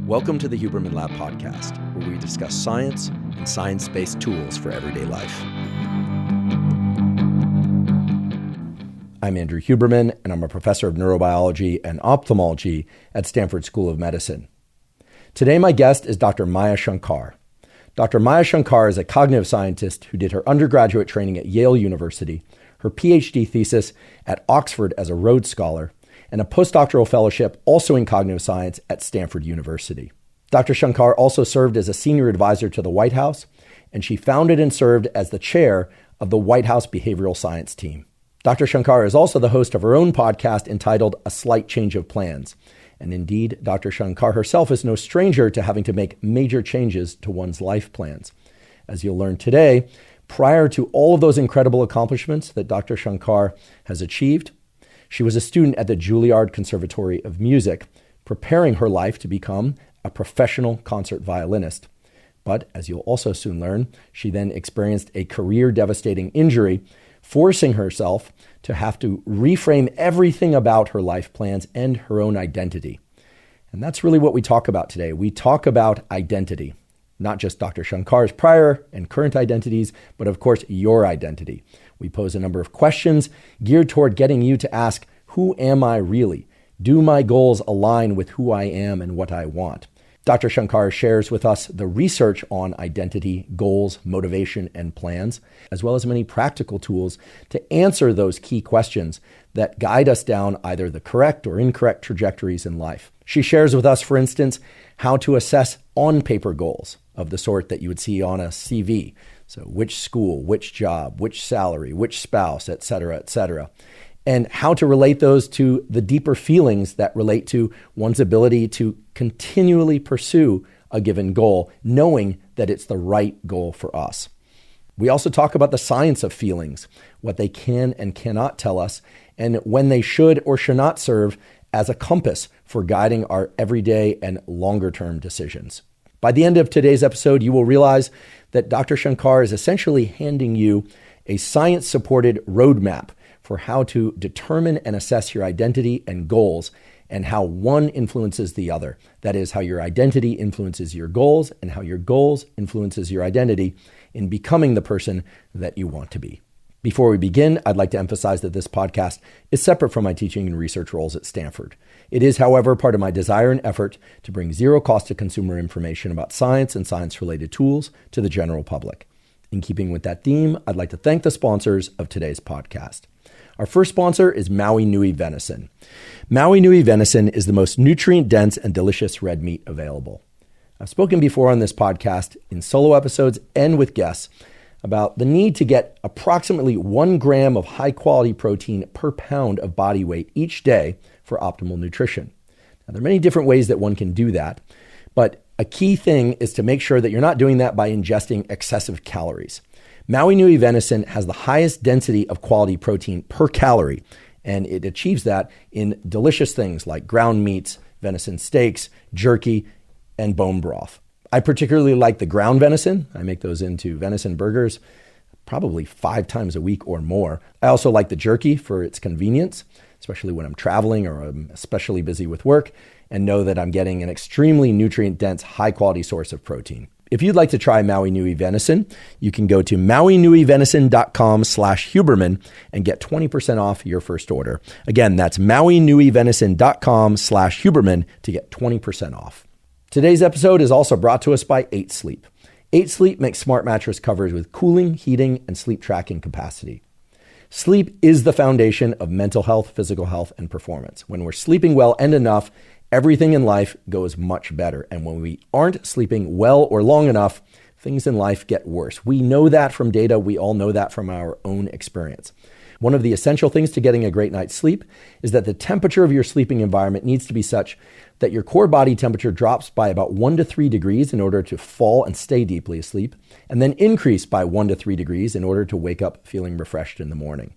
Welcome to the Huberman Lab podcast, where we discuss science and science-based tools for everyday life. I'm Andrew Huberman, and I'm a professor of neurobiology and ophthalmology at Stanford School of Medicine. Today, my guest is Dr. Maya Shankar. Dr. Maya Shankar is a cognitive scientist who did her undergraduate training at Yale University, her Ph.D. thesis at Oxford as a Rhodes Scholar, and a postdoctoral fellowship also in cognitive science at Stanford University. Dr. Shankar also served as a senior advisor to the White House, and she founded and served as the chair of the White House Behavioral Science Team. Dr. Shankar is also the host of her own podcast entitled A Slight Change of Plans. And indeed, Dr. Shankar herself is no stranger to having to make major changes to one's life plans. As you'll learn today, prior to all of those incredible accomplishments that Dr. Shankar has achieved, she was a student at the Juilliard Conservatory of Music, preparing her life to become a professional concert violinist. But as you'll also soon learn, she then experienced a career-devastating injury, forcing herself to have to reframe everything about her life plans and her own identity. And that's really what we talk about today. We talk about identity, not just Dr. Shankar's prior and current identities, but of course, your identity. We pose a number of questions geared toward getting you to ask, who am I really? Do my goals align with who I am and what I want? Dr. Shankar shares with us the research on identity, goals, motivation, and plans, as well as many practical tools to answer those key questions that guide us down either the correct or incorrect trajectories in life. She shares with us, for instance, how to assess on-paper goals of the sort that you would see on a CV. So which school, which job, which salary, which spouse, et cetera, and how to relate those to the deeper feelings that relate to one's ability to continually pursue a given goal, knowing that it's the right goal for us. We also talk about the science of feelings, what they can and cannot tell us, and when they should or should not serve as a compass for guiding our everyday and longer-term decisions. By the end of today's episode, you will realize that Dr. Shankar is essentially handing you a science-supported roadmap for how to determine and assess your identity and goals and how one influences the other. That is, how your identity influences your goals and how your goals influences your identity in becoming the person that you want to be. Before we begin, I'd like to emphasize that this podcast is separate from my teaching and research roles at Stanford. It is, however, part of my desire and effort to bring zero cost to consumer information about science and science-related tools to the general public. In keeping with that theme, I'd like to thank the sponsors of today's podcast. Our first sponsor is Maui Nui Venison. Maui Nui Venison is the most nutrient-dense and delicious red meat available. I've spoken before on this podcast in solo episodes and with guests about the need to get approximately 1 gram of high-quality protein per pound of body weight each day for optimal nutrition. Now, there are many different ways that one can do that, but a key thing is to make sure that you're not doing that by ingesting excessive calories. Maui Nui Venison has the highest density of quality protein per calorie, and it achieves that in delicious things like ground meats, venison steaks, jerky, and bone broth. I particularly like the ground venison. I make those into venison burgers probably 5 times a week or more. I also like the jerky for its convenience, especially when I'm traveling or I'm especially busy with work, and know that I'm getting an extremely nutrient-dense, high-quality source of protein. If you'd like to try Maui Nui Venison, you can go to mauinuivenison.com/Huberman and get 20% off your first order. Again, that's mauinuivenison.com/Huberman to get 20% off. Today's episode is also brought to us by 8 Sleep. 8 Sleep makes smart mattress covers with cooling, heating, and sleep tracking capacity. Sleep is the foundation of mental health, physical health, and performance. When we're sleeping well and enough, everything in life goes much better. And when we aren't sleeping well or long enough, things in life get worse. We know that from data. We all know that from our own experience. One of the essential things to getting a great night's sleep is that the temperature of your sleeping environment needs to be such that your core body temperature drops by about 1 to 3 degrees in order to fall and stay deeply asleep, and then increase by 1 to 3 degrees in order to wake up feeling refreshed in the morning.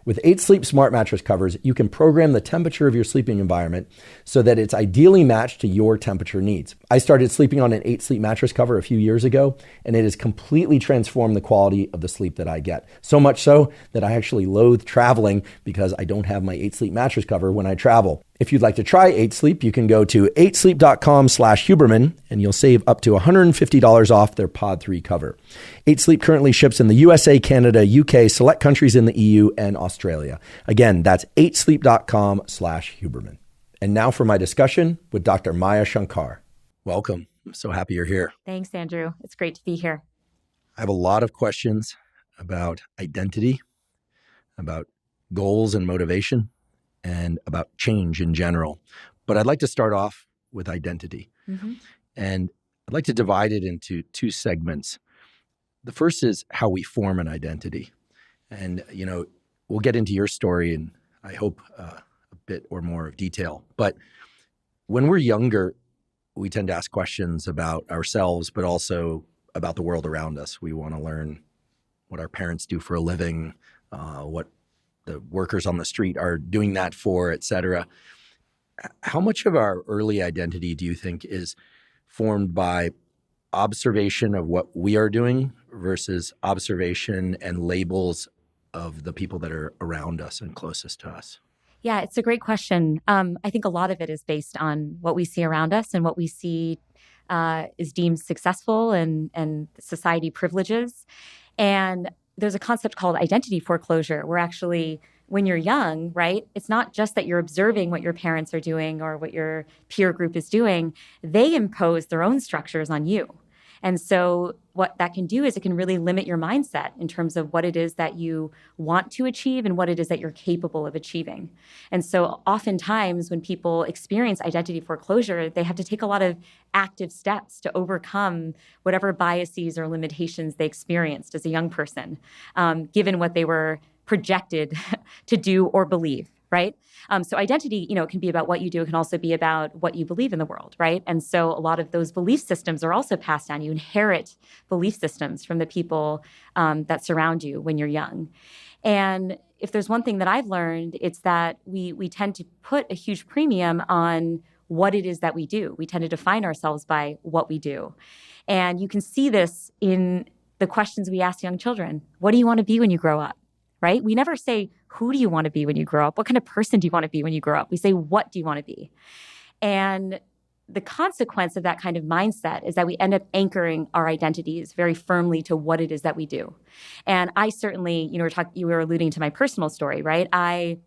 With 8 Sleep Smart Mattress Covers, you can program the temperature of your sleeping environment so that it's ideally matched to your temperature needs. I started sleeping on an 8 Sleep mattress cover a few years ago, and it has completely transformed the quality of the sleep that I get. So much so that I actually loathe traveling because I don't have my 8 Sleep mattress cover when I travel. If you'd like to try 8 Sleep, you can go to 8sleep.com/Huberman and you'll save up to $150 off their Pod 3 cover. 8 Sleep currently ships in the USA, Canada, UK, select countries in the EU, and Australia. Again, that's 8sleep.com/Huberman. And now for my discussion with Dr. Maya Shankar. Welcome. I'm so happy you're here. Thanks, Andrew. It's great to be here. I have a lot of questions about identity, about goals and motivation, and about change in general. But I'd like to start off with identity. And I'd like to divide it into 2 segments. The first is how we form an identity. And, we'll get into your story and I hope a bit or more of detail. But when we're younger, we tend to ask questions about ourselves, but also about the world around us. We want to learn what our parents do for a living, what the workers on the street are doing that for, et cetera. How much of our early identity do you think is formed by observation of what we are doing versus observation and labels of the people that are around us and closest to us? Yeah, it's a great question. I think a lot of it is based on what we see around us and what we see is deemed successful and society privileges. And there's a concept called identity foreclosure, where actually when you're young, right, it's not just that you're observing what your parents are doing or what your peer group is doing. They impose their own structures on you. And so what that can do is it can really limit your mindset in terms of what it is that you want to achieve and what it is that you're capable of achieving. And so oftentimes when people experience identity foreclosure, they have to take a lot of active steps to overcome whatever biases or limitations they experienced as a young person, given what they were projected to do or believe. Right? So identity, can be about what you do. It can also be about what you believe in the world, right? And so a lot of those belief systems are also passed down. You inherit belief systems from the people that surround you when you're young. And if there's one thing that I've learned, it's that we tend to put a huge premium on what it is that we do. We tend to define ourselves by what we do. And you can see this in the questions we ask young children. What do you want to be when you grow up? Right? We never say, who do you want to be when you grow up? What kind of person do you want to be when you grow up? We say, what do you want to be? And the consequence of that kind of mindset is that we end up anchoring our identities very firmly to what it is that we do. And I certainly, you were alluding to my personal story, right? I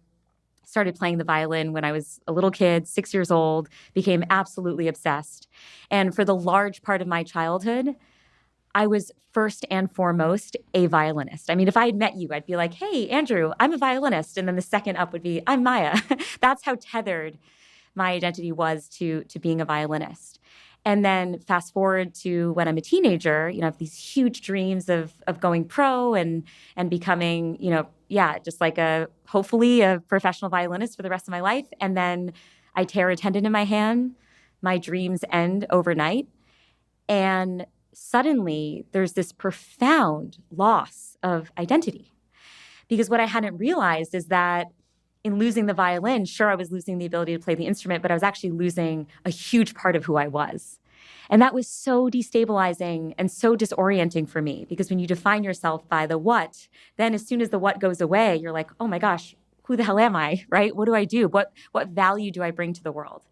started playing the violin when I was a little kid, 6 years old, became absolutely obsessed. And for the large part of my childhood, I was first and foremost a violinist. I mean, if I had met you, I'd be like, hey, Andrew, I'm a violinist. And then the second up would be, I'm Maya. That's how tethered my identity was to being a violinist. And then fast forward to when I'm a teenager, I have these huge dreams of going pro and becoming, just like hopefully a professional violinist for the rest of my life. And then I tear a tendon in my hand. My dreams end overnight. And suddenly there's this profound loss of identity. Because what I hadn't realized is that in losing the violin, sure, I was losing the ability to play the instrument, but I was actually losing a huge part of who I was. And that was so destabilizing and so disorienting for me, because when you define yourself by the what, then as soon as the what goes away, you're like, oh my gosh, who the hell am I, right? What do I do? What value do I bring to the world?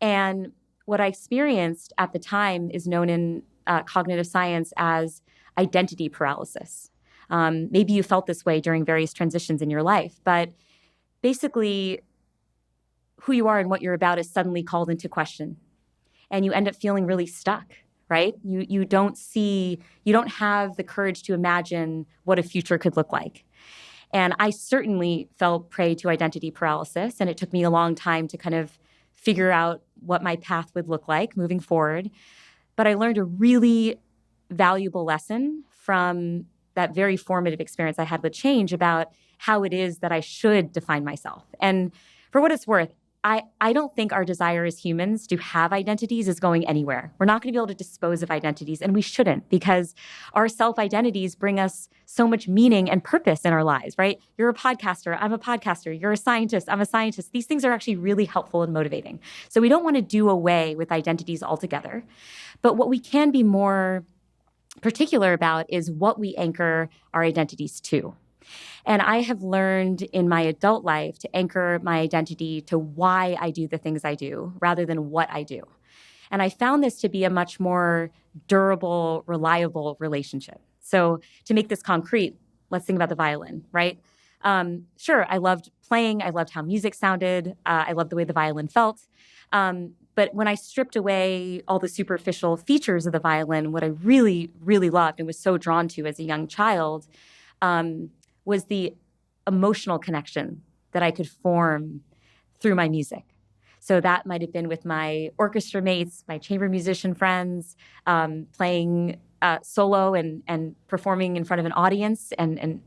And what I experienced at the time is known in cognitive science as identity paralysis. Maybe you felt this way during various transitions in your life, but basically who you are and what you're about is suddenly called into question. And you end up feeling really stuck, right? You don't have the courage to imagine what a future could look like. And I certainly fell prey to identity paralysis, and it took me a long time to kind of figure out what my path would look like moving forward. But I learned a really valuable lesson from that very formative experience I had with change about how it is that I should define myself. And for what it's worth, I don't think our desire as humans to have identities is going anywhere. We're not going to be able to dispose of identities, and we shouldn't, because our self-identities bring us so much meaning and purpose in our lives, right? You're a podcaster, I'm a podcaster. You're a scientist, I'm a scientist. These things are actually really helpful and motivating. So we don't want to do away with identities altogether. But what we can be more particular about is what we anchor our identities to. And I have learned in my adult life to anchor my identity to why I do the things I do rather than what I do. And I found this to be a much more durable, reliable relationship. So to make this concrete, let's think about the violin, right? Sure, I loved playing. I loved how music sounded. I loved the way the violin felt. But when I stripped away all the superficial features of the violin, what I really, really loved and was so drawn to as a young child was the emotional connection that I could form through my music. So that might have been with my orchestra mates, my chamber musician friends, playing solo and performing in front of an audience. And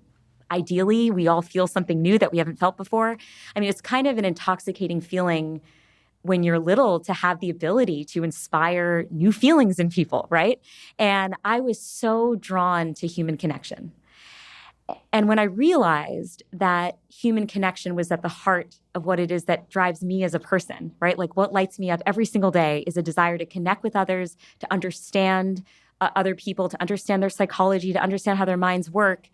ideally, we all feel something new that we haven't felt before. I mean, it's kind of an intoxicating feeling when you're little to have the ability to inspire new feelings in people, right? And I was so drawn to human connection. And when I realized that human connection was at the heart of what it is that drives me as a person, right? Like what lights me up every single day is a desire to connect with others, to understand other people, to understand their psychology, to understand how their minds work.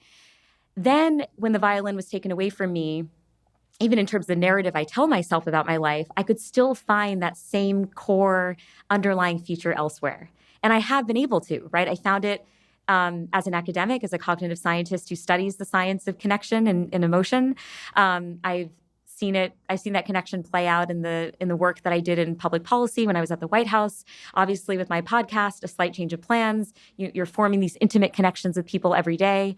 Then when the violin was taken away from me, even in terms of the narrative I tell myself about my life, I could still find that same core underlying feature elsewhere. And I have been able to, right? I found it as an academic, as a cognitive scientist who studies the science of connection and emotion. I've seen that connection play out in the work that I did in public policy when I was at the White House. Obviously, with my podcast, A Slight Change of Plans, you're forming these intimate connections with people every day.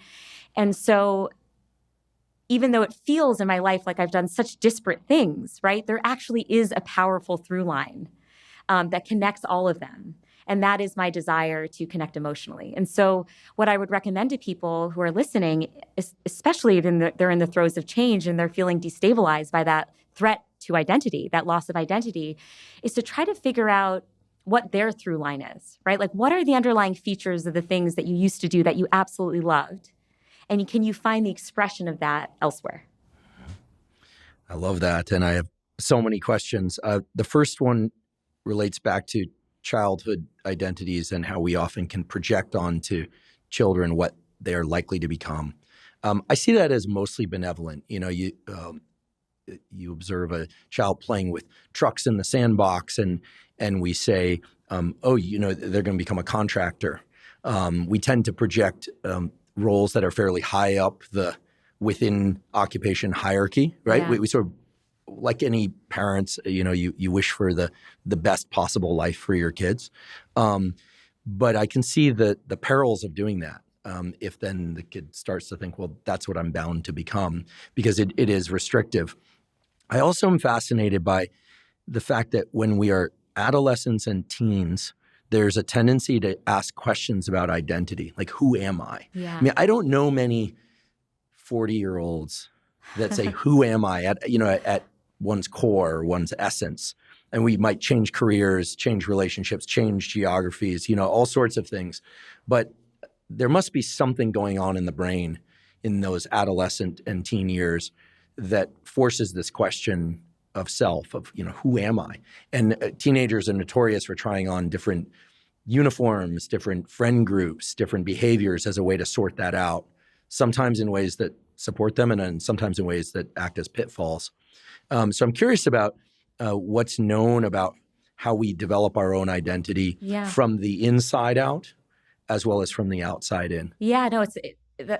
And so even though it feels in my life like I've done such disparate things, right, there actually is a powerful through line that connects all of them. And that is my desire to connect emotionally. And so what I would recommend to people who are listening, especially if they're in the throes of change and they're feeling destabilized by that threat to identity, that loss of identity, is to try to figure out what their through line is, right? Like, what are the underlying features of the things that you used to do that you absolutely loved? And can you find the expression of that elsewhere? I love that. And I have so many questions. The first one relates back to childhood identities and how we often can project onto children what they're likely to become. I see that as mostly benevolent. You know, you observe a child playing with trucks in the sandbox, and we say, oh, you know, they're going to become a contractor. We tend to project roles that are fairly high up the within occupation hierarchy, right? Yeah. We sort of, like any parents, you know, you wish for the best possible life for your kids. But I can see the perils of doing that if then the kid starts to think, well, that's what I'm bound to become, because it is restrictive. I also am fascinated by the fact that when we are adolescents and teens, there's a tendency to ask questions about identity, like, who am I? Yeah. I mean, I don't know many 40-year-olds that say, who am I at one's core, one's essence. And we might change careers, change relationships, change geographies, you know, all sorts of things. But there must be something going on in the brain in those adolescent and teen years that forces this question of self, of, you know, who am I? And teenagers are notorious for trying on different uniforms, different friend groups, different behaviors as a way to sort that out, sometimes in ways that support them and then sometimes in ways that act as pitfalls. So I'm curious about what's known about how we develop our own identity from the inside out as well as from the outside in. Yeah, no,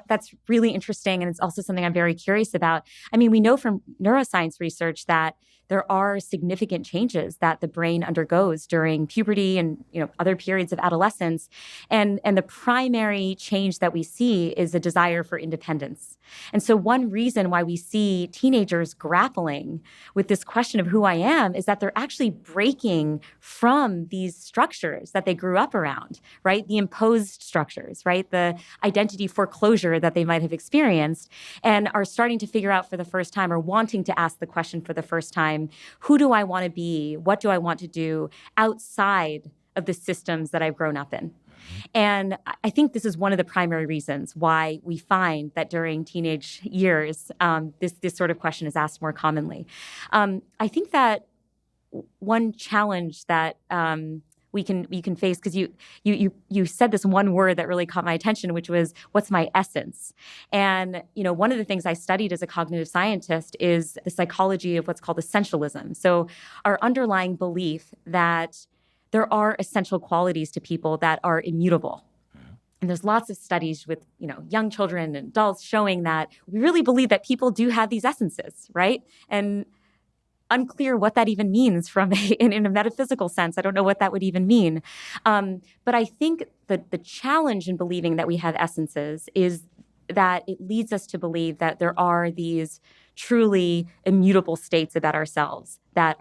that's really interesting. And it's also something I'm very curious about. I mean, we know from neuroscience research that there are significant changes that the brain undergoes during puberty and, you know, other periods of adolescence. And the primary change that we see is a desire for independence. And so one reason why we see teenagers grappling with this question of who I am is that they're actually breaking from these structures that they grew up around, right? The imposed structures, right? The identity foreclosure that they might have experienced, and are starting to figure out for the first time, or wanting to ask the question for the first time, who do I want to be? What do I want to do outside of the systems that I've grown up in? And I think this is one of the primary reasons why we find that during teenage years, this sort of question is asked more commonly. I think that one challenge that we can face, because you said this one word that really caught my attention, which was, what's my essence? And one of the things I studied as a cognitive scientist is the psychology of what's called essentialism. So our underlying belief that there are essential qualities to people that are immutable. And there's lots of studies with, young children and adults showing that we really believe that people do have these essences, right? And unclear what that even means in a metaphysical sense. I don't know what that would even mean. But I think that the challenge in believing that we have essences is that it leads us to believe that there are these truly immutable states about ourselves that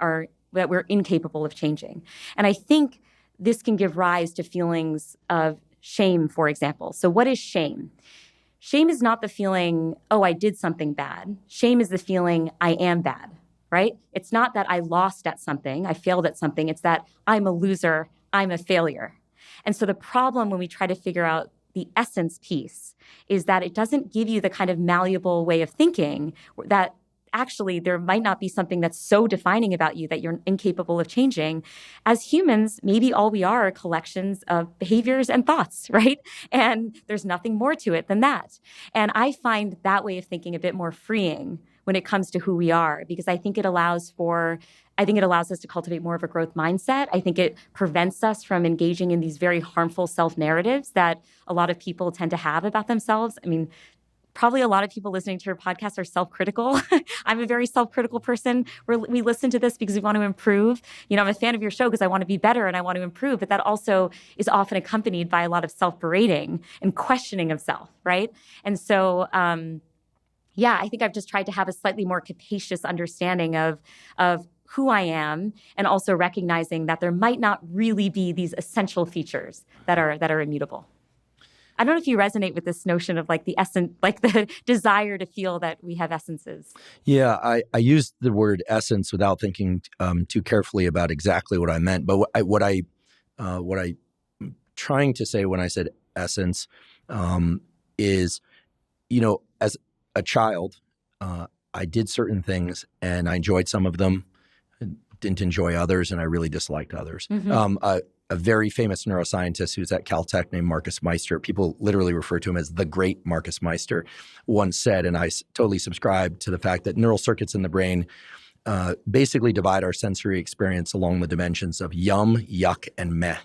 we're incapable of changing. And I think this can give rise to feelings of shame, for example. So what is shame? Shame is not the feeling, oh, I did something bad. Shame is the feeling, I am bad, right? It's not that I lost at something, I failed at something. It's that I'm a loser, I'm a failure. And so the problem when we try to figure out the essence piece is that it doesn't give you the kind of malleable way of thinking that actually there might not be something that's so defining about you that you're incapable of changing. As humans, maybe all we are collections of behaviors and thoughts, right? And there's nothing more to it than that. And I find that way of thinking a bit more freeing when it comes to who we are, because I think it allows us to cultivate more of a growth mindset. I think it prevents us from engaging in these very harmful self-narratives that a lot of people tend to have about themselves. I mean, probably a lot of people listening to your podcast are self-critical. I'm a very self-critical person. We listen to this because we want to improve. I'm a fan of your show because I want to be better and I want to improve, but that also is often accompanied by a lot of self-berating and questioning of self, right? And so, I think I've just tried to have a slightly more capacious understanding of who I am, and also recognizing that there might not really be these essential features that are immutable. I don't know if you resonate with this notion of the essence, the desire to feel that we have essences. Yeah, I used the word essence without thinking too carefully about exactly what I meant. But what I'm trying to say when I said essence is, as a child, I did certain things and I enjoyed some of them, didn't enjoy others, and I really disliked others. Mm-hmm. A very famous neuroscientist who's at Caltech named Marcus Meister, people literally refer to him as the great Marcus Meister, once said, and I totally subscribe to the fact that neural circuits in the brain basically divide our sensory experience along the dimensions of yum, yuck, and meh.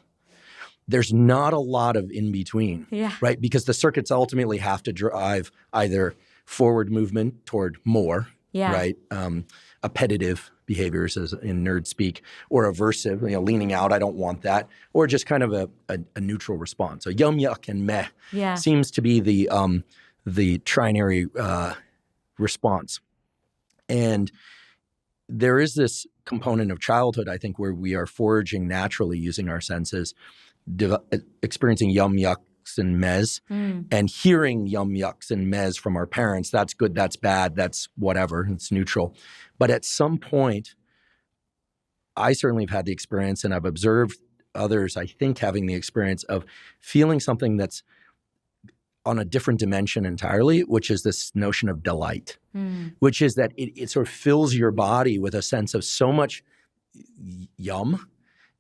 There's not a lot of in between, right? Because the circuits ultimately have to drive either forward movement toward more, right? Appetitive behaviors, as in nerd speak, or aversive, leaning out, I don't want that, or just kind of a neutral response. So yum, yuck, and meh seems to be the trinary response. And there is this component of childhood, I think, where we are foraging naturally using our senses, experiencing yum, yucks, and mehs, and hearing yum, yucks, and mehs from our parents. That's good, that's bad, that's whatever, it's neutral. But at some point, I certainly have had the experience, and I've observed others, I think, having the experience of feeling something that's on a different dimension entirely, which is this notion of delight, which is that it sort of fills your body with a sense of so much yum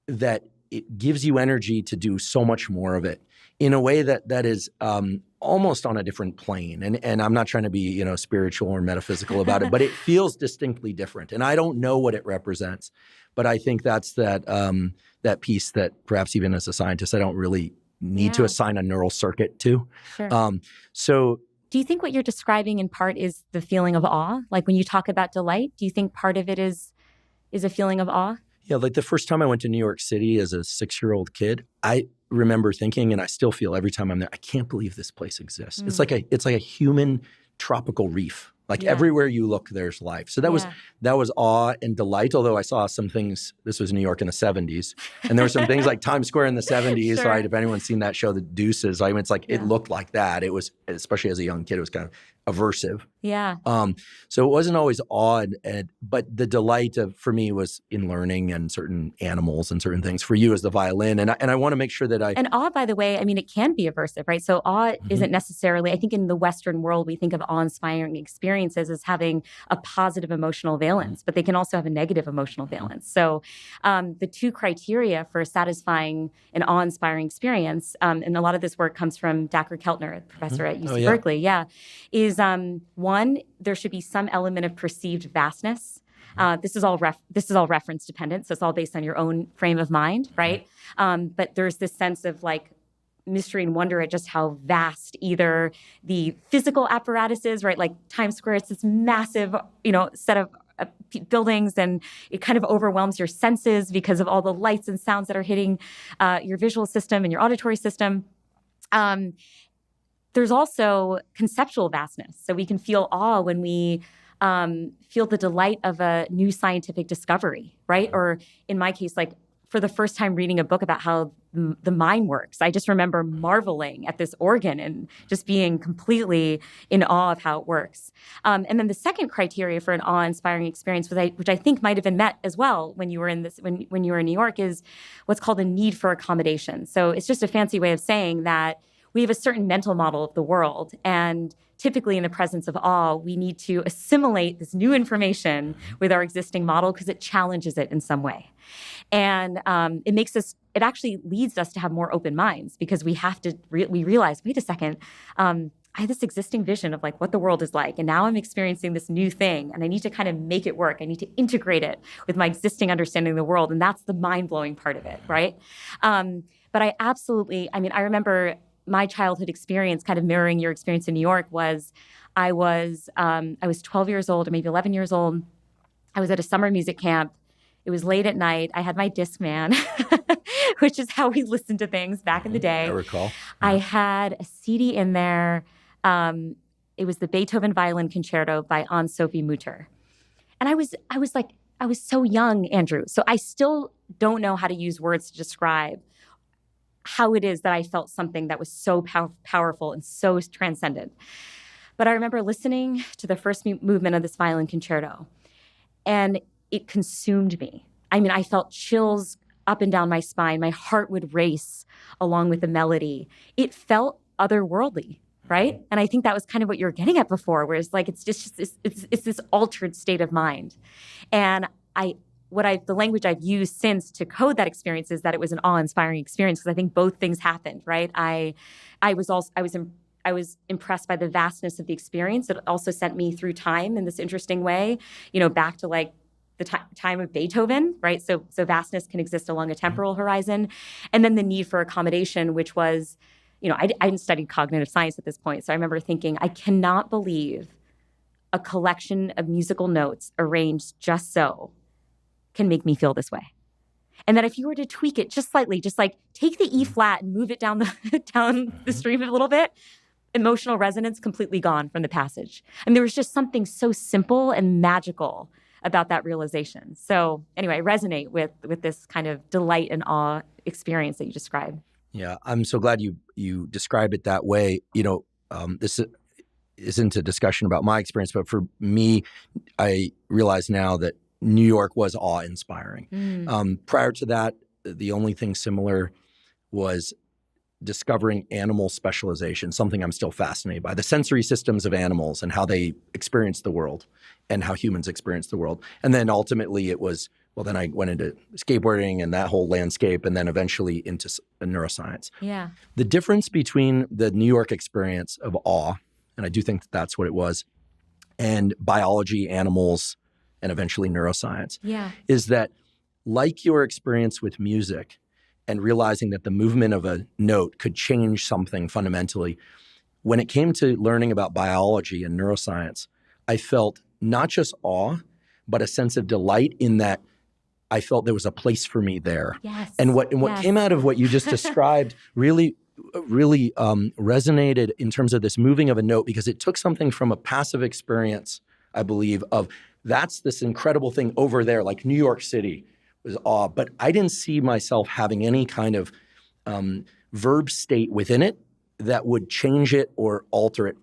that it gives you energy to do so much more of it in a way that is almost on a different plane. And I'm not trying to be, spiritual or metaphysical about it, but it feels distinctly different. And I don't know what it represents, but I think that's that piece that perhaps even as a scientist, I don't really need to assign a neural circuit to. Sure. So do you think what you're describing in part is the feeling of awe? Like when you talk about delight, do you think part of it is a feeling of awe? Yeah, like the first time I went to New York City as a 6-year-old kid, I remember thinking, and I still feel every time I'm there, I can't believe this place exists. It's like a human tropical reef. Like everywhere you look, there's life. So that was awe and delight. Although I saw some things. This was New York in the 70s, and there were some things like Times Square in the 70s. Right? If anyone's seen that show, The Deuces, it's like it looked like that. It was, especially as a young kid, it was kind of aversive. Yeah. So it wasn't always awe, but the delight for me was in learning and certain animals and certain things. For you as the violin, and I want to make sure that And awe, by the way, I mean, it can be aversive, right? So awe isn't necessarily, I think in the Western world, we think of awe-inspiring experiences as having a positive emotional valence, but they can also have a negative emotional valence. So the two criteria for satisfying an awe-inspiring experience, and a lot of this work comes from Dacher Keltner, professor at UC Berkeley, is one, there should be some element of perceived vastness. This is all reference dependent, so it's all based on your own frame of mind, right? But there's this sense of like mystery and wonder at just how vast either the physical apparatus is, right? Like Times Square, it's this massive, set of buildings, and it kind of overwhelms your senses because of all the lights and sounds that are hitting your visual system and your auditory system. There's also conceptual vastness. So we can feel awe when we feel the delight of a new scientific discovery, right? Or in my case, like for the first time reading a book about how the mind works, I just remember marveling at this organ and just being completely in awe of how it works. And then the second criteria for an awe-inspiring experience, which I think might have been met as well when you were in when you were in New York, is what's called a need for accommodation. So it's just a fancy way of saying that we have a certain mental model of the world, and typically in the presence of awe, we need to assimilate this new information with our existing model because it challenges it in some way. And it actually leads us to have more open minds because we have to, we realize, wait a second, I had this existing vision of like what the world is like, and now I'm experiencing this new thing, and I need to kind of make it work. I need to integrate it with my existing understanding of the world, and that's the mind-blowing part of it, right? But I remember my childhood experience, kind of mirroring your experience in New York, was I was 12 years old or maybe 11 years old. I was at a summer music camp. It was late at night. I had my Discman, which is how we listened to things back in the day. I recall. I had a CD in there. It was the Beethoven Violin Concerto by Anne-Sophie Mutter. And I was so young, Andrew. So I still don't know how to use words to describe how it is that I felt something that was so powerful and so transcendent. But I remember listening to the first movement of this violin concerto, and it consumed me. I mean, I felt chills up and down my spine. My heart would race along with the melody. It felt otherworldly, right? And I think that was kind of what you were getting at before, where it's like it's this altered state of mind. And the language I've used since to code that experience is that it was an awe-inspiring experience, because I think both things happened, right? I was impressed by the vastness of the experience. It also sent me through time in this interesting way, back to like the time of Beethoven, right? So vastness can exist along a temporal horizon. And then the need for accommodation, which was, I hadn't studied cognitive science at this point. So I remember thinking, I cannot believe a collection of musical notes arranged just so can make me feel this way. And that if you were to tweak it just slightly, just like take the E flat and move it down the stream a little bit, emotional resonance completely gone from the passage. And there was just something so simple and magical about that realization. So anyway, I resonate with this kind of delight and awe experience that you described. Yeah, I'm so glad you describe it that way. This isn't a discussion about my experience, but for me, I realize now that New York was awe-inspiring. Prior to that, the only thing similar was discovering animal specialization, something I'm still fascinated by, the sensory systems of animals and how they experience the world and how humans experience the world. And then ultimately it was, then I went into skateboarding and that whole landscape, and then eventually into neuroscience. Yeah. The difference between the New York experience of awe, and I do think that's what it was, and biology, animals, and eventually neuroscience, is that like your experience with music and realizing that the movement of a note could change something fundamentally, when it came to learning about biology and neuroscience, I felt not just awe, but a sense of delight in that I felt there was a place for me there. Yes. And what came out of what you just described really resonated in terms of this moving of a note, because it took something from a passive experience, I believe, of that's this incredible thing over there, like New York City was awe, but I didn't see myself having any kind of verb state within it that would change it or alter it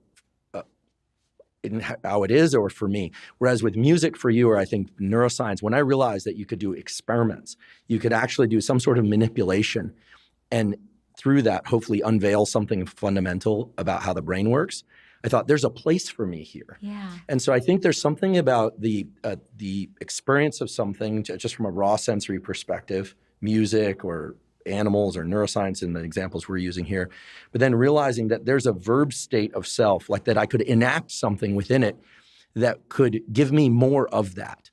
in how it is or for me. Whereas with music for you, or I think neuroscience, when I realized that you could do experiments, you could actually do some sort of manipulation and through that hopefully unveil something fundamental about how the brain works, I thought there's a place for me here. Yeah. And so I think there's something about the experience of something just from a raw sensory perspective, music or animals or neuroscience in the examples we're using here, but then realizing that there's a verb state of self, like that I could enact something within it that could give me more of that.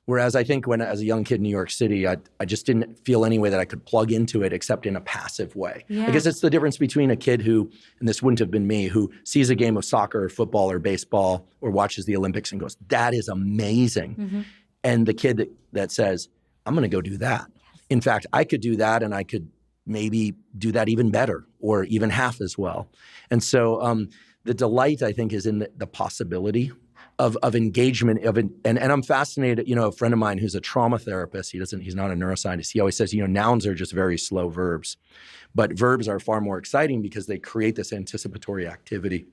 Whereas I think when as a young kid in New York City, I just didn't feel any way that I could plug into it except in a passive way. Yeah. I guess it's the difference between a kid who, and this wouldn't have been me, who sees a game of soccer or football or baseball or watches the Olympics and goes, that is amazing. Mm-hmm. And the kid that says, I'm going to go do that. In fact, I could do that and I could maybe do that even better or even half as well. And so the delight, I think, is in the possibility of engagement and I'm fascinated, a friend of mine who's a trauma therapist, he's not a neuroscientist. He always says, nouns are just very slow verbs, but verbs are far more exciting because they create this anticipatory activity.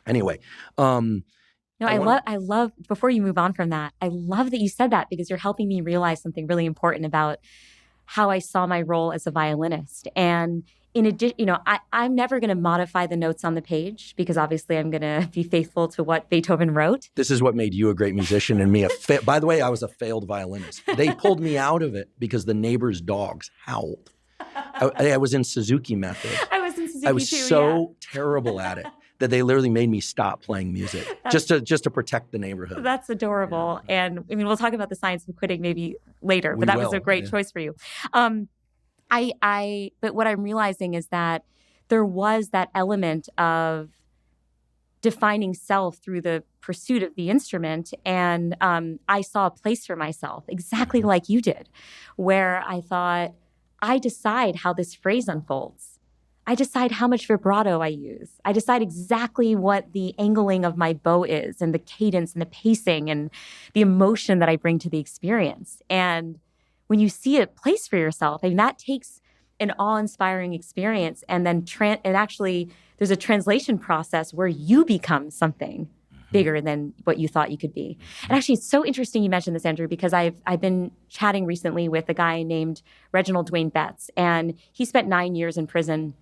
Anyway, I love, before you move on from that, I love that you said that because you're helping me realize something really important about how I saw my role as a violinist. And in addition, I'm never going to modify the notes on the page because obviously I'm going to be faithful to what Beethoven wrote. This is what made you a great musician and me by the way, I was a failed violinist. They pulled me out of it because the neighbor's dogs howled. I was in Suzuki method. I was in Suzuki I was too, so terrible at it that they literally made me stop playing music just to protect the neighborhood. That's adorable. Yeah. And we'll talk about the science of quitting maybe later, but that was a great choice for you. But what I'm realizing is that there was that element of defining self through the pursuit of the instrument. And I saw a place for myself exactly like you did, where I thought, I decide how this phrase unfolds. I decide how much vibrato I use. I decide exactly what the angling of my bow is and the cadence and the pacing and the emotion that I bring to the experience. And when you see a place for yourself, that takes an awe-inspiring experience. And then actually there's a translation process where you become something bigger than what you thought you could be. And actually, it's so interesting you mentioned this, Andrew, because I've been chatting recently with a guy named Reginald Dwayne Betts, and he spent 9 years in prison.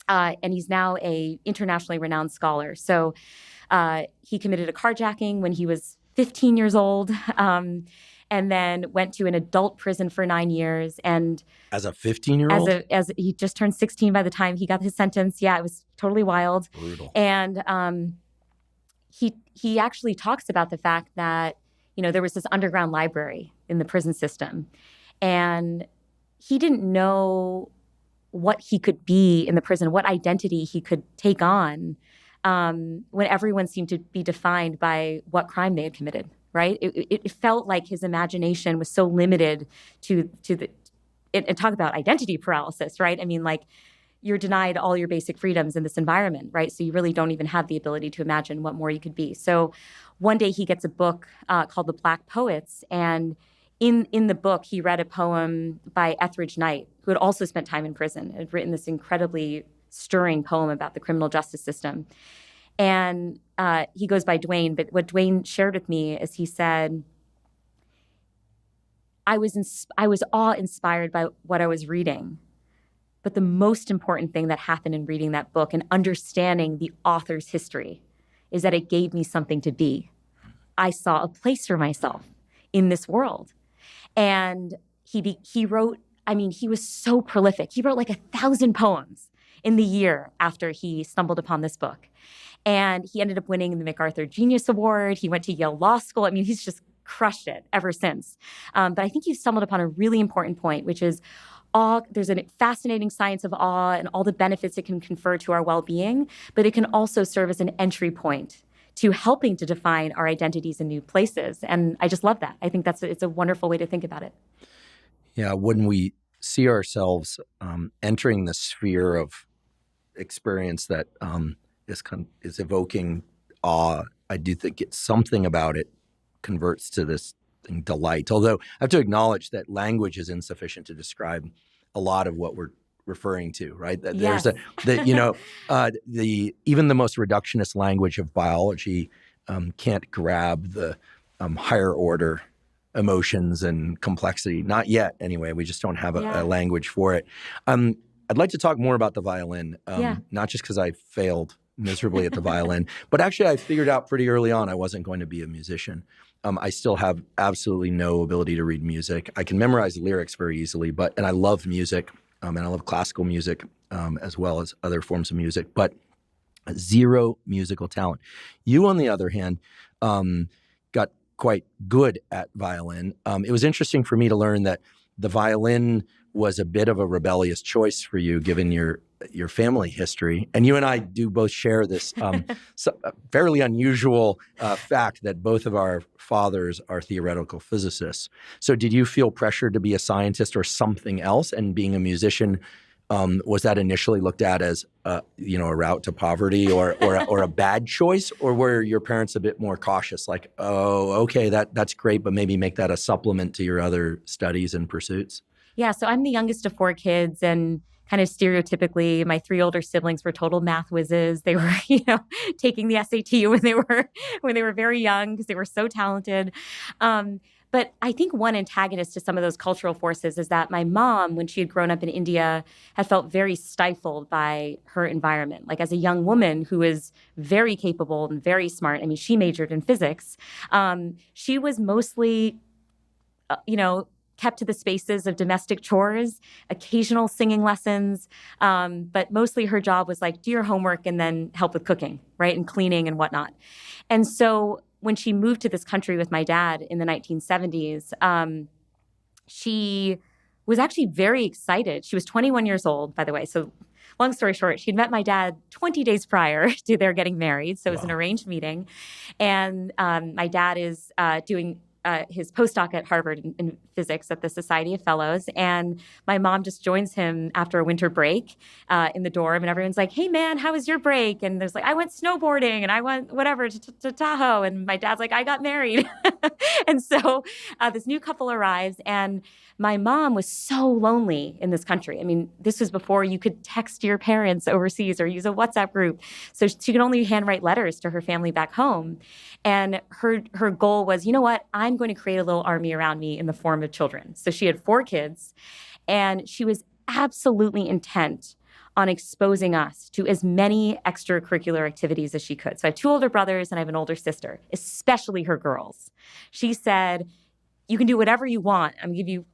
And he's now a internationally renowned scholar. So he committed a carjacking when he was 15 years old, and then went to an adult prison for 9 years. And as a 15-year-old? As he just turned 16 by the time he got his sentence. Yeah, it was totally wild. Brutal. And he actually talks about the fact that, there was this underground library in the prison system. And he didn't know what he could be in the prison, what identity he could take on when everyone seemed to be defined by what crime they had committed, right? It felt like his imagination was so limited to and talk about identity paralysis, right? You're denied all your basic freedoms in this environment, right? So you really don't even have the ability to imagine what more you could be. So one day he gets a book called The Black Poets, and in the book, he read a poem by Etheridge Knight, who had also spent time in prison, had written this incredibly stirring poem about the criminal justice system. And he goes by Dwayne, but what Dwayne shared with me is he said, I was awe-inspired by what I was reading, but the most important thing that happened in reading that book and understanding the author's history is that it gave me something to be. I saw a place for myself in this world. And he wrote, he was so prolific. He wrote like 1,000 poems in the year after he stumbled upon this book. And he ended up winning the MacArthur Genius Award. He went to Yale Law School. He's just crushed it ever since. But I think you stumbled upon a really important point, which is there's a fascinating science of awe and all the benefits it can confer to our well-being, but it can also serve as an entry point to helping to define our identities in new places. And I just love that. I think it's a wonderful way to think about it. Yeah, when we see ourselves entering the sphere of experience that is evoking awe, I do think it's something about it converts to this delight. Although I have to acknowledge that language is insufficient to describe a lot of what we're referring to, right? Yes. There's even the most reductionist language of biology can't grab the higher order emotions and complexity. Not yet, anyway. We just don't have a language for it. I'd like to talk more about the violin, not just because I failed miserably at the violin, but actually I figured out pretty early on I wasn't going to be a musician. I still have absolutely no ability to read music. I can memorize lyrics very easily, and I love music, and I love classical music as well as other forms of music, but zero musical talent. You, on the other hand, got quite good at violin. It was interesting for me to learn that the violin was a bit of a rebellious choice for you, given your family history. And you and I do both share this fairly unusual fact that both of our fathers are theoretical physicists. So did you feel pressured to be a scientist or something else? And being a musician, was that initially looked at as a route to poverty or a bad choice? Or were your parents a bit more cautious, like, oh, okay, that's great, but maybe make that a supplement to your other studies and pursuits? Yeah, so I'm the youngest of 4 kids, and kind of stereotypically, my 3 older siblings were total math whizzes. They were, taking the SAT when they were very young because they were so talented. But I think one antagonist to some of those cultural forces is that my mom, when she had grown up in India, had felt very stifled by her environment. Like, as a young woman who is very capable and very smart, I mean, she majored in physics. She was mostly, kept to the spaces of domestic chores, occasional singing lessons, but mostly her job was like, do your homework and then help with cooking, right, and cleaning and whatnot. And so when she moved to this country with my dad in the 1970s, she was actually very excited. She was 21 years old, by the way. So long story short, she'd met my dad 20 days prior to their getting married. So it was an arranged meeting. And my dad is doing his postdoc at Harvard in physics at the Society of Fellows. And my mom just joins him after a winter break in the dorm. And everyone's like, hey, man, how was your break? And there's like, I went snowboarding and I went whatever to Tahoe. And my dad's like, I got married. And so this new couple arrives. And my mom was so lonely in this country. I mean, this was before you could text your parents overseas or use a WhatsApp group. So she could only handwrite letters to her family back home. And her goal was, you know what, I'm going to create a little army around me in the form of children. So she had 4 kids, and she was absolutely intent on exposing us to as many extracurricular activities as she could. So I have 2 older brothers and I have an older sister, especially her girls. She said, you can do whatever you want. I'm going to give you,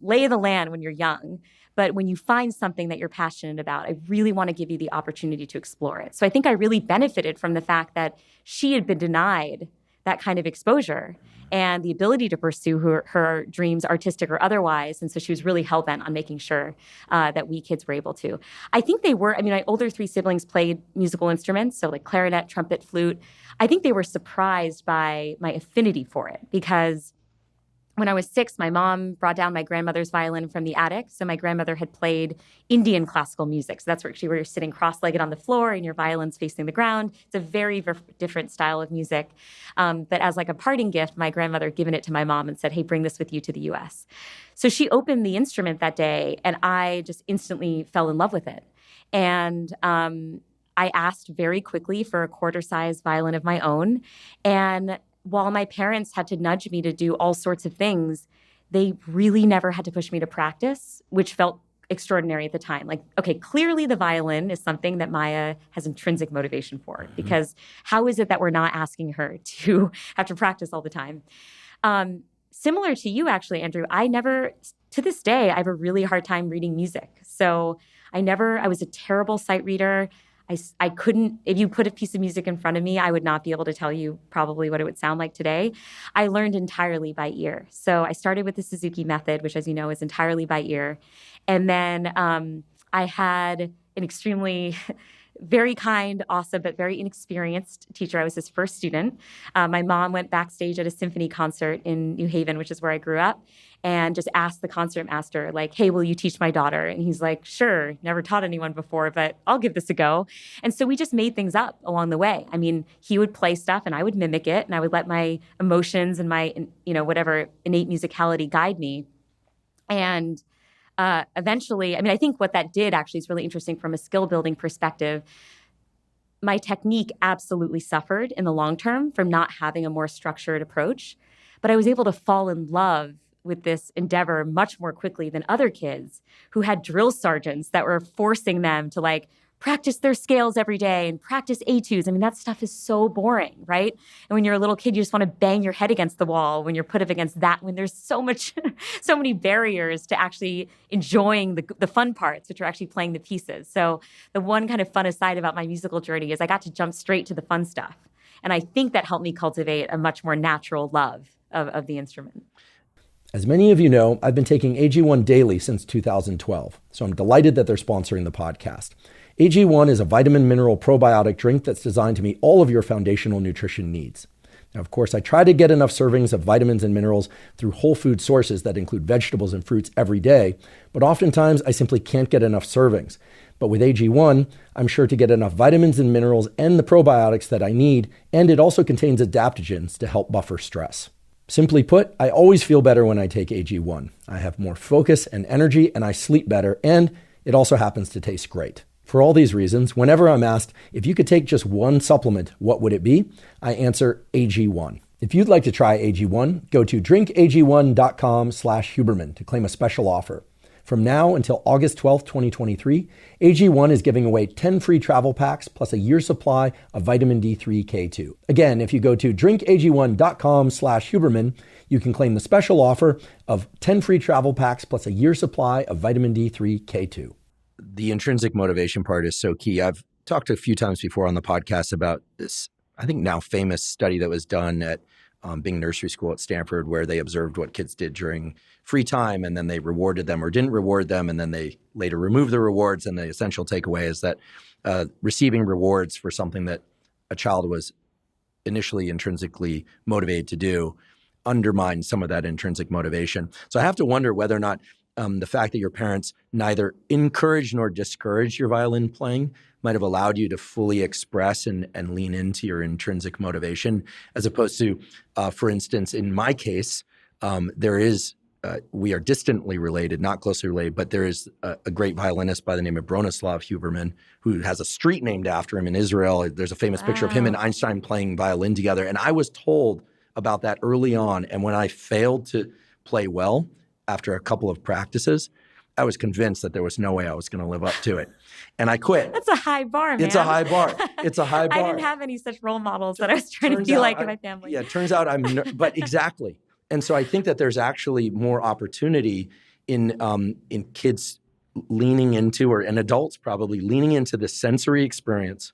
lay of the land when you're young. But when you find something that you're passionate about, I really want to give you the opportunity to explore it. So I think I really benefited from the fact that she had been denied that kind of exposure and the ability to pursue her dreams, artistic or otherwise. And so she was really hell-bent on making sure that we kids were able to. I think they were, my older 3 siblings played musical instruments, so like clarinet, trumpet, flute. I think they were surprised by my affinity for it because when I was 6, my mom brought down my grandmother's violin from the attic. So my grandmother had played Indian classical music. So that's where you're sitting cross-legged on the floor and your violin's facing the ground. It's a very different style of music. But as like a parting gift, my grandmother had given it to my mom and said, hey, bring this with you to the US. So she opened the instrument that day and I just instantly fell in love with it. And I asked very quickly for a quarter-size violin of my own. And while my parents had to nudge me to do all sorts of things, they really never had to push me to practice, which felt extraordinary at the time. Like, okay, clearly the violin is something that Maya has intrinsic motivation for, because how is it that we're not asking her to have to practice all the time? Similar to you, actually, Andrew, to this day, I have a really hard time reading music. So I was a terrible sight reader. I couldn't, if you put a piece of music in front of me, I would not be able to tell you probably what it would sound like today. I learned entirely by ear. So I started with the Suzuki method, which, as you know, is entirely by ear. And then I had an extremely very kind, awesome, but very inexperienced teacher. I was his first student. My mom went backstage at a symphony concert in New Haven, which is where I grew up, and just asked the concert master, like, hey, will you teach my daughter? And he's like, sure, never taught anyone before, but I'll give this a go. And so we just made things up along the way. I mean, he would play stuff and I would mimic it, and I would let my emotions and my, whatever innate musicality guide me. And eventually, I think what that did actually is really interesting from a skill building perspective. my technique absolutely suffered in the long term from not having a more structured approach. But I was able to fall in love with this endeavor much more quickly than other kids who had drill sergeants that were forcing them to like practice their scales every day and practice etudes. I mean, that stuff is so boring, right? And when you're a little kid, you just want to bang your head against the wall when you're put up against that, when there's so many barriers to actually enjoying the fun parts, which are actually playing the pieces. So the one kind of fun aside about my musical journey is I got to jump straight to the fun stuff. And I think that helped me cultivate a much more natural love of the instrument. As many of you know, I've been taking AG1 daily since 2012, so I'm delighted that they're sponsoring the podcast. AG1 is a vitamin mineral probiotic drink that's designed to meet all of your foundational nutrition needs. Now, of course, I try to get enough servings of vitamins and minerals through whole food sources that include vegetables and fruits every day, but oftentimes I simply can't get enough servings. But with AG1, I'm sure to get enough vitamins and minerals and the probiotics that I need, and it also contains adaptogens to help buffer stress. Simply put, I always feel better when I take AG1. I have more focus and energy, and I sleep better, and it also happens to taste great. For all these reasons, whenever I'm asked if you could take just one supplement, what would it be? I answer AG1. If you'd like to try AG1, go to drinkag1.com/Huberman to claim a special offer. From now until August 12th, 2023, AG1 is giving away 10 free travel packs plus a year's supply of vitamin D3 K2. Again, if you go to drinkag1.com/Huberman, you can claim the special offer of 10 free travel packs plus a year's supply of vitamin D3 K2. The intrinsic motivation part is so key. I've talked a few times before on the podcast about this, I think now famous study that was done at Bing Nursery School at Stanford, where they observed what kids did during free time, and then they rewarded them or didn't reward them, and then they later removed the rewards. And the essential takeaway is that receiving rewards for something that a child was initially intrinsically motivated to do undermined some of that intrinsic motivation. So I have to wonder whether or not the fact that your parents neither encouraged nor discouraged your violin playing might have allowed you to fully express and lean into your intrinsic motivation, as opposed to, for instance, in my case, we are distantly related, not closely related, but there is a great violinist by the name of Bronislaw Huberman, who has a street named after him in Israel. There's a famous picture of him and Einstein playing violin together. And I was told about that early on. And when I failed to play well after a couple of practices, I was convinced that there was no way I was going to live up to it. And I quit. That's a high bar, man. It's a high bar. It's a high bar. I didn't have any such role models that I was trying to be like in my family. Yeah, it turns out but exactly. And so I think that there's actually more opportunity in kids leaning into, and adults probably leaning into the sensory experience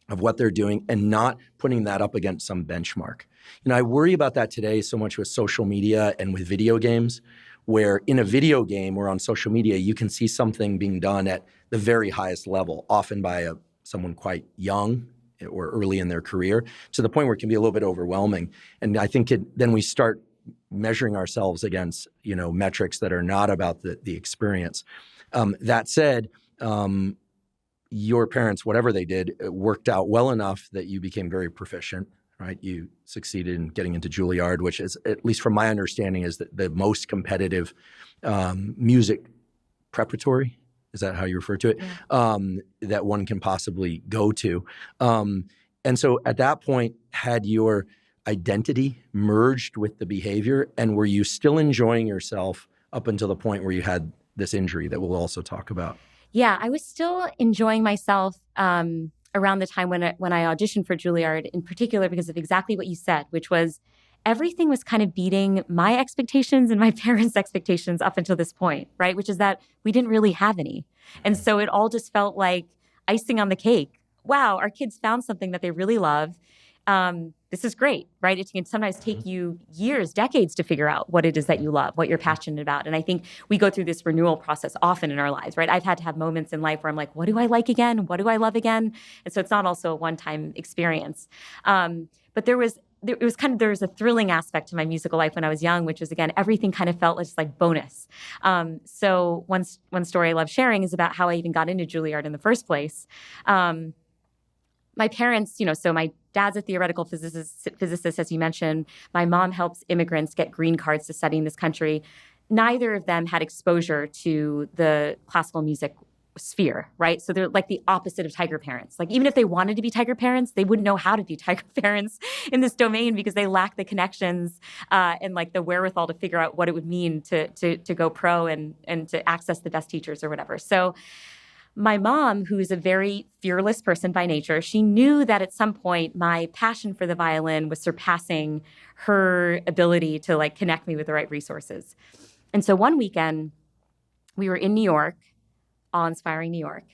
of what they're doing and not putting that up against some benchmark. You know, I worry about that today so much with social media and with video games, where in a video game or on social media, you can see something being done at the very highest level, often by someone quite young or early in their career, to the point where it can be a little bit overwhelming. And I think then we start measuring ourselves against, metrics that are not about the experience. That said, your parents, whatever they did, worked out well enough that you became very proficient, right? You succeeded in getting into Juilliard, which is, at least from my understanding, is the most competitive music preparatory. Is that how you refer to it? Yeah. That one can possibly go to. And so at that point, had your identity merged with the behavior, and were you still enjoying yourself up until the point where you had this injury that we'll also talk about? Yeah, I was still enjoying myself around the time when I auditioned for Juilliard, in particular because of exactly what you said, which was everything was kind of beating my expectations and my parents' expectations up until this point, right? Which is that we didn't really have any. And so it all just felt like icing on the cake. Wow, our kids found something that they really love. This is great, right? It can sometimes take you years, decades to figure out what it is that you love, what you're passionate about. And I think we go through this renewal process often in our lives, right? I've had to have moments in life where I'm like, what do I like again? What do I love again? And so it's not also a one-time experience. But there was a thrilling aspect to my musical life when I was young, which was, again, everything kind of felt just like bonus. So one story I love sharing is about how I even got into Juilliard in the first place. My parents, so my dad's a theoretical physicist, as you mentioned. My mom helps immigrants get green cards to study in this country. Neither of them had exposure to the classical music sphere, right? So they're like the opposite of tiger parents. Like even if they wanted to be tiger parents, they wouldn't know how to be tiger parents in this domain because they lack the connections and like the wherewithal to figure out what it would mean to go pro and to access the best teachers or whatever. So my mom, who is a very fearless person by nature, she knew that at some point my passion for the violin was surpassing her ability to like connect me with the right resources. And so one weekend we were in New York, awe-inspiring New York.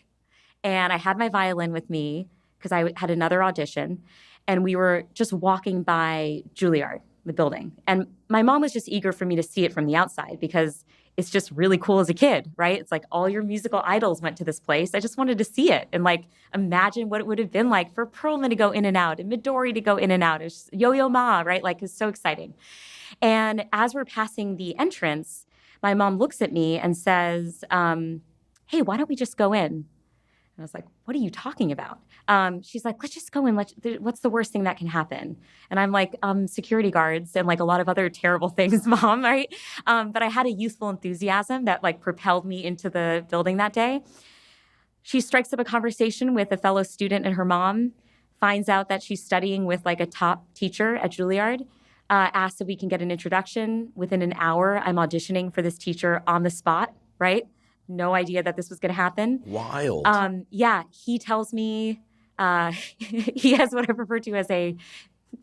And I had my violin with me because I had another audition. And we were just walking by Juilliard, the building. And my mom was just eager for me to see it from the outside because it's just really cool as a kid, right? It's like all your musical idols went to this place. I just wanted to see it and like imagine what it would have been like for Perlman to go in and out and Midori to go in and out. It's Yo-Yo Ma, right? Like it's so exciting. And as we're passing the entrance, my mom looks at me and says, hey, why don't we just go in? And I was like, what are you talking about? She's like, let's just go in. What's the worst thing that can happen? And I'm like, security guards and like a lot of other terrible things, Mom, right? But I had a youthful enthusiasm that like propelled me into the building that day. She strikes up a conversation with a fellow student and her mom, finds out that she's studying with like a top teacher at Juilliard, asks if we can get an introduction. Within an hour, I'm auditioning for this teacher on the spot, right? No idea that this was going to happen. Wild. Yeah, he tells me he has what I refer to as a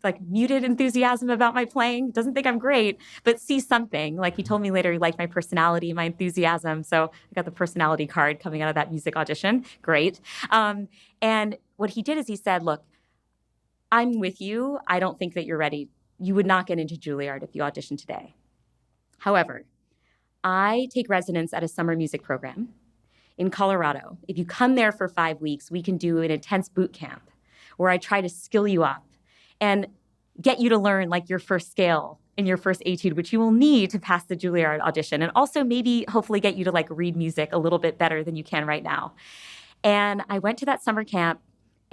like muted enthusiasm about my playing. Doesn't think I'm great, but sees something. Like he told me later he liked my personality, my enthusiasm. So I got the personality card coming out of that music audition. Great. And what he did is he said, look, I'm with you. I don't think that you're ready. You would not get into Juilliard if you audition today. However, I take residence at a summer music program in Colorado. If you come there for 5 weeks, we can do an intense boot camp where I try to skill you up and get you to learn like your first scale and your first etude, which you will need to pass the Juilliard audition. And also maybe hopefully get you to like read music a little bit better than you can right now. And I went to that summer camp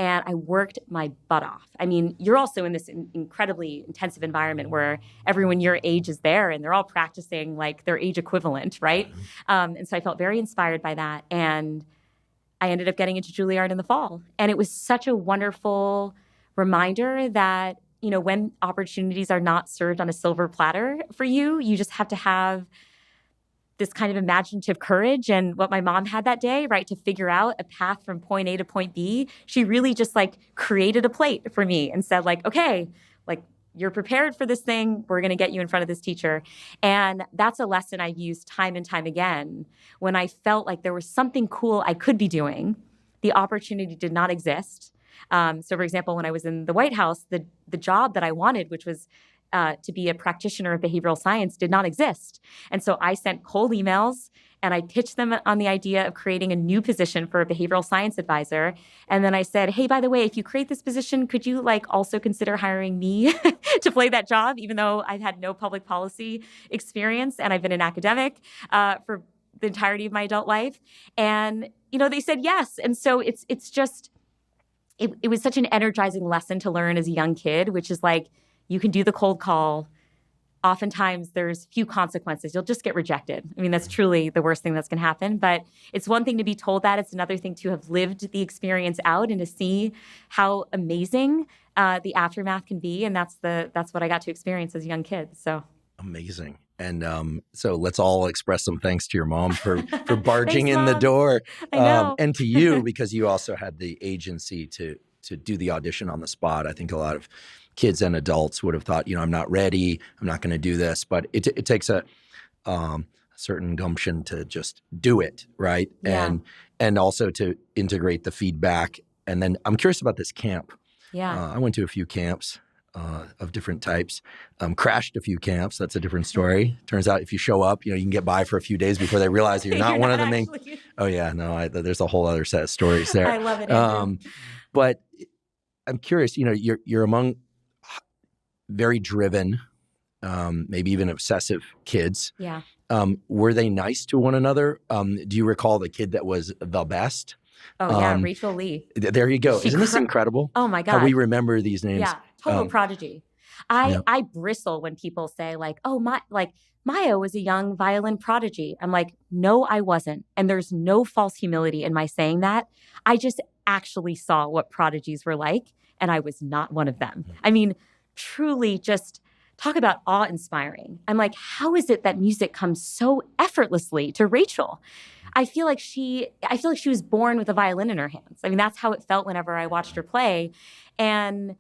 and I worked my butt off. I mean, you're also in this incredibly intensive environment where everyone your age is there and they're all practicing like their age equivalent, right? And so I felt very inspired by that. And I ended up getting into Juilliard in the fall. And it was such a wonderful reminder that, you know, when opportunities are not served on a silver platter for you, you just have to have this kind of imaginative courage. And what my mom had that day, right, to figure out a path from point A to point B, she really just like created a plate for me and said like, okay, like you're prepared for this thing. We're going to get you in front of this teacher. And that's a lesson I've used time and time again. When I felt like there was something cool I could be doing, the opportunity did not exist. So for example, when I was in the White House, the job that I wanted, which was to be a practitioner of behavioral science, did not exist. And so I sent cold emails and I pitched them on the idea of creating a new position for a behavioral science advisor. And then I said, hey, by the way, if you create this position, could you like also consider hiring me to play that job, even though I've had no public policy experience and I've been an academic for the entirety of my adult life. And, you know, they said yes. And so it's just, it was such an energizing lesson to learn as a young kid, which is like, you can do the cold call. Oftentimes, there's few consequences. You'll just get rejected. I mean, that's truly the worst thing that's going to happen. But it's one thing to be told that. It's another thing to have lived the experience out and to see how amazing the aftermath can be. And that's what I got to experience as a young kid. So amazing. And so let's all express some thanks to your mom for barging Thanks, in the Mom. door, I know. and to you because you also had the agency to do the audition on the spot. I think a lot of kids and adults would have thought, you know, I'm not ready, I'm not going to do this, but it takes a certain gumption to just do it, right? Yeah. And also to integrate the feedback. And then I'm curious about this camp. Yeah. I went to a few camps of different types, crashed a few camps. That's a different story. Turns out if you show up, you know, you can get by for a few days before they realize that you're not one of the main. Oh yeah, no, there's a whole other set of stories there. I love it, Andrew. But I'm curious, you know, you're among very driven, maybe even obsessive kids. Yeah. Were they nice to one another? Do you recall the kid that was the best? Oh, yeah, Rachel Lee. There you go. Isn't this incredible? Oh, my God. How we remember these names. Yeah, total prodigy. I bristle when people say like, oh, Maya was a young violin prodigy. I'm like, no, I wasn't. And there's no false humility in my saying that. I just actually saw what prodigies were like, and I was not one of them. I mean, truly just talk about awe-inspiring. I'm like, how is it that music comes so effortlessly to Rachel? I feel like she was born with a violin in her hands. I mean, that's how it felt whenever I watched her play. And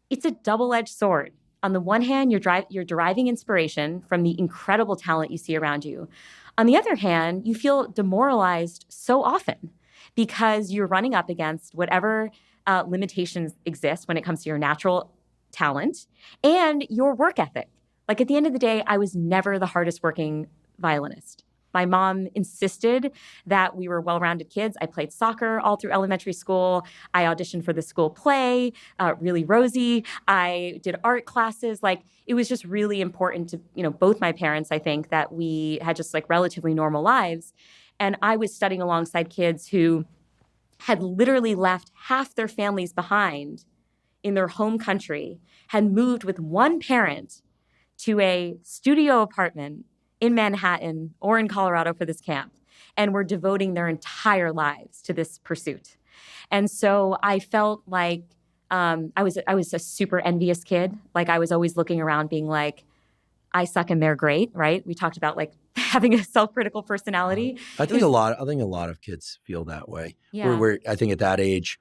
it's a double-edged sword. On the one hand, you're deriving inspiration from the incredible talent you see around you. On the other hand, you feel demoralized so often because you're running up against whatever limitations exist when it comes to your natural talent and your work ethic. Like at the end of the day, I was never the hardest working violinist. My mom insisted that we were well-rounded kids. I played soccer all through elementary school. I auditioned for the school play, Really Rosie. I did art classes. Like it was just really important to, both my parents, I think, that we had just like relatively normal lives. And I was studying alongside kids who had literally left half their families behind in their home country, had moved with one parent to a studio apartment in Manhattan or in Colorado for this camp, and were devoting their entire lives to this pursuit. And so I felt like I was a super envious kid. Like I was always looking around being like, I suck and they're great, right? We talked about like having a self-critical personality. I think a lot of kids feel that way. Yeah. We're I think at that age,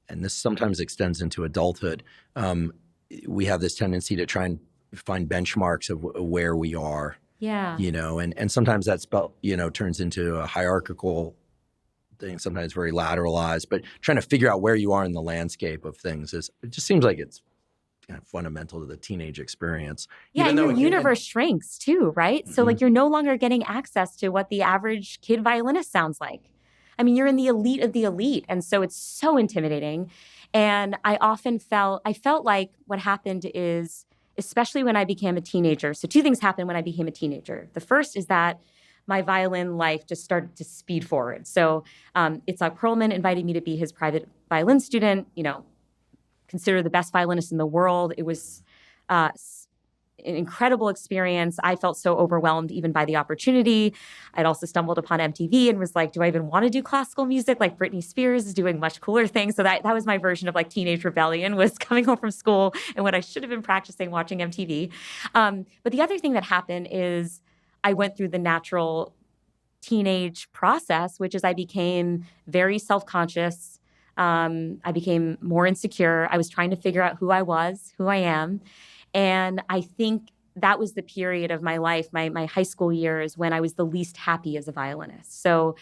and this sometimes extends into adulthood, we have this tendency to try and find benchmarks of where we are. Yeah. And sometimes that turns into a hierarchical thing, sometimes very lateralized, but trying to figure out where you are in the landscape of things it just seems like it's kind of fundamental to the teenage experience. Yeah, and your universe shrinks too, right? Mm-hmm. So like you're no longer getting access to what the average kid violinist sounds like. I mean, you're in the elite of the elite. And so it's so intimidating. And I felt like what happened is, especially when I became a teenager. So two things happened when I became a teenager. The first is that my violin life just started to speed forward. So Itzhak Perlman invited me to be his private violin student, considered the best violinist in the world. It was an incredible experience. I felt so overwhelmed even by the opportunity. I'd also stumbled upon MTV and was like, do I even want to do classical music? Like Britney Spears is doing much cooler things. So that was my version of like teenage rebellion, was coming home from school and what I should have been practicing watching MTV. But the other thing that happened is I went through the natural teenage process, which is I became very self-conscious. I became more insecure. I was trying to figure out who I was, who I am. And I think that was the period of my life, my high school years, when I was the least happy as a violinist. So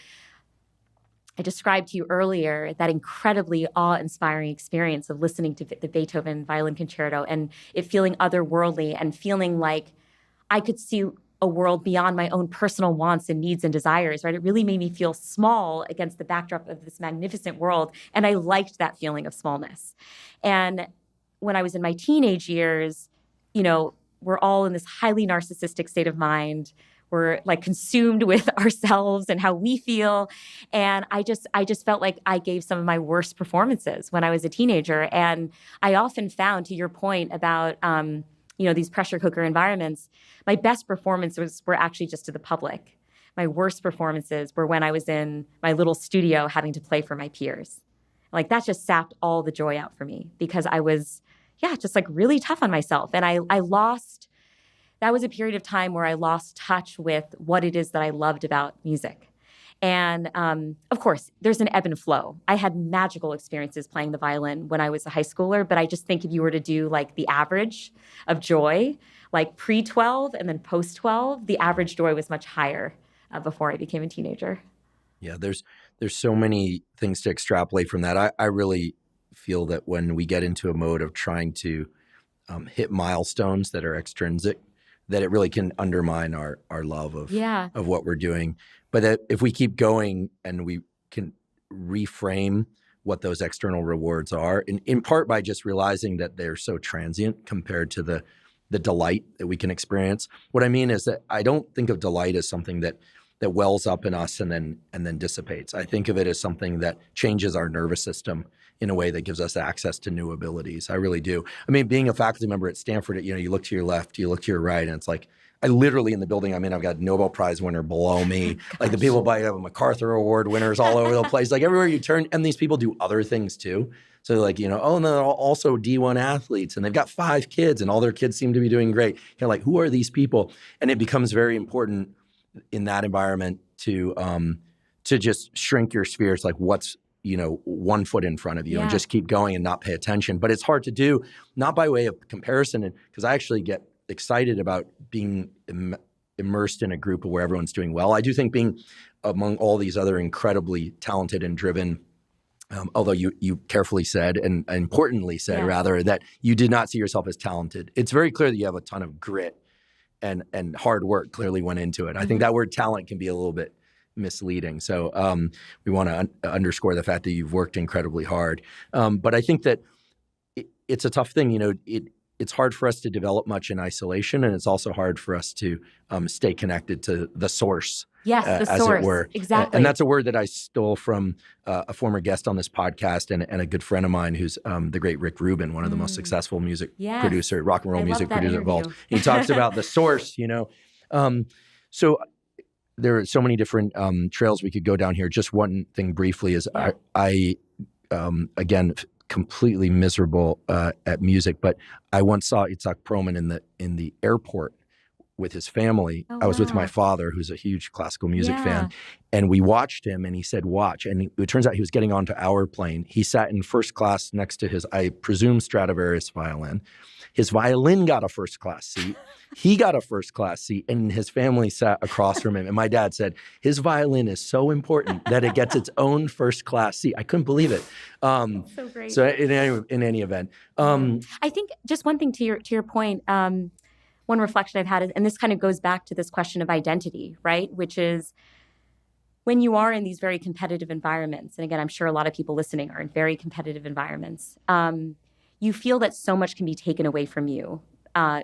I described to you earlier that incredibly awe-inspiring experience of listening to the Beethoven Violin Concerto and it feeling otherworldly and feeling like I could see a world beyond my own personal wants and needs and desires, right? It really made me feel small against the backdrop of this magnificent world. And I liked that feeling of smallness. And when I was in my teenage years, we're all in this highly narcissistic state of mind. We're like consumed with ourselves and how we feel. And I just felt like I gave some of my worst performances when I was a teenager. And I often found, to your point about, these pressure cooker environments, my best performances were actually just to the public. My worst performances were when I was in my little studio having to play for my peers. Like that just sapped all the joy out for me because I was just like really tough on myself. And that was a period of time where I lost touch with what it is that I loved about music. And of course, there's an ebb and flow. I had magical experiences playing the violin when I was a high schooler, but I just think if you were to do like the average of joy, like pre-12 and then post-12, the average joy was much higher before I became a teenager. Yeah, there's so many things to extrapolate from that. I really feel that when we get into a mode of trying to hit milestones that are extrinsic, that it really can undermine our love of what we're doing. But that if we keep going and we can reframe what those external rewards are, in part by just realizing that they're so transient compared to the delight that we can experience. What I mean is that I don't think of delight as something that that wells up in us and then dissipates. I think of it as something that changes our nervous system in a way that gives us access to new abilities. I really do. I mean, being a faculty member at Stanford, you look to your left, you look to your right, and it's like, I literally, in the building I'm in, I've got Nobel Prize winner below me. Like the people by MacArthur Award winners all over the place. Like everywhere you turn, and these people do other things too. So like, and they're also D1 athletes, and they've got 5 kids, and all their kids seem to be doing great. You're like, who are these people? And it becomes very important in that environment to just shrink your spheres, like what's 1 foot in front of you, and just keep going and not pay attention. But it's hard to do, not by way of comparison, because I actually get excited about being immersed in a group where everyone's doing well. I do think being among all these other incredibly talented and driven, although you carefully said, and importantly said rather, that you did not see yourself as talented. It's very clear that you have a ton of grit and hard work clearly went into it. Mm-hmm. I think that word talent can be a little bit misleading. So we want to underscore the fact that you've worked incredibly hard. But I think that it's a tough thing. It's hard for us to develop much in isolation, and it's also hard for us to stay connected to the source. Yes, the source. As it were. Exactly. And that's a word that I stole from a former guest on this podcast and a good friend of mine who's the great Rick Rubin, one of the most successful music producer, rock and roll music producer of all. He talks about the source, So there are so many different trails we could go down here. Just one thing briefly is I again, completely miserable at music, but I once saw Itzhak Perlman in the airport with his family. I was with my father, who's a huge classical music fan, and we watched him, and he said, watch. And it turns out he was getting onto our plane. He sat in first class next to his, I presume, Stradivarius violin. His violin got a first class seat. He got a first class seat, and his family sat across from him. And my dad said, his violin is so important that it gets its own first class seat. I couldn't believe it. So great. So in any event. I think just one thing to your point, one reflection I've had is, and this kind of goes back to this question of identity, right? Which is when you are in these very competitive environments, and again, I'm sure a lot of people listening are in very competitive environments, you feel that so much can be taken away from you,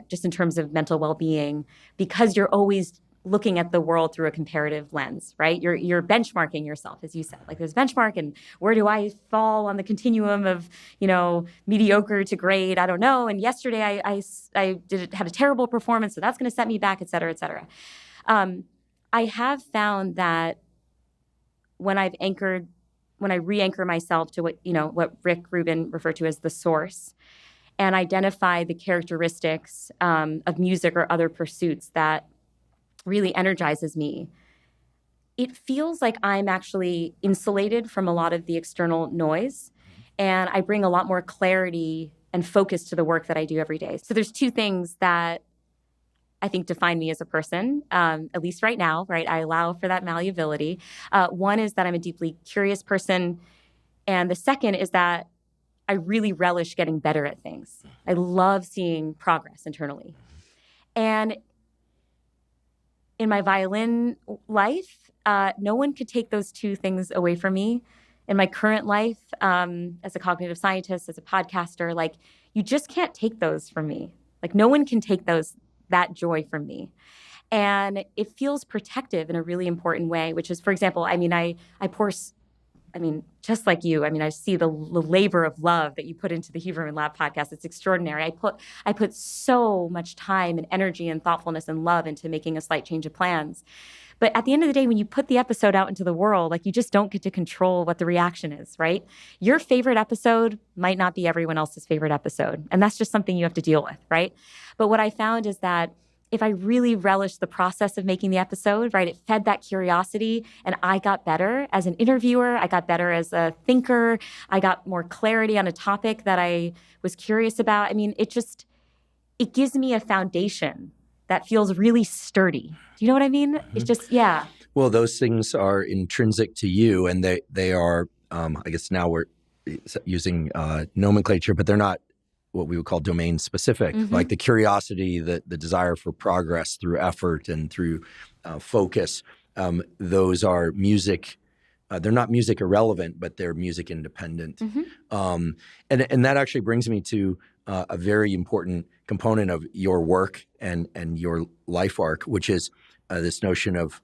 just in terms of mental well-being, because you're always looking at the world through a comparative lens, right? You're benchmarking yourself, as you said. Like there's benchmark, and where do I fall on the continuum of, mediocre to great? I don't know. And yesterday I had a terrible performance, so that's going to set me back, et cetera, et cetera. I have found that when I re-anchor myself to what Rick Rubin referred to as the source, and identify the characteristics of music or other pursuits that really energizes me, it feels like I'm actually insulated from a lot of the external noise, and I bring a lot more clarity and focus to the work that I do every day. So there's 2 things that I think define me as a person, at least right now, right? I allow for that malleability. One is that I'm a deeply curious person, and the second is that I really relish getting better at things. I love seeing progress internally. And in my violin life, no one could take those 2 things away from me. In my current life, as a cognitive scientist, as a podcaster, like you just can't take those from me. Like no one can take that joy from me. And it feels protective in a really important way, which is, for example, just like you, I see the labor of love that you put into the Huberman Lab podcast. It's extraordinary. I put so much time and energy and thoughtfulness and love into making a slight change of plans. But at the end of the day, when you put the episode out into the world, like you just don't get to control what the reaction is, right? Your favorite episode might not be everyone else's favorite episode. And that's just something you have to deal with, right? But what I found is that if I really relished the process of making the episode, right, it fed that curiosity, and I got better as an interviewer. I got better as a thinker. I got more clarity on a topic that I was curious about. It gives me a foundation that feels really sturdy. Do you know what I mean? Mm-hmm. It's just, Well, those things are intrinsic to you, and they are, I guess now we're using nomenclature, but they're not what we would call domain specific, like the curiosity, the desire for progress through effort and through focus. Those are music. They're not music irrelevant, but they're music independent. And that actually brings me to a very important component of your work and your life arc, which is this notion of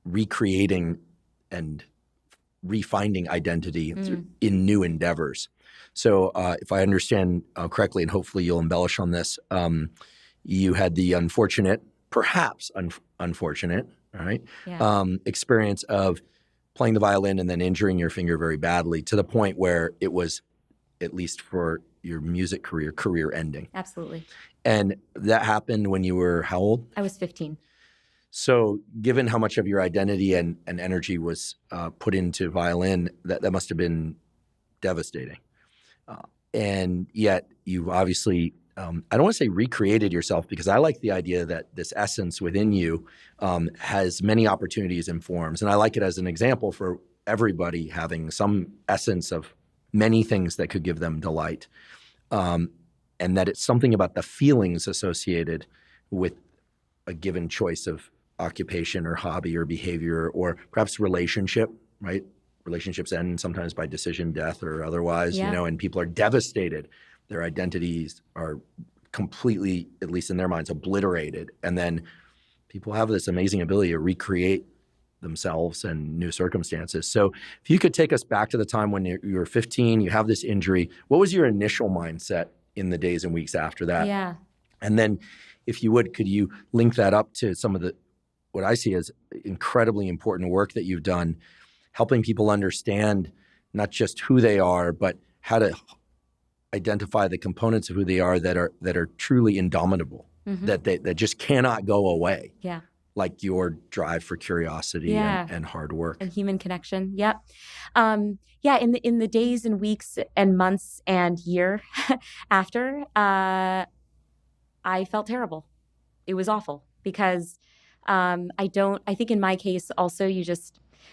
recreating and refinding identity in new endeavors. So if I understand correctly, and hopefully you'll embellish on this, you had the unfortunate, perhaps unfortunate, all right, experience of playing the violin and then injuring your finger very badly to the point where it was, at least for your music career ending. Absolutely. And that happened when you were how old? I was 15. So given how much of your identity and energy was put into violin, that must have been devastating. And yet you've obviously, I don't want to say recreated yourself, because I like the idea that this essence within you has many opportunities and forms. And I like it as an example for everybody having some essence of many things that could give them delight. And that it's something about the feelings associated with a given choice of occupation or hobby or behavior or perhaps relationship, right? Relationships end sometimes by decision, death, or otherwise, and people are devastated. Their identities are completely, at least in their minds, obliterated. And then people have this amazing ability to recreate themselves and new circumstances. So if you could take us back to the time when you were 15, you have this injury, what was your initial mindset in the days and weeks after that? Yeah. And then if you would, could you link that up to some of what I see as incredibly important work that you've done, helping people understand not just who they are, but how to identify the components of who they are that are truly indomitable, that just cannot go away. Yeah. Like your drive for curiosity and hard work. And human connection. Yep. In the days and weeks and months and year after, I felt terrible. It was awful because I think in my case also,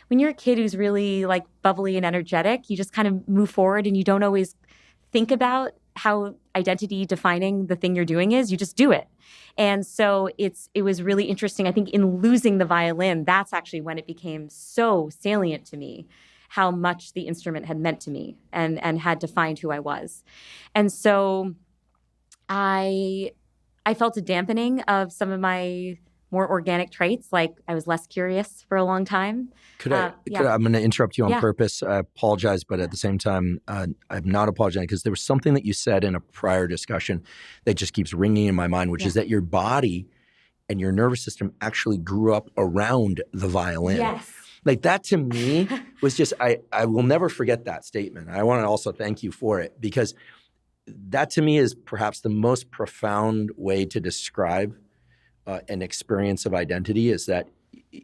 when you're a kid who's really like bubbly and energetic, you just kind of move forward and you don't always think about how identity defining the thing you're doing is. You just do it. And so it was really interesting. I think in losing the violin, that's actually when it became so salient to me how much the instrument had meant to me and had defined who I was. And so I felt a dampening of some of my more organic traits, like I was less curious for a long time. I'm going to interrupt you on purpose. I apologize, but at the same time, I'm not apologizing because there was something that you said in a prior discussion that just keeps ringing in my mind, which is that your body and your nervous system actually grew up around the violin. Yes. Like that to me was just, I will never forget that statement. I want to also thank you for it because that to me is perhaps the most profound way to describe an experience of identity is that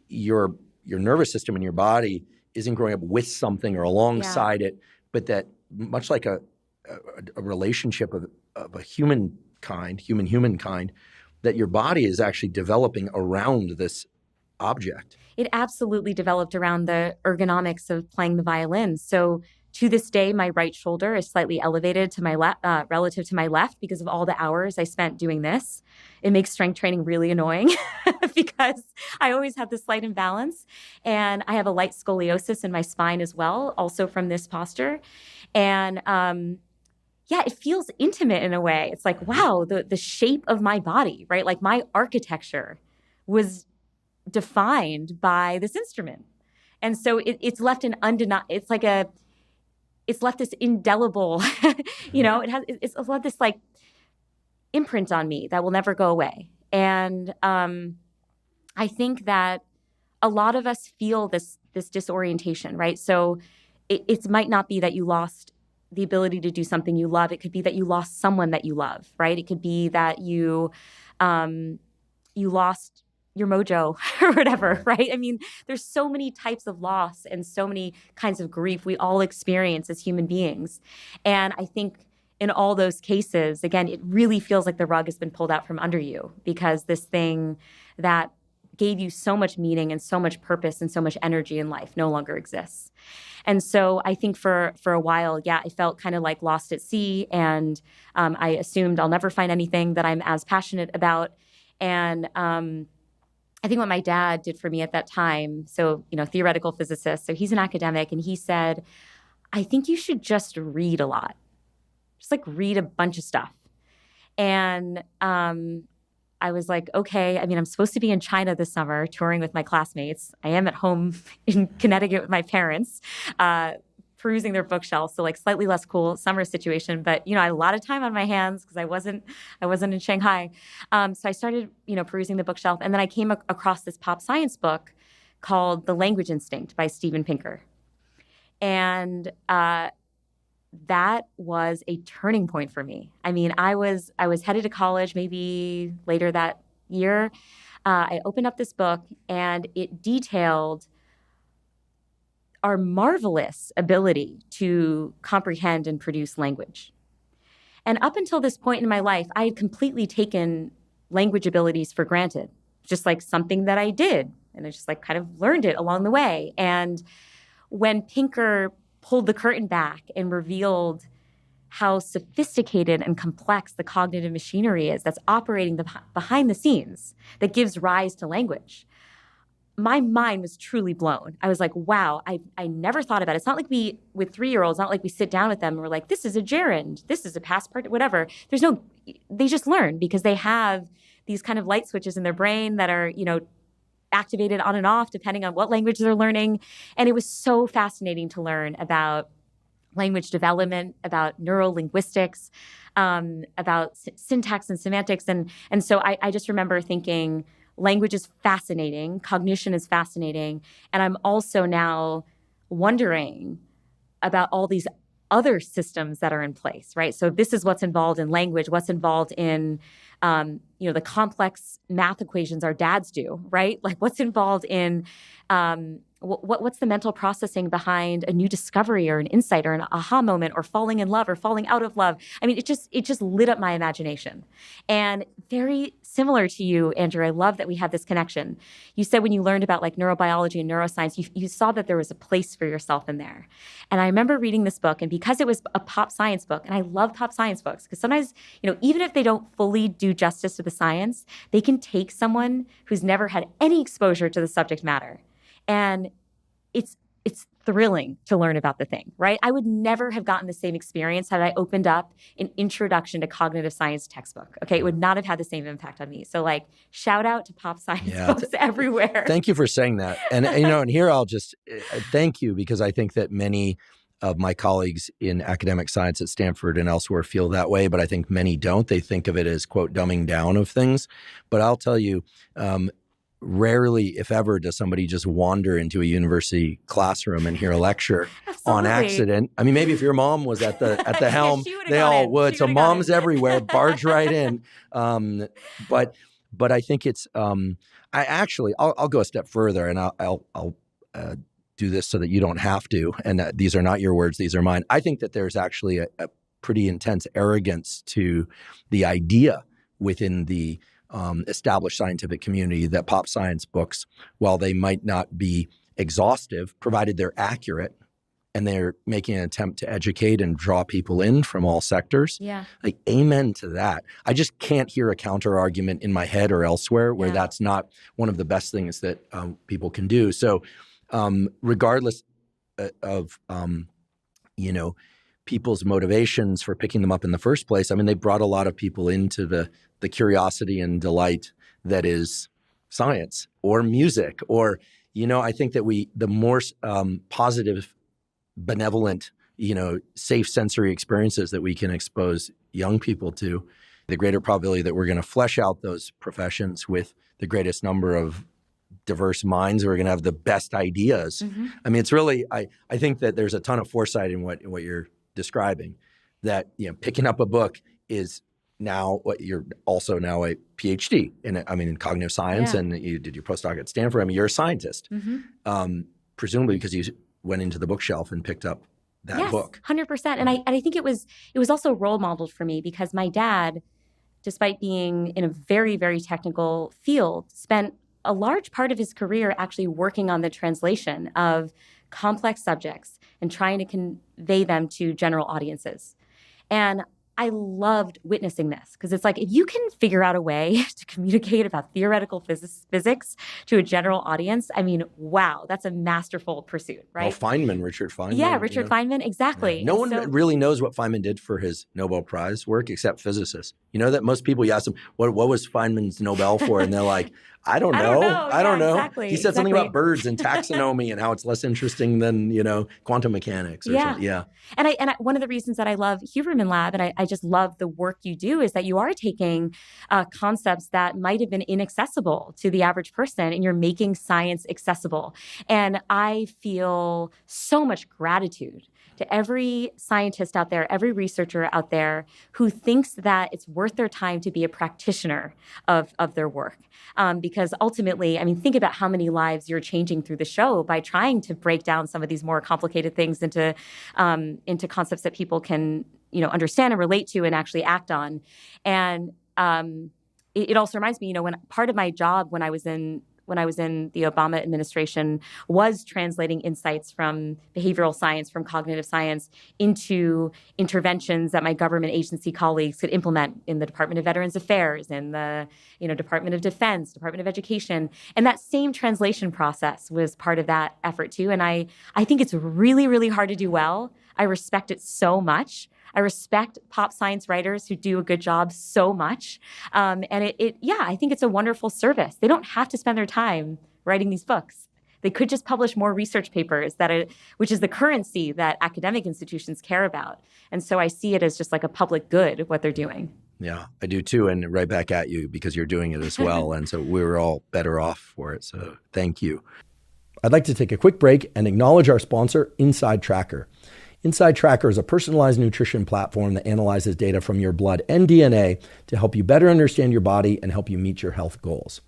your nervous system and your body isn't growing up with something or alongside it, but that much like a relationship of a human kind, that your body is actually developing around this object. It absolutely developed around the ergonomics of playing the violin. So to this day, my right shoulder is slightly elevated to my relative to my left because of all the hours I spent doing this. It makes strength training really annoying because I always have this slight imbalance. And I have a light scoliosis in my spine as well, also from this posture. And it feels intimate in a way. It's like, wow, the shape of my body, right? Like my architecture was defined by this instrument. And so it's left an undeniable, it's left this indelible, it's left this like imprint on me that will never go away. And I think that a lot of us feel this disorientation, right? So it might not be that you lost the ability to do something you love. It could be that you lost someone that you love, right? It could be that you lost your mojo or whatever, right? I mean, there's so many types of loss and so many kinds of grief we all experience as human beings. And I think in all those cases, again, it really feels like the rug has been pulled out from under you because this thing that gave you so much meaning and so much purpose and so much energy in life no longer exists. And so I think for a while, I felt kind of like lost at sea. And I assumed I'll never find anything that I'm as passionate about. And I think what my dad did for me at that time, so, theoretical physicist, so he's an academic, and he said, I think you should just read a lot. Just like read a bunch of stuff. And I was like, okay, I mean, I'm supposed to be in China this summer touring with my classmates. I am at home in Connecticut with my parents, perusing their bookshelves. So like slightly less cool summer situation, but I had a lot of time on my hands because I wasn't in Shanghai. So I started, perusing the bookshelf, and then I came across this pop science book called The Language Instinct by Steven Pinker. And that was a turning point for me. I mean, I was headed to college maybe later that year. I opened up this book, and it detailed our marvelous ability to comprehend and produce language. And up until this point in my life, I had completely taken language abilities for granted, just like something that I did. And I just like kind of learned it along the way. And when Pinker pulled the curtain back and revealed how sophisticated and complex the cognitive machinery is that's operating behind the scenes that gives rise to language, my mind was truly blown. I was like, wow, I never thought about it. It's not like with 3-year-olds, not like we sit down with them and we're like, this is a gerund, this is a past part, whatever. They just learn because they have these kind of light switches in their brain that are, activated on and off depending on what language they're learning. And it was so fascinating to learn about language development, about neuro-linguistics, about syntax and semantics. And so I just remember thinking, language is fascinating, cognition is fascinating, and I'm also now wondering about all these other systems that are in place, right? So this is what's involved in language, what's involved in, the complex math equations our dads do, right? Like what's involved in, what's the mental processing behind a new discovery or an insight or an aha moment or falling in love or falling out of love? I mean, it just lit up my imagination. And very similar to you, Andrew, I love that we have this connection. You said when you learned about like neurobiology and neuroscience, you saw that there was a place for yourself in there. And I remember reading this book, and because it was a pop science book, and I love pop science books, because sometimes, even if they don't fully do justice to the science, they can take someone who's never had any exposure to the subject matter. And it's thrilling to learn about the thing, right? I would never have gotten the same experience had I opened up an introduction to cognitive science textbook. Okay, it would not have had the same impact on me. So like, shout out to pop science books everywhere. Thank you for saying that. And and here I'll just thank you, because I think that many of my colleagues in academic science at Stanford and elsewhere feel that way, but I think many don't. They think of it as, quote, dumbing down of things. But I'll tell you, rarely, if ever, does somebody just wander into a university classroom and hear a lecture on accident. I mean, maybe if your mom was at the helm, they all would. So moms everywhere barge right in. But I think it's I'll go a step further, and I'll do this so that you don't have to. And these are not your words; these are mine. I think that there's actually a pretty intense arrogance to the idea within the established scientific community that pop science books, while they might not be exhaustive, provided they're accurate and they're making an attempt to educate and draw people in from all sectors. Yeah. Like, amen to that. I just can't hear a counter argument in my head or elsewhere where that's not one of the best things that people can do. So regardless of, people's motivations for picking them up in the first place, I mean, they brought a lot of people into the curiosity and delight that is science or music, or, I think that the more positive, benevolent, safe sensory experiences that we can expose young people to, the greater probability that we're going to flesh out those professions with the greatest number of diverse minds who are going to have the best ideas. Mm-hmm. I mean, it's really, I think that there's a ton of foresight in what you're describing, that, picking up a book is now what you're also now a Ph.D. in cognitive science, and you did your postdoc at Stanford. I mean, you're a scientist, presumably because you went into the bookshelf and picked up that book. 100%. And I think it was also role modeled for me, because my dad, despite being in a very, very technical field, spent a large part of his career actually working on the translation of complex subjects and trying to convey them to general audiences. And I loved witnessing this, because it's like, if you can figure out a way to communicate about theoretical physics to a general audience, I mean, wow, that's a masterful pursuit, right? Well, Richard Feynman. Yeah, Richard Feynman, exactly. Yeah. No one really knows what Feynman did for his Nobel Prize work except physicists. You know that most people, you ask them, what was Feynman's Nobel for? And they're like, I don't know. I don't know. Exactly, he said something about birds and taxonomy and how it's less interesting than, quantum mechanics or something. Yeah. And one of the reasons that I love Huberman Lab, and I just love the work you do, is that you are taking concepts that might have been inaccessible to the average person, and you're making science accessible. And I feel so much gratitude to every scientist out there, every researcher out there who thinks that it's worth their time to be a practitioner of their work. Because ultimately, think about how many lives you're changing through the show by trying to break down some of these more complicated things into concepts that people can, understand and relate to and actually act on. And it also reminds me, when part of my job when I was in the Obama administration was translating insights from behavioral science, from cognitive science into interventions that my government agency colleagues could implement in the Department of Veterans Affairs, in the Department of Defense, Department of Education. And that same translation process was part of that effort too. And I think it's really, really hard to do well. I respect it so much. I respect pop science writers who do a good job so much. And I think it's a wonderful service. They don't have to spend their time writing these books. They could just publish more research papers, which is the currency that academic institutions care about. And so I see it as just like a public good, what they're doing. Yeah, I do too. And right back at you because you're doing it as well. And so we're all better off for it. So thank you. I'd like to take a quick break and acknowledge our sponsor, InsideTracker. InsideTracker is a personalized nutrition platform that analyzes data from your blood and DNA to help you better understand your body and help you meet your health goals.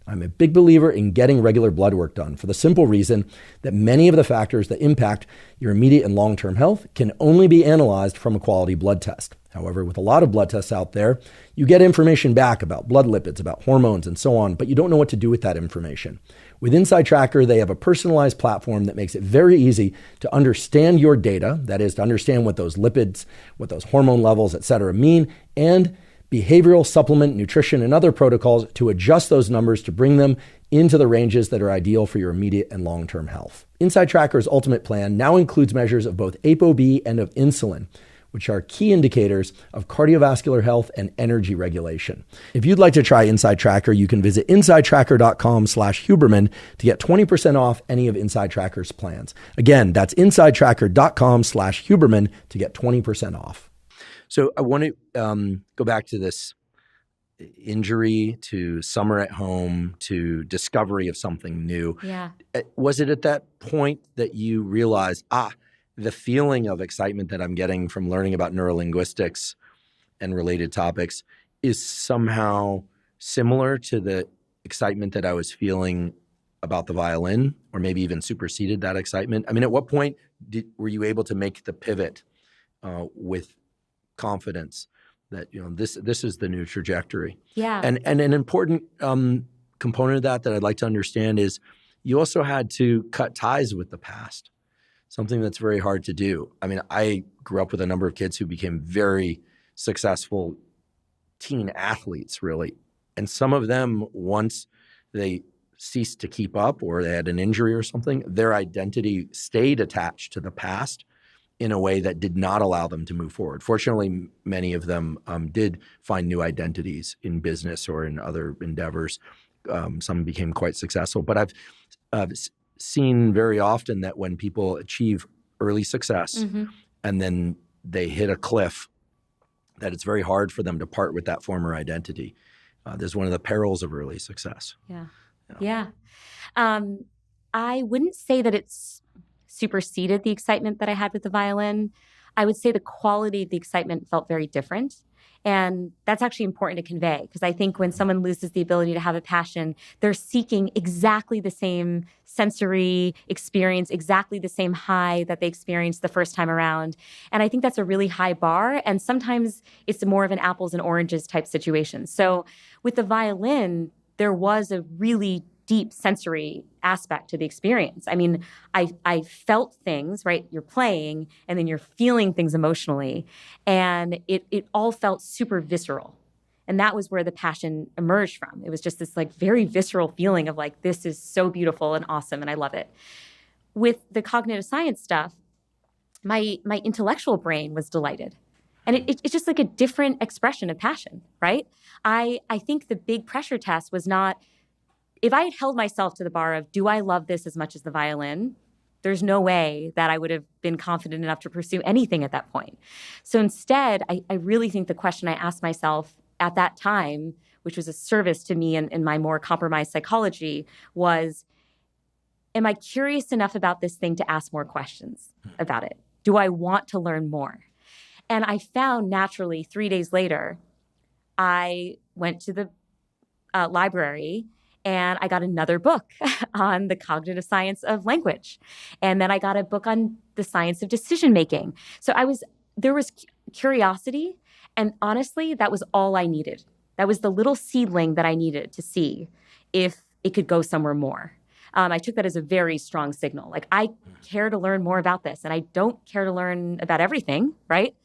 I'm a big believer in getting regular blood work done for the simple reason that many of the factors that impact your immediate and long-term health can only be analyzed from a quality blood test. However, with a lot of blood tests out there, you get information back about blood lipids, about hormones, and so on, but you don't know what to do with that information. With InsideTracker, they have a personalized platform that makes it very easy to understand your data, that is, to understand what those lipids, what those hormone levels, et cetera, mean, and behavioral, supplement, nutrition, and other protocols to adjust those numbers to bring them into the ranges that are ideal for your immediate and long-term health. InsideTracker's ultimate plan now includes measures of both ApoB and of insulin, which are key indicators of cardiovascular health and energy regulation. If you'd like to try InsideTracker, you can visit InsideTracker.com/Huberman to get 20% off any of InsideTracker's plans. Again, that's InsideTracker.com/Huberman to get 20% off. So I want to go back to this injury, to summer at home, to discovery of something new. Yeah. Was it at that point that you realized, the feeling of excitement that I'm getting from learning about neurolinguistics and related topics is somehow similar to the excitement that I was feeling about the violin, or maybe even superseded that excitement? At what point were you able to make the pivot with confidence that this is the new trajectory? Yeah. And an important component of that I'd like to understand is you also had to cut ties with the past. Something that's very hard to do. I grew up with a number of kids who became very successful teen athletes, really. And some of them, once they ceased to keep up or they had an injury or something, their identity stayed attached to the past in a way that did not allow them to move forward. Fortunately, many of them did find new identities in business or in other endeavors. Some became quite successful. But I've seen very often that when people achieve early success and then they hit a cliff, that it's very hard for them to part with that former identity. There's one of the perils of early success. Yeah. I wouldn't say that it's superseded the excitement that I had with the violin. I would say the quality of the excitement felt very different. And that's actually important to convey, because I think when someone loses the ability to have a passion, they're seeking exactly the same sensory experience, exactly the same high that they experienced the first time around. And I think that's a really high bar. And sometimes it's more of an apples and oranges type situation. So with the violin, there was a really deep sensory aspect to the experience. I felt things, right? You're playing and then you're feeling things emotionally. And it all felt super visceral. And that was where the passion emerged from. It was just this very visceral feeling of this is so beautiful and awesome and I love it. With the cognitive science stuff, my intellectual brain was delighted. And it's just like a different expression of passion, right? I think the big pressure test was not, if I had held myself to the bar of, do I love this as much as the violin? There's no way that I would have been confident enough to pursue anything at that point. So instead, I really think the question I asked myself at that time, which was a service to me in my more compromised psychology, was, am I curious enough about this thing to ask more questions about it? Do I want to learn more? And I found naturally 3 days later, I went to the library and I got another book on the cognitive science of language. And then I got a book on the science of decision making. So there was curiosity. And honestly, that was all I needed. That was the little seedling that I needed to see if it could go somewhere more. I took that as a very strong signal. Like, I care to learn more about this, and I don't care to learn about everything, right?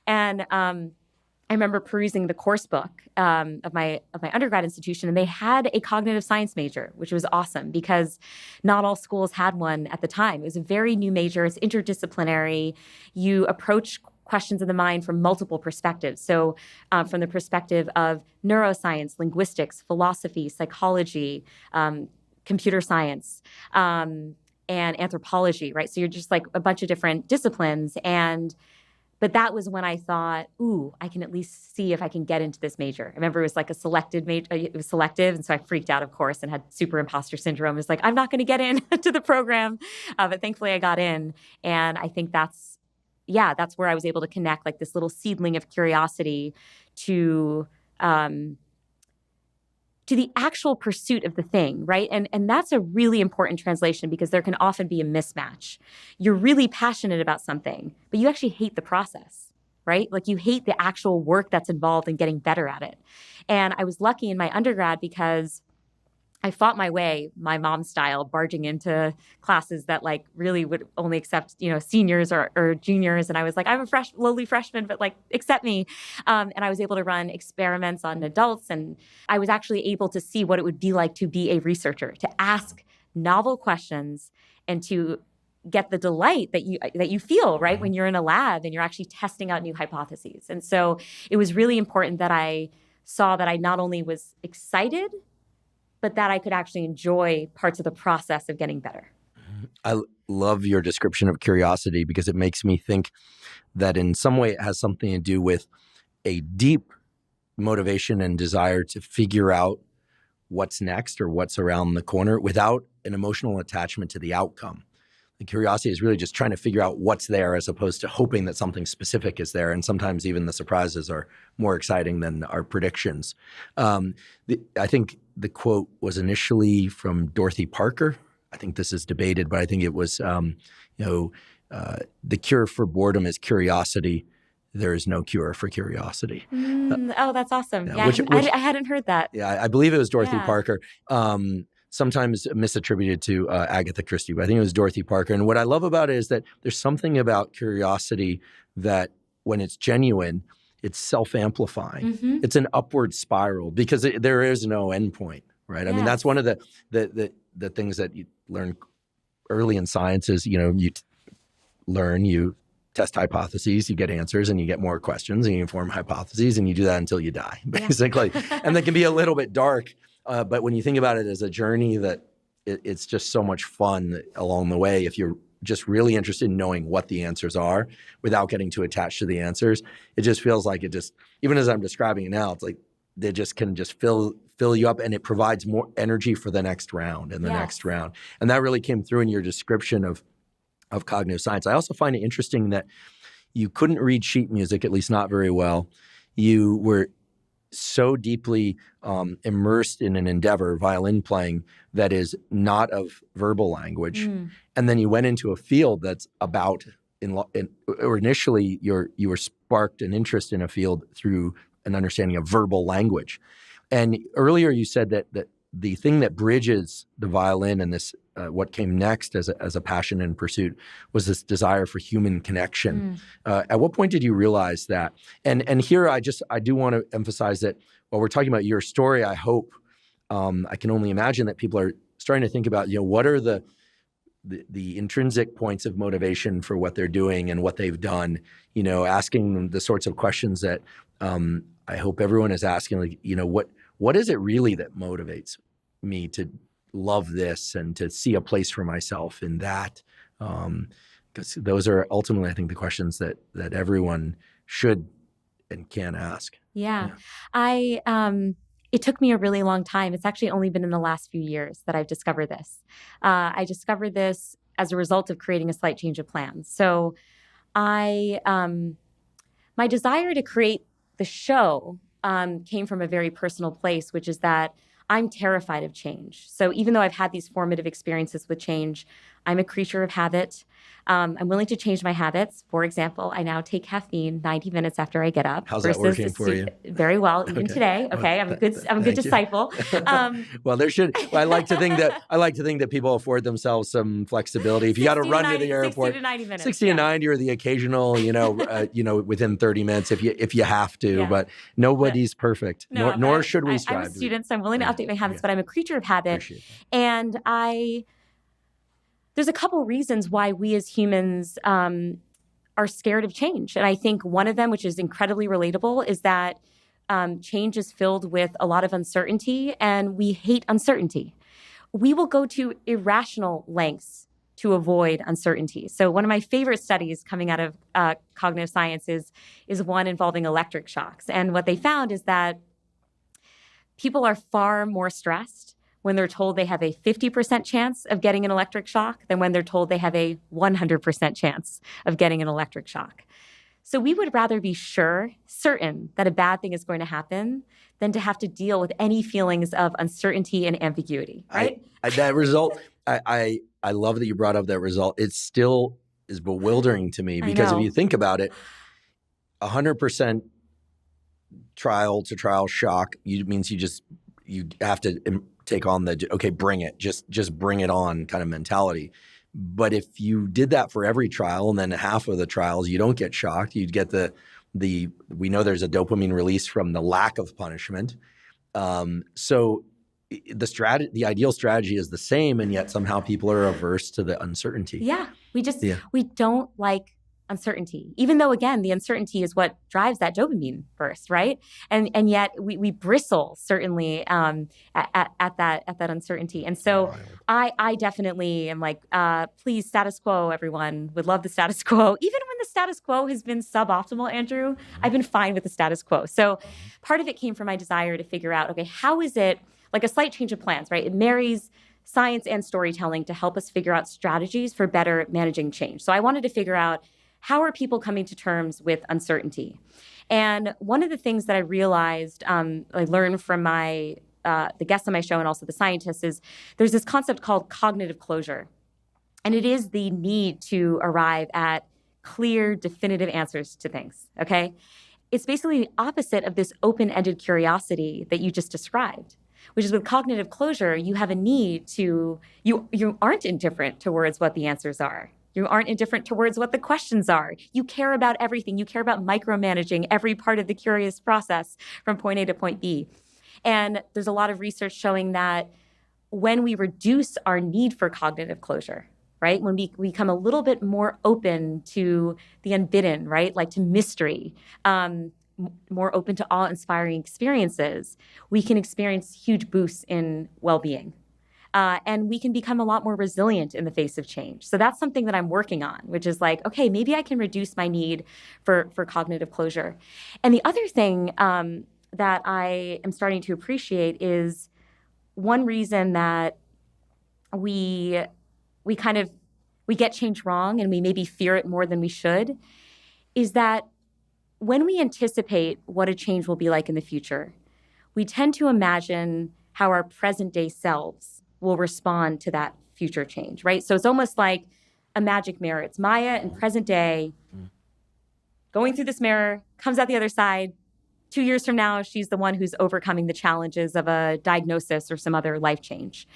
And I remember perusing the course book of my undergrad institution, and they had a cognitive science major, which was awesome because not all schools had one at the time. It was a very new major. It's interdisciplinary. You approach questions of the mind from multiple perspectives. So from the perspective of neuroscience, linguistics, philosophy, psychology, computer science, and anthropology, right? So you're just like a bunch of different disciplines. But that was when I thought, ooh, I can at least see if I can get into this major. I remember it was like a selected major, it was selective. And so I freaked out, of course, and had super imposter syndrome. It was like, I'm not going to get in to the program. But thankfully I got in. And I think that's where I was able to connect like this little seedling of curiosity to the actual pursuit of the thing, right? And that's a really important translation because there can often be a mismatch. You're really passionate about something, but you actually hate the process, right? Like, you hate the actual work that's involved in getting better at it. And I was lucky in my undergrad because I fought my way, my mom style, barging into classes that like really would only accept, seniors or juniors. And I was like, I'm a lowly freshman, but like, accept me. And I was able to run experiments on adults. And I was actually able to see what it would be like to be a researcher, to ask novel questions and to get the delight that you feel, right, when you're in a lab and you're actually testing out new hypotheses. And so it was really important that I saw that I not only was excited, but that I could actually enjoy parts of the process of getting better. I love your description of curiosity because it makes me think that in some way it has something to do with a deep motivation and desire to figure out what's next or what's around the corner without an emotional attachment to the outcome. The curiosity is really just trying to figure out what's there as opposed to hoping that something specific is there. And sometimes even the surprises are more exciting than our predictions. I think the quote was initially from Dorothy Parker. I think this is debated, but I think it was, the cure for boredom is curiosity. There is no cure for curiosity. Oh, that's awesome. Yeah, I hadn't heard that. Yeah, I believe it was Dorothy Parker. Sometimes misattributed to Agatha Christie, but I think it was Dorothy Parker. And what I love about it is that there's something about curiosity that when it's genuine, it's self-amplifying. Mm-hmm. It's an upward spiral because there is no endpoint, right? Yes. I mean, that's one of the things that you learn early in science is, you test hypotheses, you get answers, and you get more questions, and you form hypotheses, and you do that until you die, basically. And that can be a little bit dark. But when you think about it as a journey, that it's just so much fun along the way. If you're just really interested in knowing what the answers are without getting too attached to the answers, it just feels like even as I'm describing it now, it's like they just can just fill you up, and it provides more energy for the next round and the next round. And that really came through in your description of cognitive science. I also find it interesting that you couldn't read sheet music, at least not very well. You were so deeply immersed in an endeavor, violin playing, that is not of verbal language. And then you went into a field that's about, or initially you were sparked an interest in a field through an understanding of verbal language. And earlier you said that the thing that bridges the violin and this what came next as a passion and pursuit was this desire for human connection. At what point did you realize that? And here I do want to emphasize that while we're talking about your story, I hope I can only imagine that people are starting to think about what are the the intrinsic points of motivation for what they're doing and what they've done, asking them the sorts of questions that I hope everyone is asking, like, what is it really that motivates me to love this and to see a place for myself in that? Because those are ultimately, I think, the questions that everyone should and can ask. Yeah. It took me a really long time. It's actually only been in the last few years that I've discovered this. I discovered this as a result of creating a slight change of plans. So my desire to create the show came from a very personal place, which is that I'm terrified of change. So even though I've had these formative experiences with change, I'm a creature of habit. I'm willing to change my habits. For example, I now take caffeine 90 minutes after I get up. How's that working for you? Very well, even today. Okay, I'm a good disciple. Well, I like to think that people afford themselves some flexibility. If you got to run to the airport, 60 to 90 minutes. 60 to 90, or the occasional, within 30 minutes if you have to. Yeah. But nobody's perfect. Nor should we strive. I'm a student, so I'm willing to update my habits, but I'm a creature of habit, and there's a couple reasons why we as humans are scared of change. And I think one of them, which is incredibly relatable, is that change is filled with a lot of uncertainty, and we hate uncertainty. We will go to irrational lengths to avoid uncertainty. So one of my favorite studies coming out of cognitive science is one involving electric shocks. And what they found is that people are far more stressed when they're told they have a 50% chance of getting an electric shock than when they're told they have a 100% chance of getting an electric shock. So we would rather be certain that a bad thing is going to happen than to have to deal with any feelings of uncertainty and ambiguity, right? That result, I love that you brought up that result. It still is bewildering to me because if you think about it, 100% trial to trial shock means you have to take on bring it, just bring it on kind of mentality. But if you did that for every trial and then half of the trials you don't get shocked, you'd get we know there's a dopamine release from the lack of punishment. So the ideal strategy is the same, and yet somehow people are averse to the uncertainty. Yeah, we don't like uncertainty, even though, again, the uncertainty is what drives that dopamine burst, right? And yet we bristle certainly at that uncertainty. And so I definitely am like, please, status quo, everyone. Would love the status quo. Even when the status quo has been suboptimal, Andrew, I've been fine with the status quo. So part of it came from my desire to figure out, okay, how is it like a slight change of plans, right? It marries science and storytelling to help us figure out strategies for better managing change. So I wanted to figure out, how are people coming to terms with uncertainty? And one of the things that I realized, I learned from the guests on my show and also the scientists, is there's this concept called cognitive closure. And it is the need to arrive at clear, definitive answers to things, okay? It's basically the opposite of this open-ended curiosity that you just described, which is with cognitive closure, you have a need to, you aren't indifferent towards what the answers are. You aren't indifferent towards what the questions are. You care about everything. You care about micromanaging every part of the curious process from point A to point B. And there's a lot of research showing that when we reduce our need for cognitive closure, right, when we become a little bit more open to the unbidden, right, like to mystery, more open to awe-inspiring experiences, we can experience huge boosts in well-being. And we can become a lot more resilient in the face of change. So that's something that I'm working on, which is like, okay, maybe I can reduce my need for cognitive closure. And the other thing that I am starting to appreciate is one reason that we get change wrong and we maybe fear it more than we should is that when we anticipate what a change will be like in the future, we tend to imagine how our present day selves will respond to that future change, right? So it's almost like a magic mirror. It's Maya in present day going through this mirror, comes out the other side. 2 years from now, she's the one who's overcoming the challenges of a diagnosis or some other life change.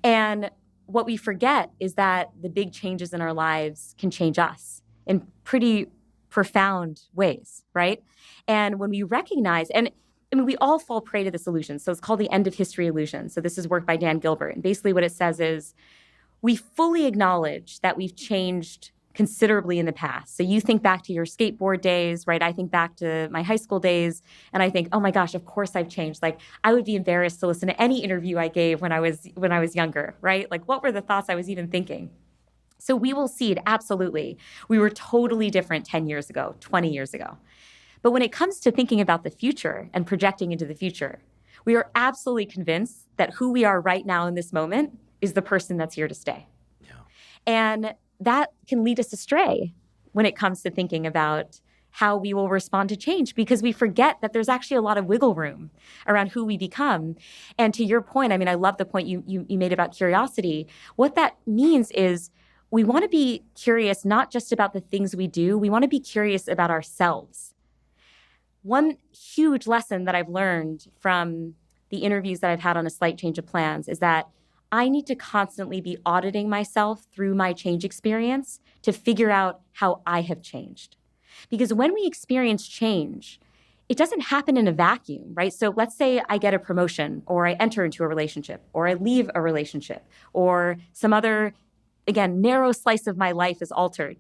And what we forget is that the big changes in our lives can change us in pretty profound ways, right? And when we recognize, and I mean, we all fall prey to this illusion. So it's called the end of history illusion. So this is work by Dan Gilbert. And basically what it says is we fully acknowledge that we've changed considerably in the past. So you think back to your skateboard days, right? I think back to my high school days, and I think, oh my gosh, of course I've changed. Like, I would be embarrassed to listen to any interview I gave when I was younger, right? Like, what were the thoughts I was even thinking? So we will see it, absolutely. We were totally different 10 years ago, 20 years ago. But when it comes to thinking about the future and projecting into the future, we are absolutely convinced that who we are right now in this moment is the person that's here to stay. Yeah. And that can lead us astray when it comes to thinking about how we will respond to change, because we forget that there's actually a lot of wiggle room around who we become. And to your point, I mean, I love the point you made about curiosity. What that means is we want to be curious not just about the things we do, we want to be curious about ourselves. One huge lesson that I've learned from the interviews that I've had on A Slight Change of Plans is that I need to constantly be auditing myself through my change experience to figure out how I have changed. Because when we experience change, it doesn't happen in a vacuum, right? So let's say I get a promotion, or I enter into a relationship, or I leave a relationship, or some other, again, narrow slice of my life is altered.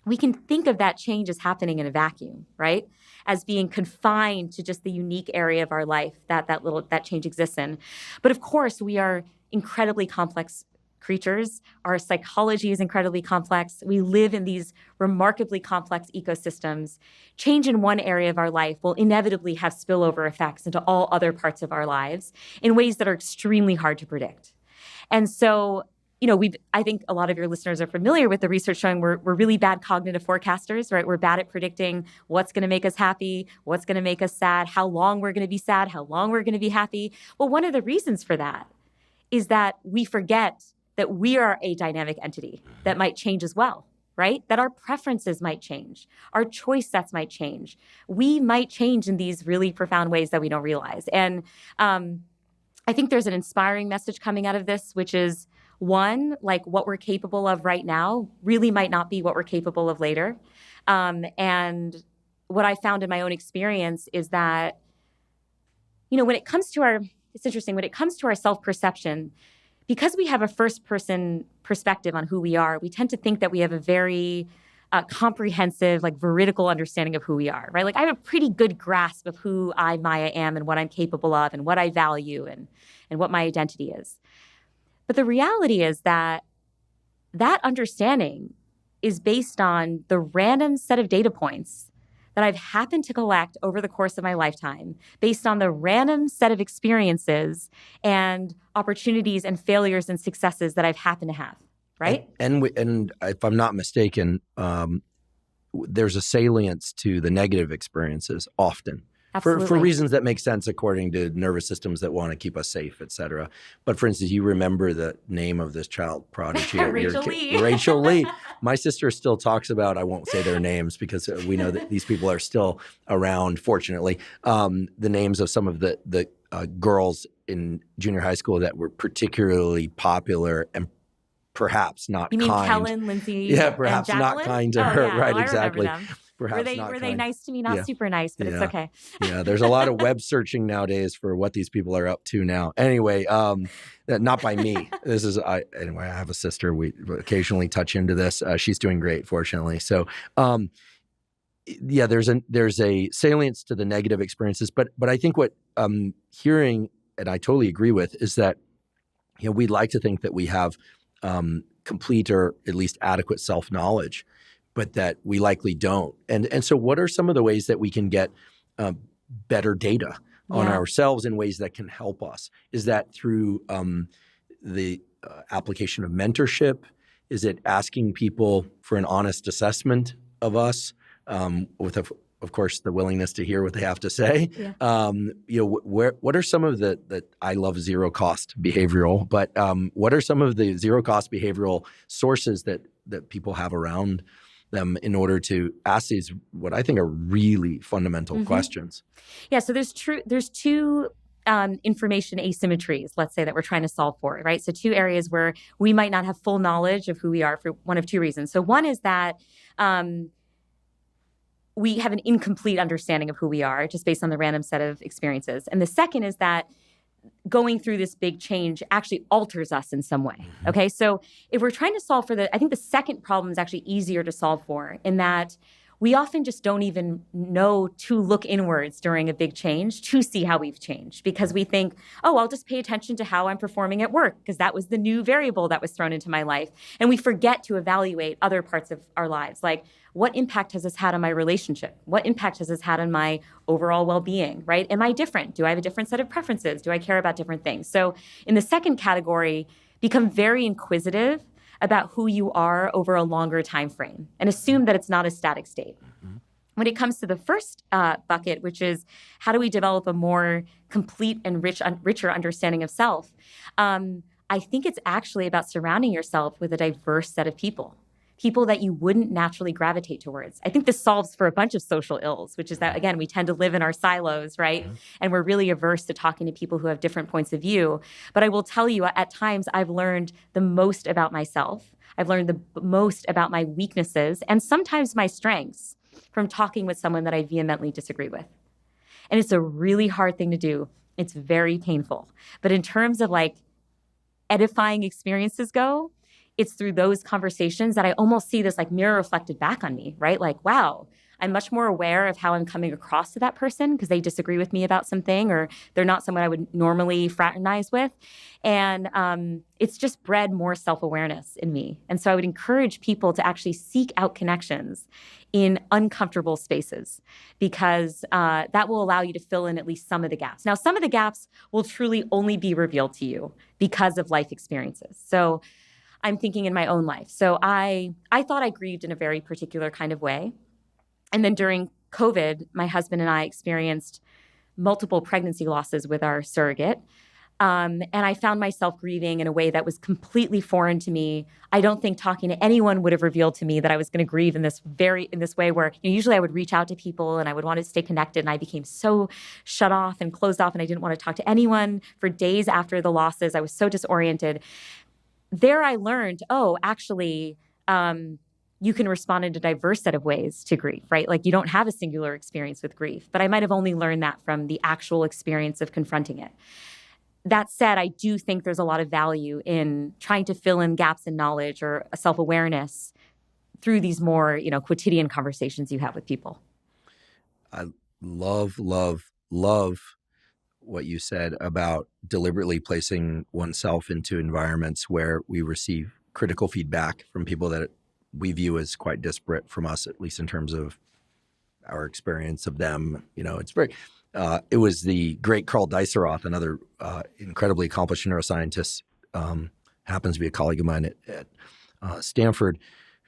We can think of that change as happening in a vacuum, right? As being confined to just the unique area of our life that change exists in. But of course, we are incredibly complex creatures. Our psychology is incredibly complex. We live in these remarkably complex ecosystems. Change in one area of our life will inevitably have spillover effects into all other parts of our lives in ways that are extremely hard to predict. And so, I think a lot of your listeners are familiar with the research showing we're really bad cognitive forecasters, right? We're bad at predicting what's going to make us happy, what's going to make us sad, how long we're going to be sad, how long we're going to be happy. Well, one of the reasons for that is that we forget that we are a dynamic entity that might change as well, right? That our preferences might change, our choice sets might change. We might change in these really profound ways that we don't realize. And I think there's an inspiring message coming out of this, which is, one, like what we're capable of right now really might not be what we're capable of later. And what I found in my own experience is that, when it comes to it's interesting, when it comes to our self-perception, because we have a first-person perspective on who we are, we tend to think that we have a very comprehensive, like veridical understanding of who we are, right? Like I have a pretty good grasp of who I, Maya, am and what I'm capable of and what I value and what my identity is. But the reality is that understanding is based on the random set of data points that I've happened to collect over the course of my lifetime, based on the random set of experiences and opportunities and failures and successes that I've happened to have, right? And if I'm not mistaken, there's a salience to the negative experiences often. Absolutely. For reasons that make sense according to nervous systems that want to keep us safe, et cetera. But for instance, you remember the name of this child prodigy. Rachel Lee. Rachel Lee. My sister still talks about, I won't say their names because we know that these people are still around, fortunately, the names of some of the girls in junior high school that were particularly popular and perhaps not kind. You mean Kellen, Lindsay, yeah, perhaps and not kind to her. Yeah. Right, I exactly. remember them. Perhaps were they nice to me? Not super nice, but it's okay. Yeah, there's a lot of web searching nowadays for what these people are up to now. Anyway, not by me. Anyway, I have a sister. We occasionally touch into this. She's doing great, fortunately. So, there's a salience to the negative experiences. But I think what I'm hearing, and I totally agree with, is that we'd like to think that we have complete or at least adequate self-knowledge, but that we likely don't. And so what are some of the ways that we can get better data on ourselves in ways that can help us? Is that through the application of mentorship? Is it asking people for an honest assessment of us with, of course, the willingness to hear what they have to say? Yeah. What are some of the I love zero cost behavioral, but what are some of the zero cost behavioral sources that people have around them in order to ask these, what I think are really fundamental questions? Yeah, so there's two information asymmetries, let's say, that we're trying to solve for, right? So two areas where we might not have full knowledge of who we are for one of two reasons. So one is that we have an incomplete understanding of who we are just based on the random set of experiences. And the second is that going through this big change actually alters us in some way. Okay. So if we're trying to solve for I think the second problem is actually easier to solve for, in that we often just don't even know to look inwards during a big change to see how we've changed, because we think, oh, I'll just pay attention to how I'm performing at work because that was the new variable that was thrown into my life. And we forget to evaluate other parts of our lives. Like, what impact has this had on my relationship? What impact has this had on my overall well-being, right? Am I different? Do I have a different set of preferences? Do I care about different things? So in the second category, become very inquisitive about who you are over a longer time frame and assume that it's not a static state. When it comes to the first bucket, which is how do we develop a more complete and richer understanding of self, I think it's actually about surrounding yourself with a diverse set of people that you wouldn't naturally gravitate towards. I think this solves for a bunch of social ills, which is that, again, we tend to live in our silos, right? And we're really averse to talking to people who have different points of view. But I will tell you, at times, I've learned the most about myself. I've learned the most about my weaknesses and sometimes my strengths from talking with someone that I vehemently disagree with. And it's a really hard thing to do. It's very painful. But in terms of like edifying experiences go, it's through those conversations that I almost see this like mirror reflected back on me, right? Like, wow, I'm much more aware of how I'm coming across to that person because they disagree with me about something, or they're not someone I would normally fraternize with. And it's just bred more self-awareness in me. And so I would encourage people to actually seek out connections in uncomfortable spaces, because that will allow you to fill in at least some of the gaps. Now, some of the gaps will truly only be revealed to you because of life experiences. So I'm thinking in my own life. So I thought I grieved in a very particular kind of way. And then during COVID, my husband and I experienced multiple pregnancy losses with our surrogate. And I found myself grieving in a way that was completely foreign to me. I don't think talking to anyone would have revealed to me that I was going to grieve in this way where, you know, usually I would reach out to people and I would want to stay connected, and I became so shut off and closed off, and I didn't want to talk to anyone for days after the losses. I was so disoriented. There I learned, actually, you can respond in a diverse set of ways to grief, right? Like, you don't have a singular experience with grief, but I might have only learned that from the actual experience of confronting it. That said, I do think there's a lot of value in trying to fill in gaps in knowledge or self-awareness through these more, quotidian conversations you have with people. I love what you said about deliberately placing oneself into environments where we receive critical feedback from people that we view as quite disparate from us, at least in terms of our experience of them. It's very, it was the great Carl Diceroth, another incredibly accomplished neuroscientist, happens to be a colleague of mine at Stanford,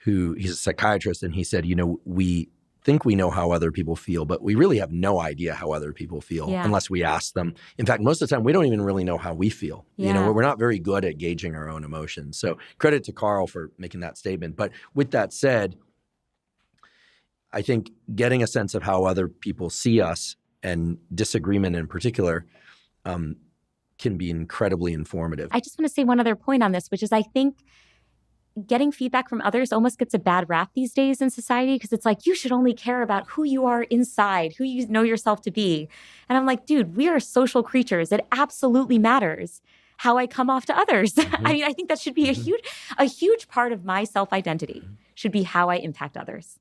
he's a psychiatrist, and he said, we think we know how other people feel, but we really have no idea how other people feel unless we ask them. In fact, most of the time, we don't even really know how we feel. Yeah. We're not very good at gauging our own emotions. So credit to Carl for making that statement. But with that said, I think getting a sense of how other people see us, and disagreement in particular, can be incredibly informative. I just want to say one other point on this, which is I think getting feedback from others almost gets a bad rap these days in society, because it's like, you should only care about who you are inside, who you know yourself to be. And I'm like, dude, we are social creatures. It absolutely matters how I come off to others. Mm-hmm. I mean, I think that should be a huge part of my self-identity, should be how I impact others.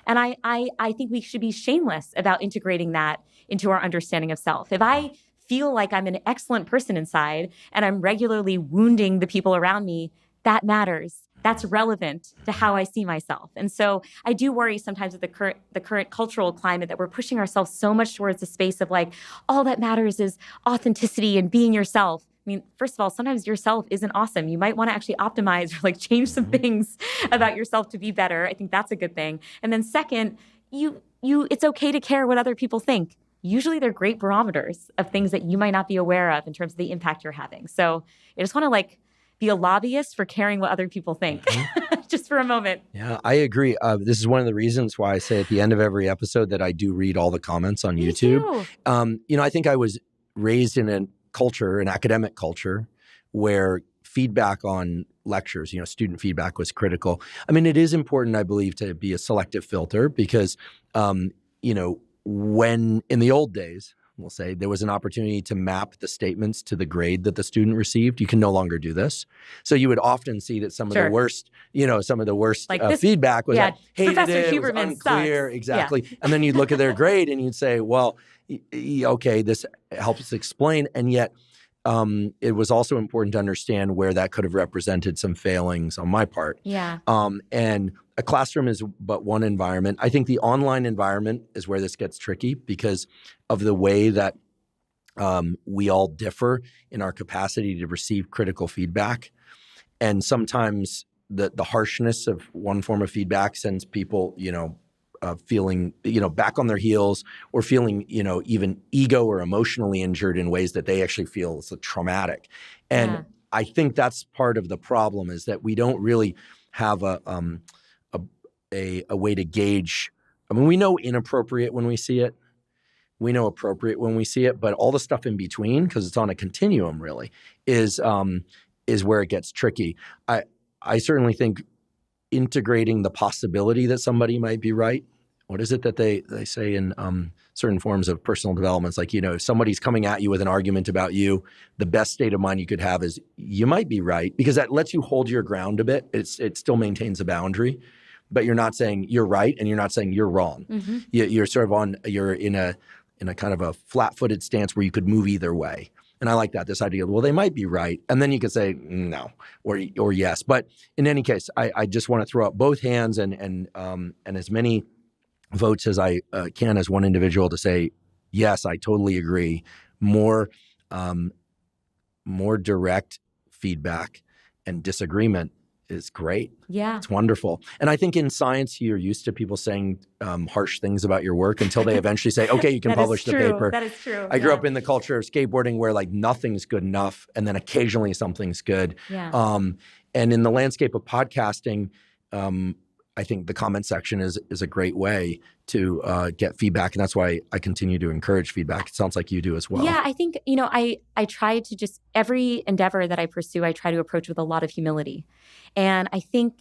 And I think we should be shameless about integrating that into our understanding of self. If I feel like I'm an excellent person inside and I'm regularly wounding the people around me, that matters. That's relevant to how I see myself. And so I do worry sometimes with the current cultural climate that we're pushing ourselves so much towards the space of like, all that matters is authenticity and being yourself. I mean, first of all, sometimes yourself isn't awesome. You might want to actually optimize or like change some things about yourself to be better. I think that's a good thing. And then second, it's okay to care what other people think. Usually they're great barometers of things that you might not be aware of in terms of the impact you're having. So I just want to like be a lobbyist for caring what other people think, just for a moment. Yeah, I agree. This is one of the reasons why I say at the end of every episode that I do read all the comments on YouTube. I think I was raised in an academic culture, where feedback on lectures, student feedback was critical. I mean, it is important, I believe, to be a selective filter because, when in the old days, we'll say there was an opportunity to map the statements to the grade that the student received. You can no longer do this. So you would often see that some of the worst, like feedback was that hated Professor it, Huberman was unclear, sucks. exactly. And then you'd look at their grade and you'd say, well, okay, this helps us explain. And yet it was also important to understand where that could have represented some failings on my part. Yeah. And a classroom is but one environment. I think the online environment is where this gets tricky because of the way that we all differ in our capacity to receive critical feedback. And sometimes the harshness of one form of feedback sends people, feeling, back on their heels or feeling, even ego or emotionally injured in ways that they actually feel is traumatic. And I think that's part of the problem is that we don't really have a way to gauge. I mean, we know inappropriate when we see it. We know appropriate when we see it, but all the stuff in between, because it's on a continuum really, is where it gets tricky. I certainly think integrating the possibility that somebody might be right. What is it that they say in certain forms of personal development? It's like, if somebody's coming at you with an argument about you, the best state of mind you could have is you might be right, because that lets you hold your ground a bit. It still maintains a boundary, but you're not saying you're right and you're not saying you're wrong. Mm-hmm. You're sort of you're in a kind of a flat-footed stance where you could move either way. And I like that, this idea of, well, they might be right. And then you could say no or yes. But in any case, I just want to throw up both hands and as many votes as I can as one individual to say, yes, I totally agree. More direct feedback and disagreement is great. Yeah. It's wonderful. And I think in science, you're used to people saying harsh things about your work until they eventually say, okay, you can publish the paper. That is true. I grew up in the culture of skateboarding where nothing's good enough and then occasionally something's good. Yeah. And in the landscape of podcasting, I think the comment section is a great way to get feedback. And that's why I continue to encourage feedback. It sounds like you do as well. Yeah, I think, I try to just, every endeavor that I pursue, I try to approach with a lot of humility. And I think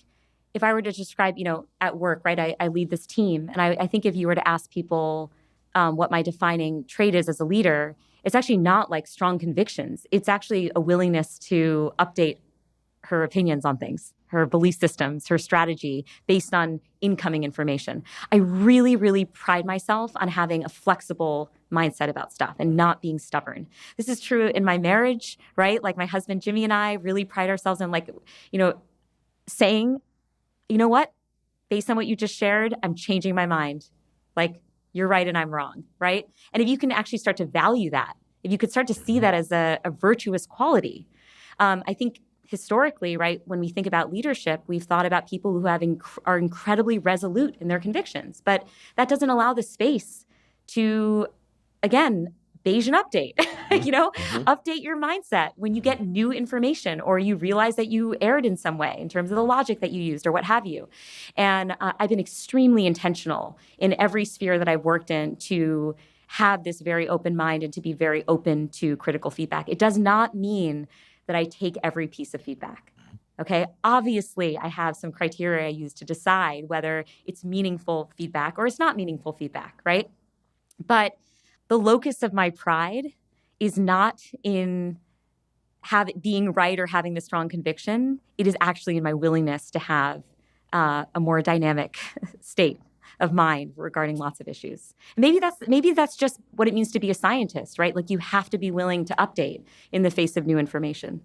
if I were to describe, at work, right, I lead this team. And I think if you were to ask people what my defining trait is as a leader, it's actually not like strong convictions. It's actually a willingness to update her opinions on things, her belief systems, her strategy based on incoming information. I really, really pride myself on having a flexible mindset about stuff and not being stubborn. This is true in my marriage, right? Like my husband, Jimmy, and I really pride ourselves in saying, you know what? Based on what you just shared, I'm changing my mind. Like, you're right and I'm wrong, right? And if you can actually start to value that, if you could start to see that as a virtuous quality, I think historically, right, when we think about leadership, we've thought about people who are incredibly resolute in their convictions, but that doesn't allow the space to, again, Bayesian update, update your mindset when you get new information or you realize that you erred in some way in terms of the logic that you used or what have you. And I've been extremely intentional in every sphere that I've worked in to have this very open mind and to be very open to critical feedback. It does not mean that I take every piece of feedback. Okay. Obviously, I have some criteria I use to decide whether it's meaningful feedback or it's not meaningful feedback, right? But the locus of my pride is not in being right or having the strong conviction. It is actually in my willingness to have a more dynamic state of mind regarding lots of issues. Maybe that's just what it means to be a scientist, right? Like you have to be willing to update in the face of new information.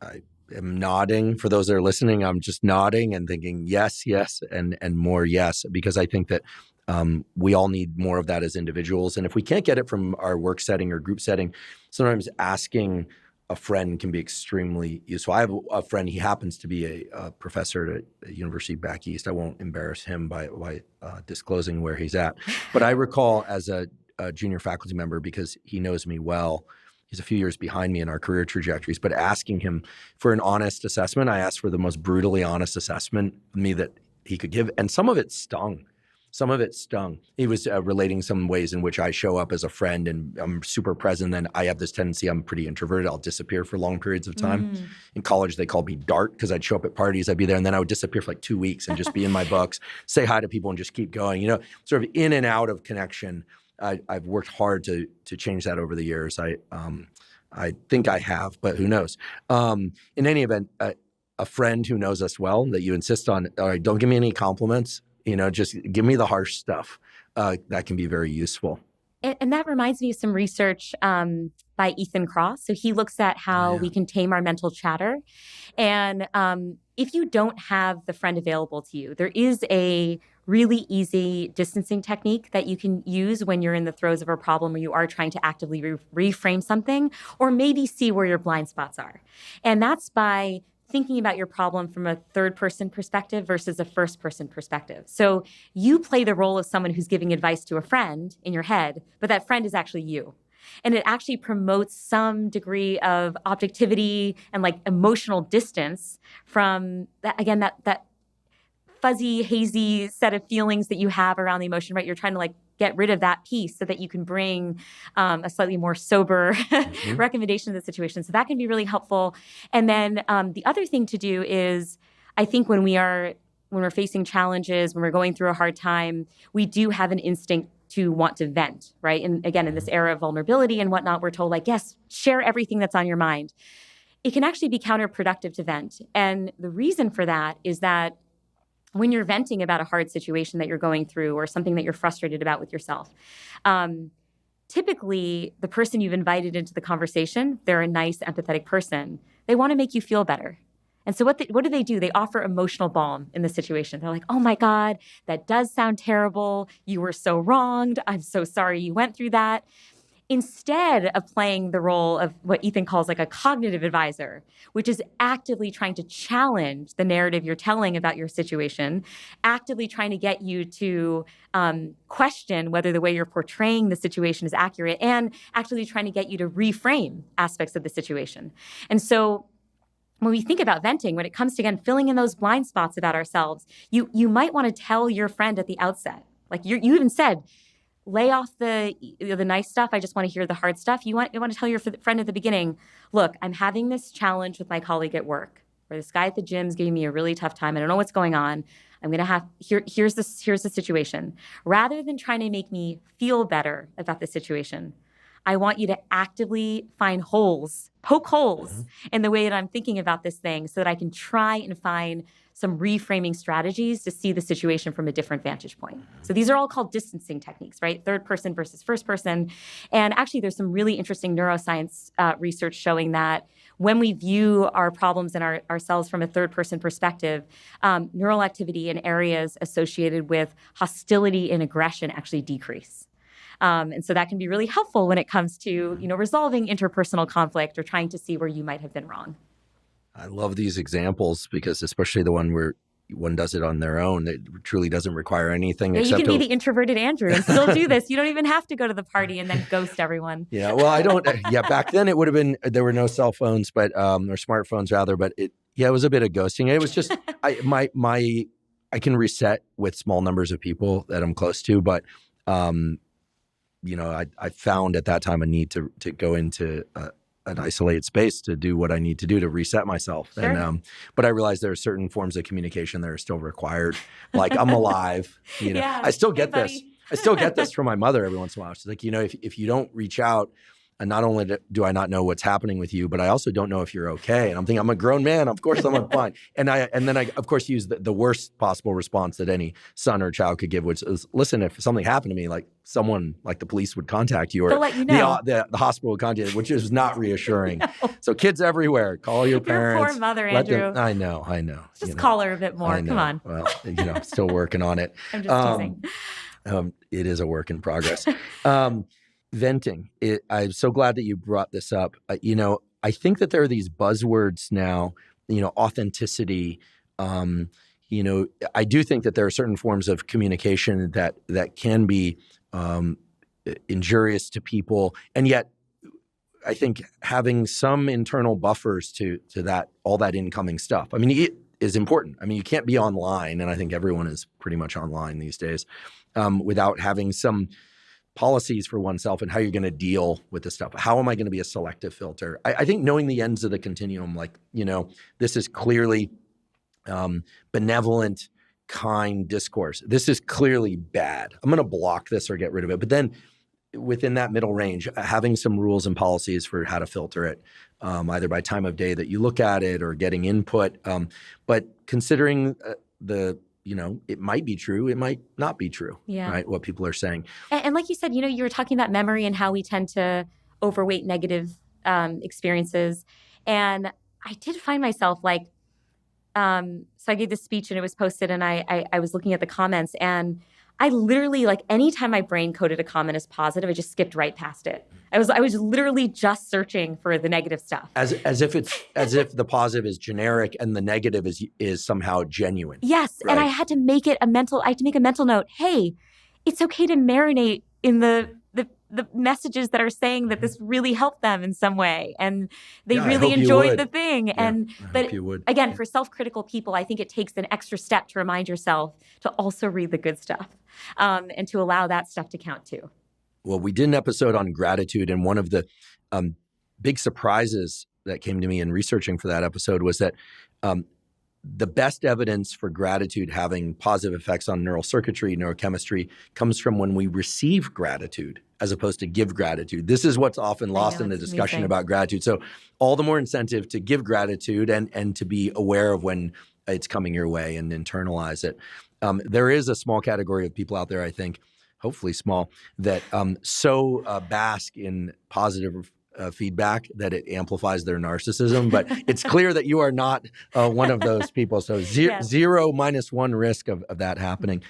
I am nodding. For those that are listening, I'm just nodding and thinking yes, and more yes, because I think that we all need more of that as individuals. And if we can't get it from our work setting or group setting, sometimes asking a friend can be extremely useful. I have a friend, he happens to be a professor at a university back east. I won't embarrass him by disclosing where he's at. But I recall as a junior faculty member, because he knows me well, he's a few years behind me in our career trajectories, but asking him for an honest assessment. I asked for the most brutally honest assessment of me that he could give. And some of it stung. He was relating some ways in which I show up as a friend and I'm super present. And I have this tendency, I'm pretty introverted. I'll disappear for long periods of time. In college, they called me Dart because I'd show up at parties, I'd be there, and then I would disappear for like 2 weeks and just be in my books, say hi to people and just keep going, sort of in and out of connection. I've worked hard to change that over the years. I think I have, but who knows? In any event, a friend who knows us well that you insist on, all right, don't give me any compliments, just give me the harsh stuff. That can be very useful. And that reminds me of some research by Ethan Cross. So he looks at how we can tame our mental chatter. And if you don't have the friend available to you, there is a really easy distancing technique that you can use when you're in the throes of a problem or you are trying to actively reframe something or maybe see where your blind spots are. And that's by thinking about your problem from a third-person perspective versus a first-person perspective. So you play the role of someone who's giving advice to a friend in your head, but that friend is actually you. And it actually promotes some degree of objectivity and like emotional distance from that, again, that fuzzy, hazy set of feelings that you have around the emotion, right? You're trying to like get rid of that piece so that you can bring a slightly more sober recommendation to the situation. So that can be really helpful. And then the other thing to do is, I think when we're facing challenges, when we're going through a hard time, we do have an instinct to want to vent, right? And again, in this era of vulnerability and whatnot, we're told like, yes, share everything that's on your mind. It can actually be counterproductive to vent. And the reason for that is that when you're venting about a hard situation that you're going through or something that you're frustrated about with yourself, typically the person you've invited into the conversation, they're a nice, empathetic person. They want to make you feel better. And so what do? They offer emotional balm in the situation. They're like, oh my God, that does sound terrible. You were so wronged. I'm so sorry you went through that. Instead of playing the role of what Ethan calls like a cognitive advisor, which is actively trying to challenge the narrative you're telling about your situation, actively trying to get you to question whether the way you're portraying the situation is accurate, and actually trying to get you to reframe aspects of the situation. And so when we think about venting, when it comes to, again, filling in those blind spots about ourselves, you might want to tell your friend at the outset, like you even said, lay off the nice stuff. I just want to hear the hard stuff. You want to tell your friend at the beginning, look, I'm having this challenge with my colleague at work, or this guy at the gym is giving me a really tough time. I don't know what's going on. I'm going to have, here's the situation. Rather than trying to make me feel better about the situation, I want you to actively find holes, poke holes in the way that I'm thinking about this thing so that I can try and find some reframing strategies to see the situation from a different vantage point. So these are all called distancing techniques, right? Third person versus first person. And actually, there's some really interesting neuroscience research showing that when we view our problems and ourselves from a third person perspective, neural activity in areas associated with hostility and aggression actually decrease. And so that can be really helpful when it comes to, resolving interpersonal conflict or trying to see where you might have been wrong. I love these examples because especially the one where one does it on their own, it truly doesn't require anything. You can be the introverted Andrew and still do this. You don't even have to go to the party and then ghost everyone. Yeah, well, I don't. Back then it would have been, there were no cell phones, or smartphones rather. But it was a bit of ghosting. It was just I can reset with small numbers of people that I'm close to, but I found at that time a need to go into an isolated space to do what I need to do to reset myself. Sure. And but I realized there are certain forms of communication that are still required. Like I'm alive. Yeah, I still get this. I still get this from my mother every once in a while. She's like, if you don't reach out, and not only do I not know what's happening with you, but I also don't know if you're okay. And I'm thinking, I'm a grown man. Of course I'm fine. And then I, of course, use the worst possible response that any son or child could give, which is, listen, if something happened to me, like someone, like the police would contact you, or they'll let you know. the hospital would contact you, which is not reassuring. No. So kids everywhere, call your parents. Your poor mother, Andrew. I know. Just call her a bit more. Come on. Well, still working on it. I'm just teasing. It is a work in progress. Venting. I'm so glad that you brought this up. I think that there are these buzzwords now, authenticity. I do think that there are certain forms of communication that can be injurious to people. And yet I think having some internal buffers to that, all that incoming stuff, it is important. You can't be online, and I think everyone is pretty much online these days, without having some policies for oneself and how you're going to deal with this stuff. How am I going to be a selective filter? I think knowing the ends of the continuum, this is clearly benevolent, kind discourse. This is clearly bad. I'm going to block this or get rid of it. But then within that middle range, having some rules and policies for how to filter it, either by time of day that you look at it or getting input. But considering it might be true, it might not be true, right? What people are saying. And like you said, you were talking about memory and how we tend to overweight negative experiences. And I did find myself so I gave this speech and it was posted and I was looking at the comments and I literally, anytime my brain coded a comment as positive, I just skipped right past it. I was literally just searching for the negative stuff. As if the positive is generic and the negative is somehow genuine. Yes, right? And I had to make a mental note. Hey, it's okay to marinate in the messages that are saying that this really helped them in some way and they really enjoyed the thing. Yeah, but again, for self-critical people, I think it takes an extra step to remind yourself to also read the good stuff and to allow that stuff to count too. Well, we did an episode on gratitude, and one of the big surprises that came to me in researching for that episode was that the best evidence for gratitude having positive effects on neural circuitry, neurochemistry, comes from when we receive gratitude as opposed to give gratitude. This is what's often lost in the discussion about gratitude. So all the more incentive to give gratitude and to be aware of when it's coming your way and internalize it. There is a small category of people out there, I think, hopefully small, that bask in positive feedback that it amplifies their narcissism. But it's clear that you are not one of those people. So zero minus one risk of that happening.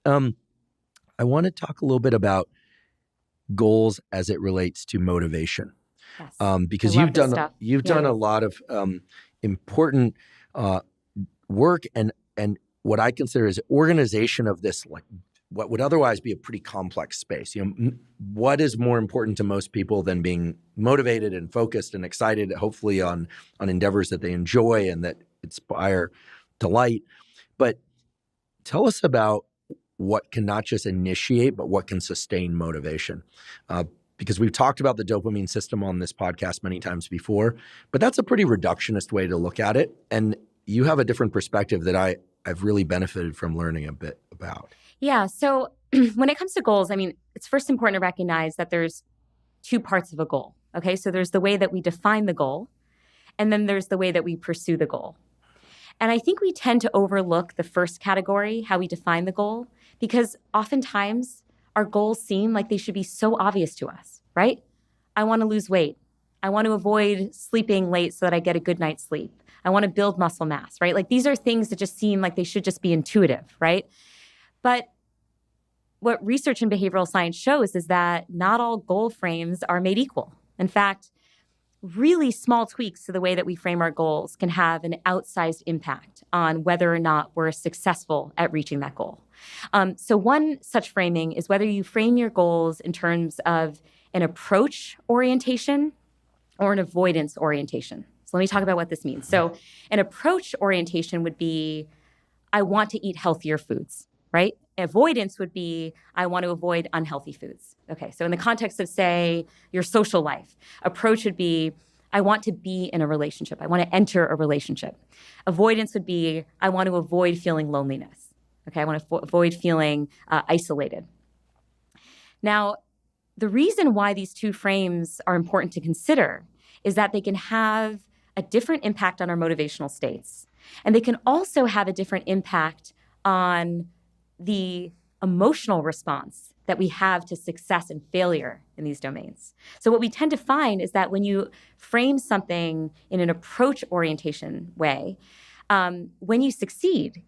I want to talk a little bit about goals as it relates to motivation. Yes. Because you've done a lot of important work and what I consider is organization of this, what would otherwise be a pretty complex space. What is more important to most people than being motivated and focused and excited, hopefully on endeavors that they enjoy and that inspire delight. But tell us about what can not just initiate, but what can sustain motivation. Because we've talked about the dopamine system on this podcast many times before, but that's a pretty reductionist way to look at it. And you have a different perspective that I've really benefited from learning a bit about. Yeah. So when it comes to goals, it's first important to recognize that there's two parts of a goal. Okay. So there's the way that we define the goal, and then there's the way that we pursue the goal. And I think we tend to overlook the first category, how we define the goal, because oftentimes our goals seem like they should be so obvious to us, right? I want to lose weight. I want to avoid sleeping late so that I get a good night's sleep. I want to build muscle mass, right? These are things that just seem like they should just be intuitive, right? But what research in behavioral science shows is that not all goal frames are made equal. In fact, really small tweaks to the way that we frame our goals can have an outsized impact on whether or not we're successful at reaching that goal. So one such framing is whether you frame your goals in terms of an approach orientation or an avoidance orientation. So let me talk about what this means. So an approach orientation would be, I want to eat healthier foods, right? Avoidance would be, I want to avoid unhealthy foods. Okay, so in the context of, say, your social life, approach would be, I want to be in a relationship. I want to enter a relationship. Avoidance would be, I want to avoid feeling loneliness. Okay, I want to avoid feeling isolated. Now, the reason why these two frames are important to consider is that they can have a different impact on our motivational states. And they can also have a different impact on the emotional response that we have to success and failure in these domains. So what we tend to find is that when you frame something in an approach orientation way, when you succeed,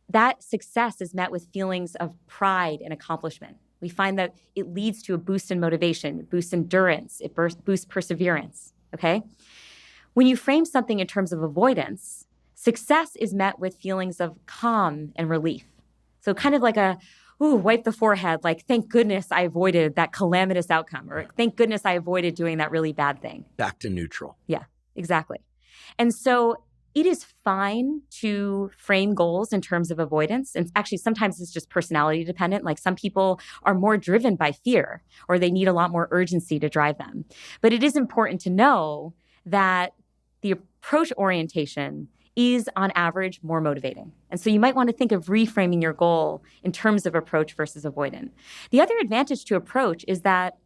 that success is met with feelings of pride and accomplishment. We find that it leads to a boost in motivation, it boosts endurance, it boosts perseverance, okay? When you frame something in terms of avoidance, success is met with feelings of calm and relief. So kind of like wipe the forehead, like, thank goodness I avoided that calamitous outcome, or thank goodness I avoided doing that really bad thing. Back to neutral. Yeah, exactly. And so it is fine to frame goals in terms of avoidance. And actually, sometimes it's just personality dependent. Like some people are more driven by fear, or they need a lot more urgency to drive them. But it is important to know that the approach orientation is on average more motivating. And so you might want to think of reframing your goal in terms of approach versus avoidant. The other advantage to approach is that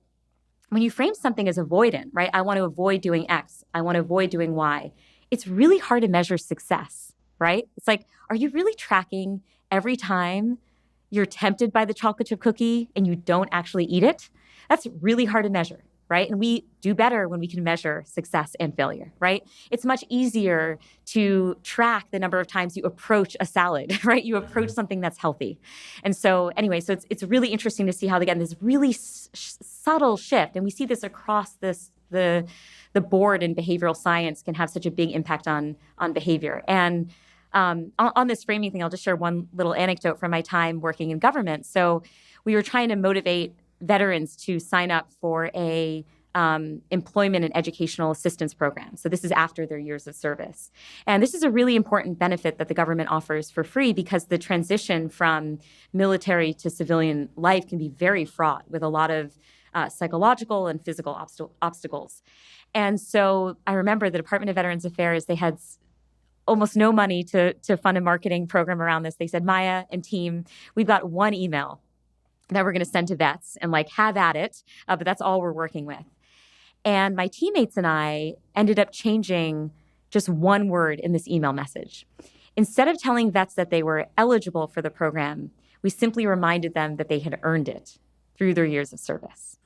when you frame something as avoidant, right? I want to avoid doing X. I want to avoid doing Y. It's really hard to measure success, right? It's like, are you really tracking every time you're tempted by the chocolate chip cookie and you don't actually eat it? That's really hard to measure, right? And we do better when we can measure success and failure, right? It's much easier to track the number of times you approach a salad, right? You approach something that's healthy. And so anyway, so it's really interesting to see how, again, this really subtle shift, and we see this across the board in behavioral science, can have such a big impact on behavior. And on this framing thing, I'll just share one little anecdote from my time working in government. So we were trying to motivate veterans to sign up for a employment and educational assistance program. So this is after their years of service. And this is a really important benefit that the government offers for free, because the transition from military to civilian life can be very fraught with a lot of psychological and physical obstacles. And so I remember the Department of Veterans Affairs, they had almost no money to fund a marketing program around this. They said, Maya and team, we've got one email that we're going to send to vets and have at it, but that's all we're working with. And my teammates and I ended up changing just one word in this email message. Instead of telling vets that they were eligible for the program, we simply reminded them that they had earned it through their years of service.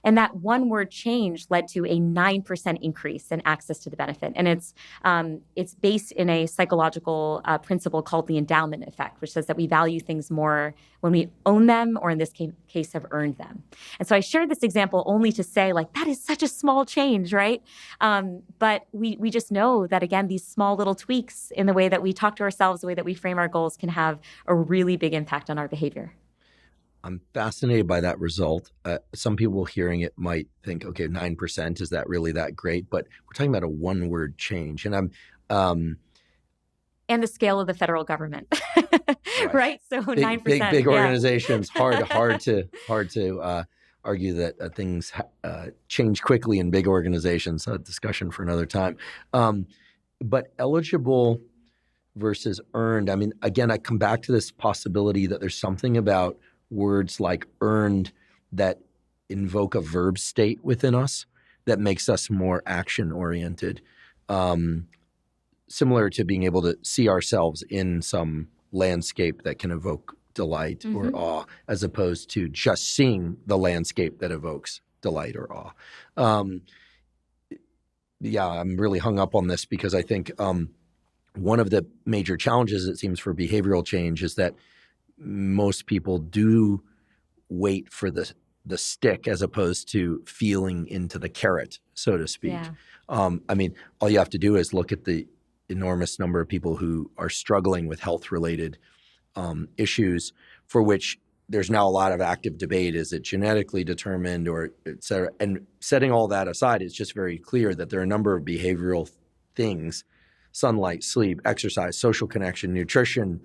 And that one word change led to a 9% increase in access to the benefit. And it's based in a psychological principle called the endowment effect, which says that we value things more when we own them, or in this case have earned them. And so I shared this example only to say, that is such a small change, right? But we just know that, again, these small little tweaks in the way that we talk to ourselves, the way that we frame our goals, can have a really big impact on our behavior. I'm fascinated by that result. Some people hearing it might think, okay, 9%, is that really that great? But we're talking about a one-word change. And and the scale of the federal government, right? So 9%. Big organizations, hard to argue that things change quickly in big organizations. A discussion for another time. But eligible versus earned. I mean, again, I come back to this possibility that there's something about words like earned that invoke a verb state within us that makes us more action-oriented, similar to being able to see ourselves in some landscape that can evoke delight or awe, as opposed to just seeing the landscape that evokes delight or awe. I'm really hung up on this because I think one of the major challenges, it seems, for behavioral change is that most people do wait for the stick as opposed to feeling into the carrot, so to speak. Yeah. I mean, all you have to do is look at the enormous number of people who are struggling with health-related issues for which there's now a lot of active debate. Is it genetically determined, or et cetera? And setting all that aside, it's just very clear that there are a number of behavioral things, sunlight, sleep, exercise, social connection, nutrition,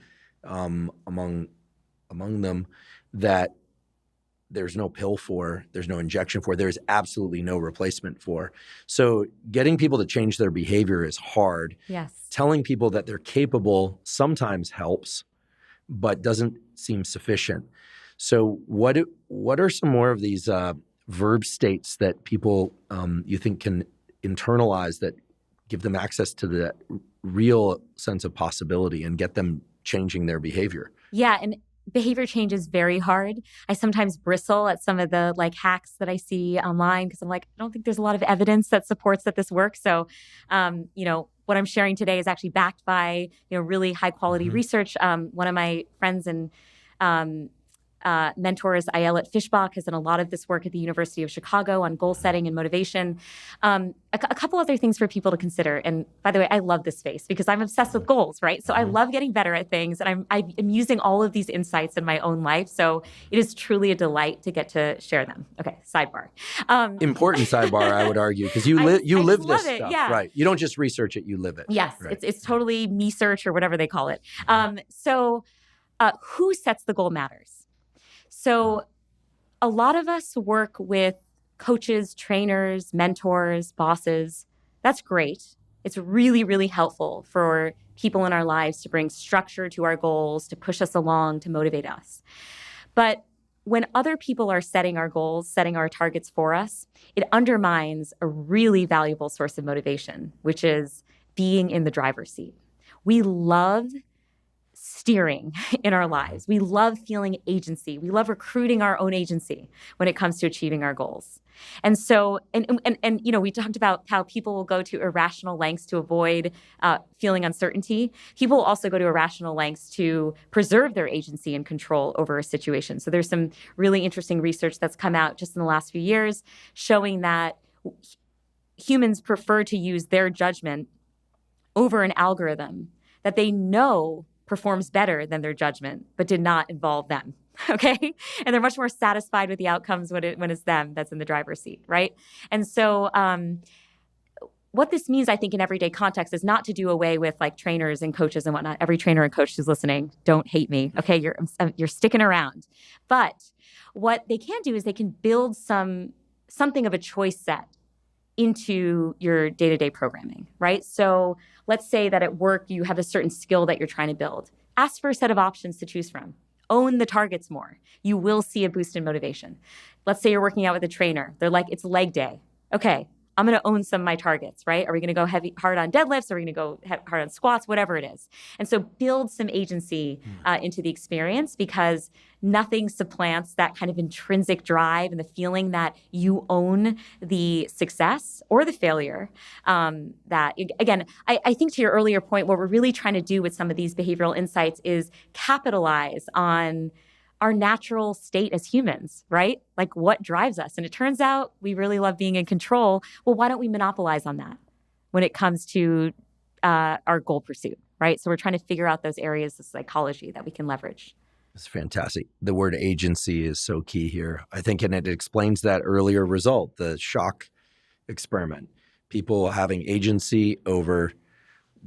among them, that there's no pill for, there's no injection for, there's absolutely no replacement for. So getting people to change their behavior is hard. Yes. Telling people that they're capable sometimes helps, but doesn't seem sufficient. So what are some more of these verb states that people you think can internalize that give them access to the real sense of possibility and get them changing their behavior? Yeah, and behavior change is very hard. I sometimes bristle at some of the hacks that I see online because I'm I don't think there's a lot of evidence that supports that this works. So, what I'm sharing today is actually backed by, really high quality research. One of my friends and mentors, Ayelet Fishbach, has done a lot of this work at the University of Chicago on goal setting and motivation. A couple other things for people to consider. And by the way, I love this space because I'm obsessed with goals, right? So I love getting better at things, and I'm using all of these insights in my own life. So it is truly a delight to get to share them. Okay, sidebar. Important sidebar, I would argue, because you live this stuff, yeah. Right? You don't just research it; you live it. Yes, right. It's totally me search or whatever they call it. So who sets the goal matters. So a lot of us work with coaches, trainers, mentors, bosses. That's great. It's really, really helpful for people in our lives to bring structure to our goals, to push us along, to motivate us. But when other people are setting our goals, setting our targets for us, it undermines a really valuable source of motivation, which is being in the driver's seat. We love steering in our lives. We love feeling agency. We love recruiting our own agency when it comes to achieving our goals. And so, and you know, we talked about how people will go to irrational lengths to avoid feeling uncertainty. People will also go to irrational lengths to preserve their agency and control over a situation. So there's some really interesting research that's come out just in the last few years showing that humans prefer to use their judgment over an algorithm that they know performs better than their judgment, but did not involve them. Okay. And they're much more satisfied with the outcomes when it's them that's in the driver's seat. Right. And so, what this means, I think, in everyday context is not to do away with like trainers and coaches and whatnot. Every trainer and coach who's listening, don't hate me. Okay. You're sticking around. But what they can do is they can build something of a choice set into your day-to-day programming, right? So let's say that at work, you have a certain skill that you're trying to build. Ask for a set of options to choose from. Own the targets more. You will see a boost in motivation. Let's say you're working out with a trainer. They're like, it's leg day. Okay, I'm going to own some of my targets, right? Are we going to go hard on deadlifts? Are we going to go hard on squats? Whatever it is. And so build some agency into the experience, because nothing supplants that kind of intrinsic drive and the feeling that you own the success or the failure. That, again, I think to your earlier point, what we're really trying to do with some of these behavioral insights is capitalize on our natural state as humans, right? Like what drives us. And it turns out we really love being in control. Well, why don't we monopolize on that when it comes to our goal pursuit, right? So we're trying to figure out those areas of psychology that we can leverage. It's fantastic. The word agency is so key here, I think, and it explains that earlier result, the shock experiment. People having agency over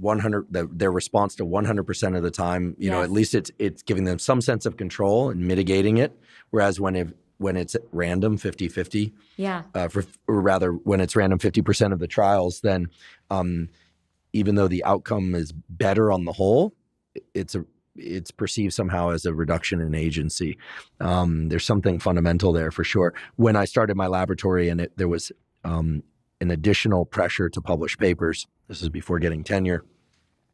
100, their response to 100% of the time, you know, at least it's giving them some sense of control and mitigating it. Whereas when it's at random, 50-50, or rather when it's random 50% of the trials, then even though the outcome is better on the whole, it's perceived somehow as a reduction in agency. There's something fundamental there for sure. When I started my laboratory and there was an additional pressure to publish papers. This is before getting tenure.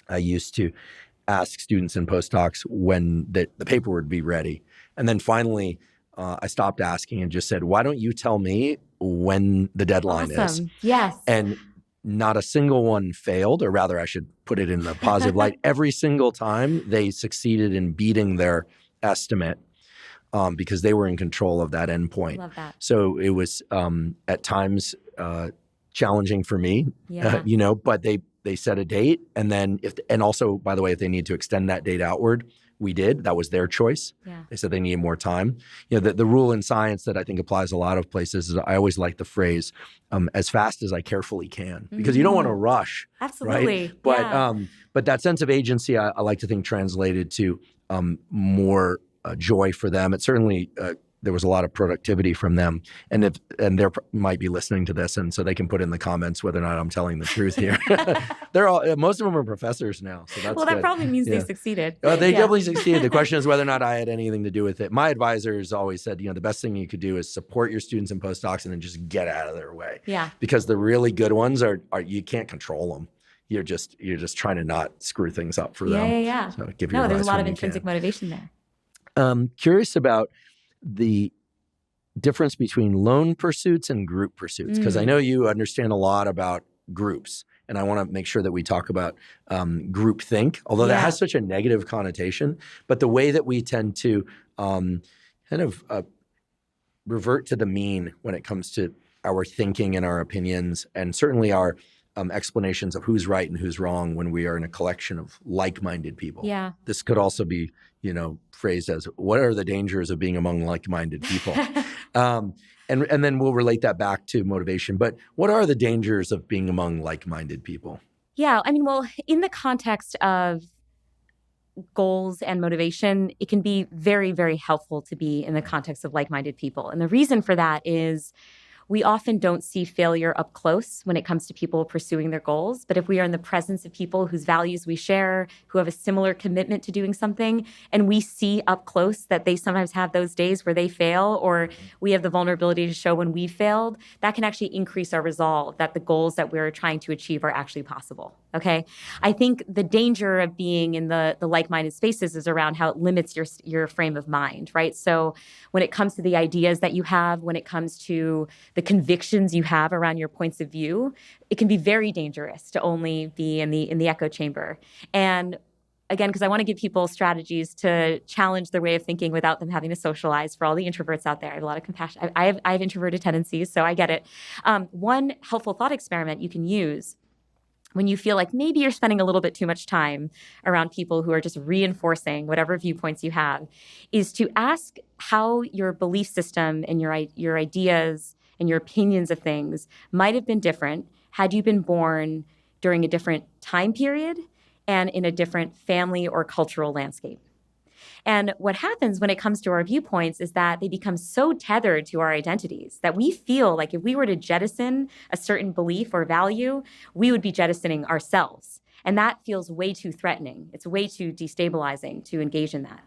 I used to ask students and postdocs when the paper would be ready. And then finally, I stopped asking and just said, why don't you tell me when the deadline is? Yes. And not a single one failed, or rather I should put it in a positive light. Every single time they succeeded in beating their estimate because they were in control of that endpoint. Love that. So it was at times challenging for me, but they set a date, and then and also, by the way, if they need to extend that date outward, we did. That was their choice. Yeah. They said they needed more time. You know, the rule in science that I think applies a lot of places is I always like the phrase, as fast as I carefully can, because you don't want to rush. Absolutely. Right? But that sense of agency, I like to think translated to more joy for them. It certainly there was a lot of productivity from them, and they might be listening to this, and so they can put in the comments whether or not I'm telling the truth here. Most of them are professors now, so that's that good. Probably means they succeeded. They definitely succeeded. The question is whether or not I had anything to do with it. My advisors always said, the best thing you could do is support your students and postdocs, and then just get out of their way. Yeah, because the really good ones are you can't control them. You're just trying to not screw things up for them. Yeah. So give your there's a lot of intrinsic motivation there. Curious about the difference between lone pursuits and group pursuits, because I know you understand a lot about groups, and I want to make sure that we talk about group think, although that has such a negative connotation. But the way that we tend to revert to the mean when it comes to our thinking and our opinions, and certainly our explanations of who's right and who's wrong when we are in a collection of like-minded people. Yeah. This could also be, phrased as, what are the dangers of being among like-minded people? And then we'll relate that back to motivation. But what are the dangers of being among like-minded people? Yeah. In the context of goals and motivation, it can be very, very helpful to be in the context of like-minded people. And the reason for that is we often don't see failure up close when it comes to people pursuing their goals. But if we are in the presence of people whose values we share, who have a similar commitment to doing something, and we see up close that they sometimes have those days where they fail, or we have the vulnerability to show when we failed, that can actually increase our resolve that the goals that we're trying to achieve are actually possible. Okay? I think the danger of being in the like-minded spaces is around how it limits your frame of mind, right? So when it comes to the ideas that you have, when it comes to the convictions you have around your points of view, it can be very dangerous to only be in the echo chamber. And again, because I want to give people strategies to challenge their way of thinking without them having to socialize. For all the introverts out there, I have a lot of compassion. I have introverted tendencies, so I get it. One helpful thought experiment you can use when you feel like maybe you're spending a little bit too much time around people who are just reinforcing whatever viewpoints you have, is to ask how your belief system and your ideas and your opinions of things might have been different had you been born during a different time period and in a different family or cultural landscape. And what happens when it comes to our viewpoints is that they become so tethered to our identities that we feel like if we were to jettison a certain belief or value, we would be jettisoning ourselves. And that feels way too threatening. It's way too destabilizing to engage in that.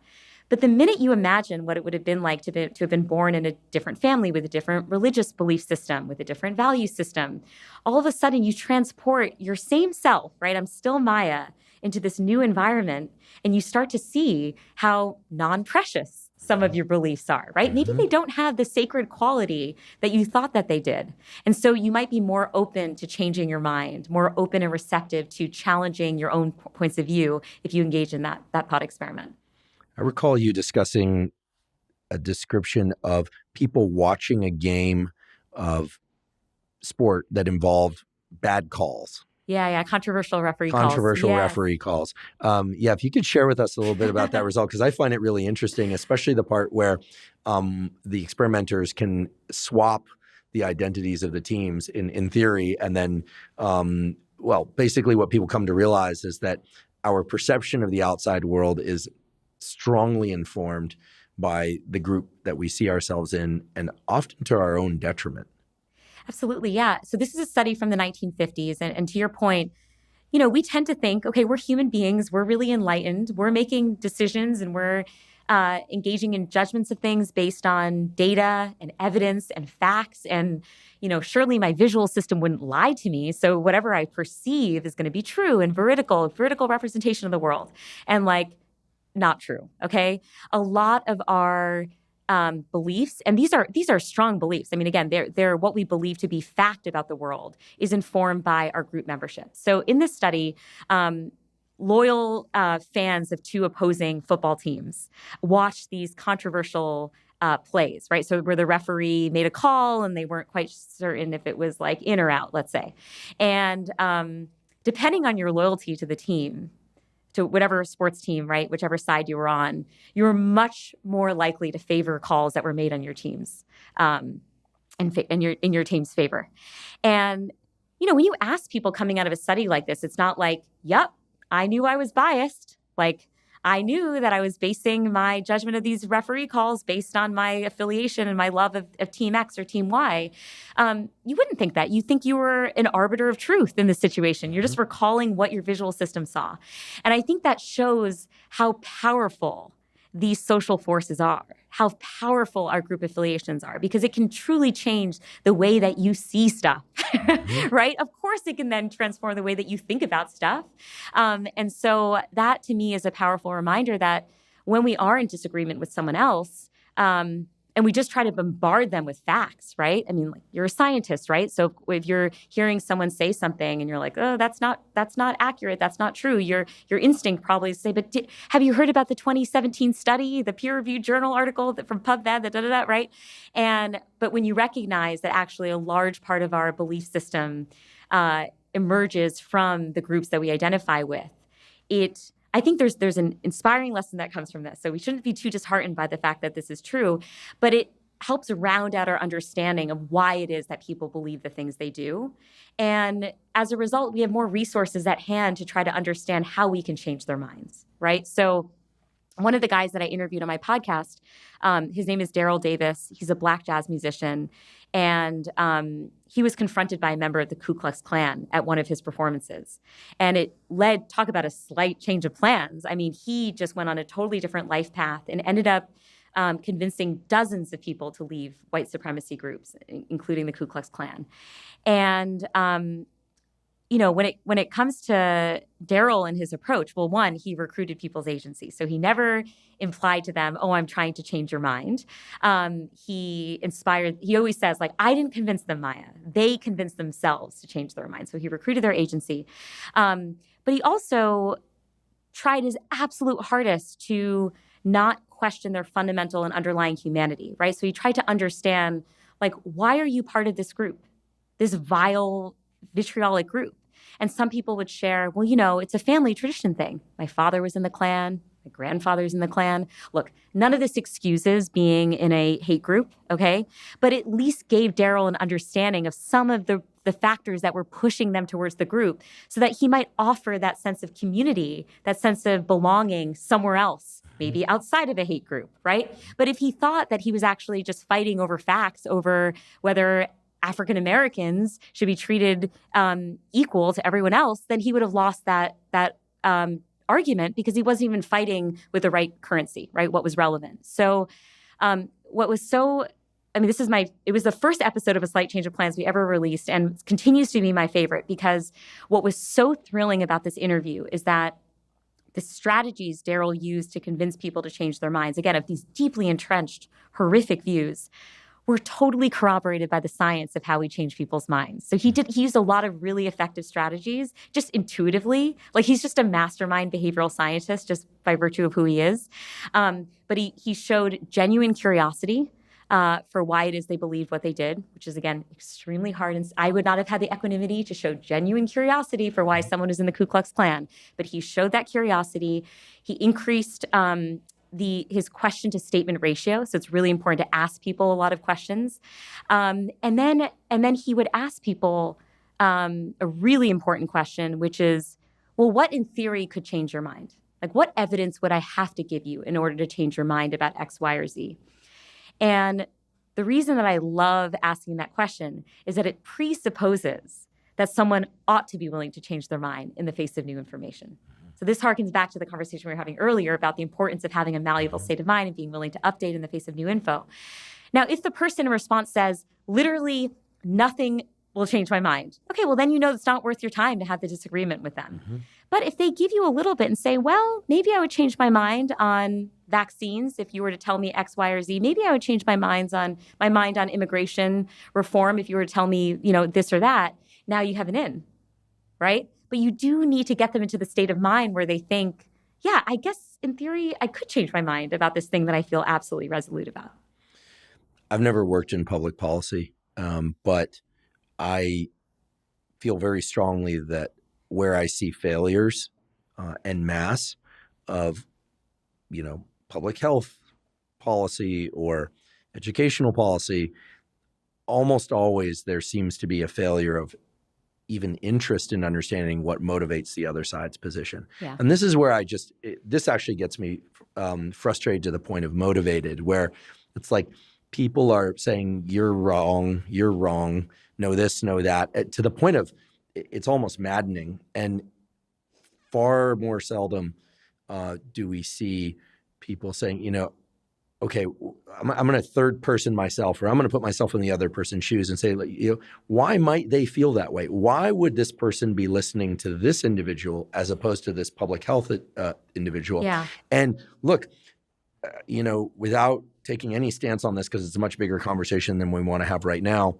But the minute you imagine what it would have been like to have been born in a different family with a different religious belief system, with a different value system, all of a sudden you transport your same self, right? I'm still Maya, into this new environment, and you start to see how non-precious some of your beliefs are, right? Mm-hmm. Maybe they don't have the sacred quality that you thought that they did. And so you might be more open to changing your mind, more open and receptive to challenging your own points of view if you engage in that thought experiment. I recall you discussing a description of people watching a game of sport that involved bad calls. Yeah. Controversial referee calls. Referee calls. If you could share with us a little bit about that result, because I find it really interesting, especially the part where the experimenters can swap the identities of the teams in theory. And then, basically what people come to realize is that our perception of the outside world is strongly informed by the group that we see ourselves in, and often to our own detriment. Absolutely, yeah. So this is a study from the 1950s. And to your point, we tend to think, okay, we're human beings. We're really enlightened. We're making decisions and we're engaging in judgments of things based on data and evidence and facts. And, surely my visual system wouldn't lie to me. So whatever I perceive is going to be true and veridical representation of the world. And not true, okay? A lot of our beliefs, and these are strong beliefs. I mean, again, they're what we believe to be fact about the world is informed by our group membership. So in this study, loyal fans of two opposing football teams watched these controversial plays, right? So where the referee made a call and they weren't quite certain if it was in or out, let's say. And depending on your loyalty to the team, to whatever sports team, right, whichever side you were on, you were much more likely to favor calls that were made on your teams, in your team's favor. And when you ask people coming out of a study like this, it's not like, "Yep, I knew I was biased." I knew that I was basing my judgment of these referee calls based on my affiliation and my love of Team X or Team Y. You wouldn't think that. You think you were an arbiter of truth in this situation. You're just recalling what your visual system saw. And I think that shows how powerful these social forces are, how powerful our group affiliations are, because it can truly change the way that you see stuff, right? Of course, it can then transform the way that you think about stuff. And so that to me is a powerful reminder that when we are in disagreement with someone else, and we just try to bombard them with facts, right? I mean, you're a scientist, right? So if you're hearing someone say something and you're like, "Oh, that's not accurate, that's not true," your instinct probably is to say, "But have you heard about the 2017 study, the peer-reviewed journal article from PubMed, right?" But when you recognize that actually a large part of our belief system emerges from the groups that we identify with, I think there's an inspiring lesson that comes from this. So we shouldn't be too disheartened by the fact that this is true, but it helps round out our understanding of why it is that people believe the things they do. And as a result, we have more resources at hand to try to understand how we can change their minds, right? So one of the guys that I interviewed on my podcast, his name is Daryl Davis. He's a black jazz musician. And he was confronted by a member of the Ku Klux Klan at one of his performances. And it talk about a slight change of plans. I mean, he just went on a totally different life path and ended up convincing dozens of people to leave white supremacy groups, including the Ku Klux Klan. And when it comes to Daryl and his approach, well, one, he recruited people's agency. So he never implied to them, oh, I'm trying to change your mind. He always says, like, I didn't convince them, Maya. They convinced themselves to change their mind. So he recruited their agency. But he also tried his absolute hardest to not question their fundamental and underlying humanity, right? So he tried to understand, like, why are you part of this group, this vile, vitriolic group? And some people would share, well, it's a family tradition thing. My father was in the Klan. My grandfather's in the Klan. Look, none of this excuses being in a hate group, okay? But at least gave Daryl an understanding of some of the factors that were pushing them towards the group so that he might offer that sense of community, that sense of belonging somewhere else, maybe outside of a hate group, right? But if he thought that he was actually just fighting over facts, over whether African Americans should be treated equal to everyone else, then he would have lost that argument because he wasn't even fighting with the right currency, right? What was relevant. So it was the first episode of A Slight Change of Plans we ever released and continues to be my favorite because what was so thrilling about this interview is that the strategies Daryl used to convince people to change their minds, again, of these deeply entrenched, horrific views, were totally corroborated by the science of how we change people's minds. So he used a lot of really effective strategies just intuitively. Like he's just a mastermind behavioral scientist just by virtue of who he is. But he showed genuine curiosity for why it is they believed what they did, which is, again, extremely hard. And I would not have had the equanimity to show genuine curiosity for why someone is in the Ku Klux Klan. But he showed that curiosity. He increased his question to statement ratio. So it's really important to ask people a lot of questions. And then he would ask people a really important question, which is, well, what in theory could change your mind? Like, what evidence would I have to give you in order to change your mind about X, Y, or Z? And the reason that I love asking that question is that it presupposes that someone ought to be willing to change their mind in the face of new information. So this harkens back to the conversation we were having earlier about the importance of having a malleable state of mind and being willing to update in the face of new info. Now, if the person in response says, literally nothing will change my mind, okay, well, then it's not worth your time to have the disagreement with them. Mm-hmm. But if they give you a little bit and say, well, maybe I would change my mind on vaccines if you were to tell me X, Y, or Z. Maybe I would change my mind on immigration reform if you were to tell me, this or that. Now you have an in, right? But you do need to get them into the state of mind where they think, yeah, I guess in theory, I could change my mind about this thing that I feel absolutely resolute about. I've never worked in public policy, but I feel very strongly that where I see failures en masse of, public health policy or educational policy, almost always there seems to be a failure of even interest in understanding what motivates the other side's position. Yeah. And this is where this actually gets me frustrated to the point of motivated, where it's like people are saying, you're wrong, know this, know that, to the point of it's almost maddening. And far more seldom do we see people saying, okay, I'm going to third person myself, or I'm going to put myself in the other person's shoes and say, why might they feel that way? Why would this person be listening to this individual as opposed to this public health individual? Yeah. And look, without taking any stance on this, because it's a much bigger conversation than we want to have right now,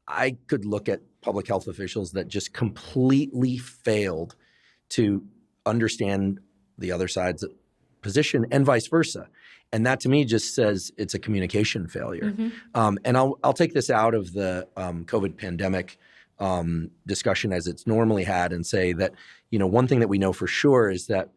I could look at public health officials that just completely failed to understand the other side's position and vice versa. And that to me just says it's a communication failure. Mm-hmm. And I'll take this out of the COVID pandemic discussion as it's normally had and say that, one thing that we know for sure is that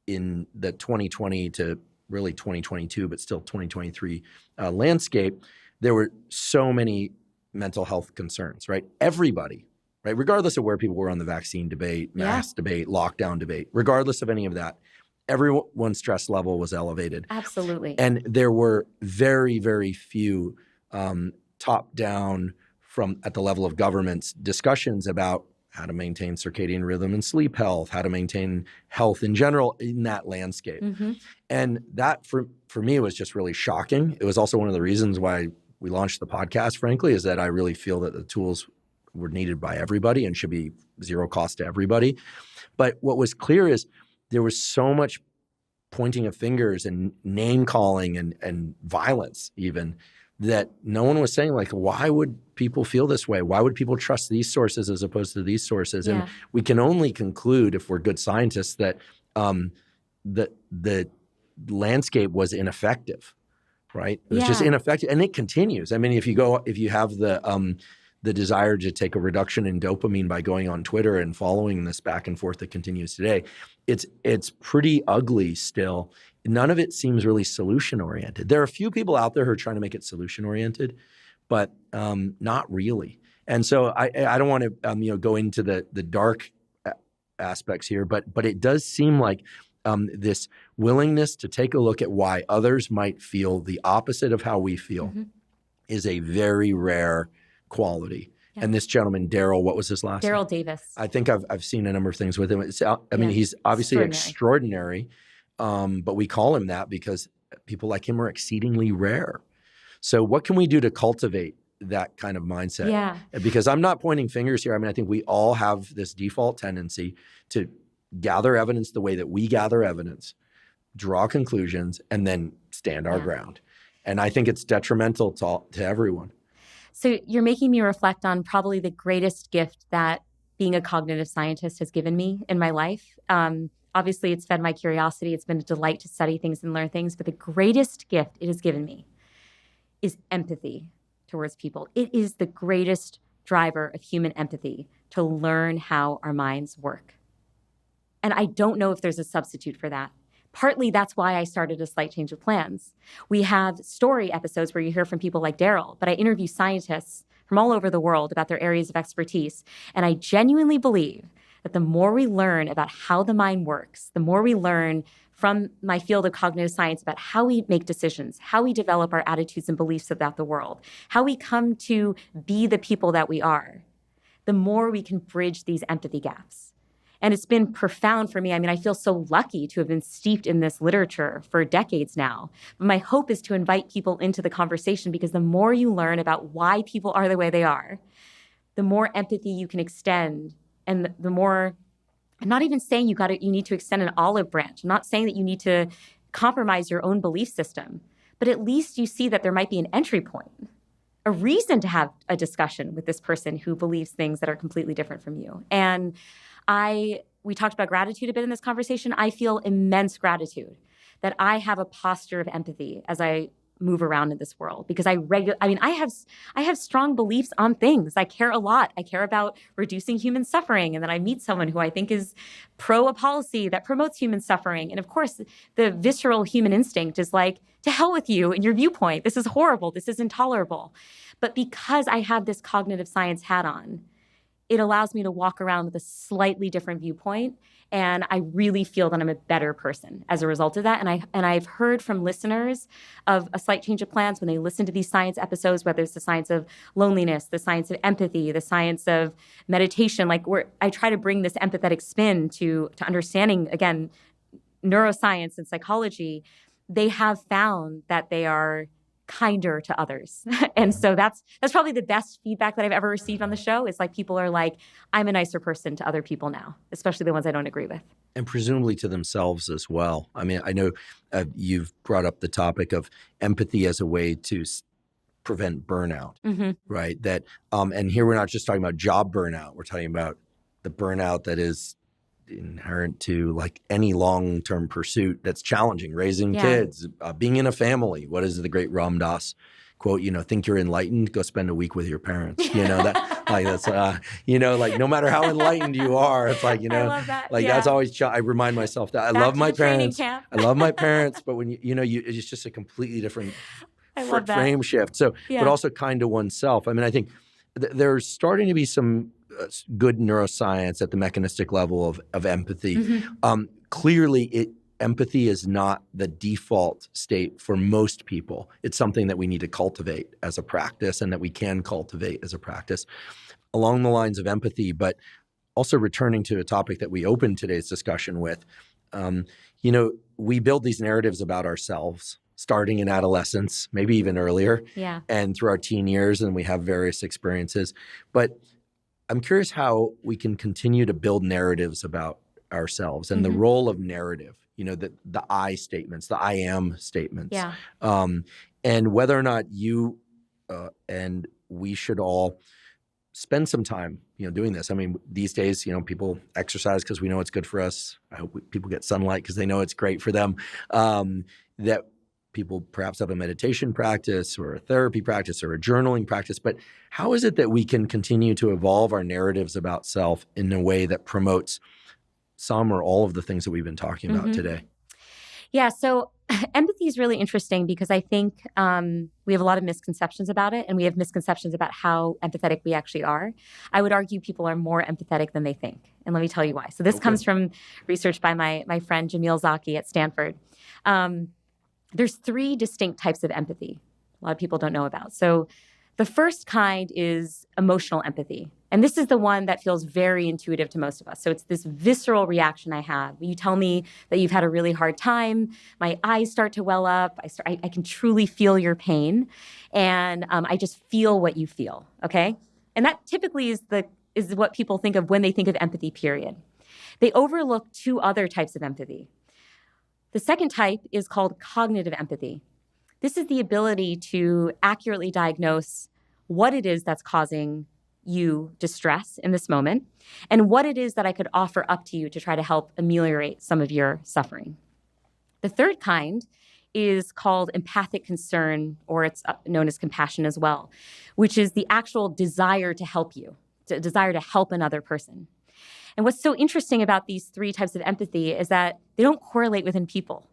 in the 2020 to really 2022, but still 2023 landscape, there were so many mental health concerns, right? Everybody, right? Regardless of where people were on the vaccine debate, mask debate, lockdown debate, regardless of any of that, everyone's stress level was elevated. Absolutely. And there were very, very few top-down from at the level of governments discussions about how to maintain circadian rhythm and sleep health, how to maintain health in general in that landscape. And that for me was just really shocking. It was also one of the reasons why we launched the podcast, frankly, is that I really feel that the tools were needed by everybody and should be zero cost to everybody. But what was clear is there was so much pointing of fingers and name calling and violence even, that no one was saying, like, why would people feel this way? Why would people trust these sources as opposed to these sources? And we can only conclude, if we're good scientists, that the landscape was ineffective, right? It was just ineffective, and it continues. I mean, if you have the desire to take a reduction in dopamine by going on Twitter and following this back and forth that continues today, it's pretty ugly still. None of it seems really solution-oriented. There are a few people out there who are trying to make it solution-oriented, but not really. And so I don't want to go into the dark aspects here, but it does seem like this willingness to take a look at why others might feel the opposite of how we feel is a very rare quality. Yeah. And this gentleman, Daryl, what was his last name? Daryl Davis. I think I've seen a number of things with him. He's obviously extraordinary, but we call him that because people like him are exceedingly rare. So what can we do to cultivate that kind of mindset? Yeah. Because I'm not pointing fingers here. I mean, I think we all have this default tendency to gather evidence the way that we gather evidence, draw conclusions, and then stand our ground. And I think it's detrimental to everyone. So you're making me reflect on probably the greatest gift that being a cognitive scientist has given me in my life. Obviously, it's fed my curiosity. It's been a delight to study things and learn things. But the greatest gift it has given me is empathy towards people. It is the greatest driver of human empathy to learn how our minds work. And I don't know if there's a substitute for that. Partly that's why I started A Slight Change of Plans. We have story episodes where you hear from people like Daryl, but I interview scientists from all over the world about their areas of expertise. And I genuinely believe that the more we learn about how the mind works, the more we learn from my field of cognitive science about how we make decisions, how we develop our attitudes and beliefs about the world, how we come to be the people that we are, the more we can bridge these empathy gaps. And it's been profound for me. I mean, I feel so lucky to have been steeped in this literature for decades now. But my hope is to invite people into the conversation, because the more you learn about why people are the way they are, the more empathy you can extend. And the more, I'm not even saying you need to extend an olive branch. I'm not saying that you need to compromise your own belief system, but at least you see that there might be an entry point, a reason to have a discussion with this person who believes things that are completely different from you. And we talked about gratitude a bit in this conversation. I feel immense gratitude that I have a posture of empathy as I move around in this world, because I have strong beliefs on things. I care a lot. I care about reducing human suffering. And then I meet someone who I think is pro a policy that promotes human suffering. And of course, the visceral human instinct is like, to hell with you and your viewpoint. This is horrible. This is intolerable. But because I have this cognitive science hat on, it allows me to walk around with a slightly different viewpoint. And I really feel that I'm a better person as a result of that. And I've heard from listeners of A Slight Change of Plans when they listen to these science episodes, whether it's the science of loneliness, the science of empathy, the science of meditation, like I try to bring this empathetic spin to understanding, again, neuroscience and psychology. They have found that they are kinder to others. And so that's probably the best feedback that I've ever received on the show. Is like, people are like, I'm a nicer person to other people now, especially the ones I don't agree with. And presumably to themselves as well. I mean, I know you've brought up the topic of empathy as a way to prevent burnout, right? That, and here we're not just talking about job burnout. We're talking about the burnout that is inherent to like any long-term pursuit that's challenging, raising kids, being in a family. What is the great Ram Dass quote? Think you're enlightened, go spend a week with your parents. That like that's like no matter how enlightened you are, it's like I love that. Like that's always I remind myself that I love my parents. I love my parents, but when it's just a completely different frame shift. So, but also kind to oneself. I mean, I think there's starting to be some good neuroscience at the mechanistic level of empathy. Clearly, empathy is not the default state for most people. It's something that we need to cultivate as a practice and that we can cultivate as a practice along the lines of empathy, but also returning to a topic that we opened today's discussion with. We build these narratives about ourselves starting in adolescence, maybe even earlier, and through our teen years, and we have various experiences. But I'm curious how we can continue to build narratives about ourselves and the role of narrative, the I statements, the I am statements, and whether or not you and we should all spend some time, doing this. I mean, these days, people exercise because we know it's good for us. I hope people get sunlight because they know it's great for them. That people perhaps have a meditation practice or a therapy practice or a journaling practice. But how is it that we can continue to evolve our narratives about self in a way that promotes some or all of the things that we've been talking about today? Yeah, so empathy is really interesting because I think we have a lot of misconceptions about it, and we have misconceptions about how empathetic we actually are. I would argue people are more empathetic than they think, and let me tell you why. So this comes from research by my friend Jamil Zaki at Stanford. There's 3 distinct types of empathy a lot of people don't know about. So the first kind is emotional empathy. And this is the one that feels very intuitive to most of us. So it's this visceral reaction I have. You tell me that you've had a really hard time. My eyes start to well up. I can truly feel your pain. And I just feel what you feel, okay? And that typically is what people think of when they think of empathy, period. They overlook 2 other types of empathy. The second type is called cognitive empathy. This is the ability to accurately diagnose what it is that's causing you distress in this moment and what it is that I could offer up to you to try to help ameliorate some of your suffering. The third kind is called empathic concern, or it's known as compassion as well, which is the actual desire to help you, the desire to help another person. And what's so interesting about these 3 types of empathy is that they don't correlate within people.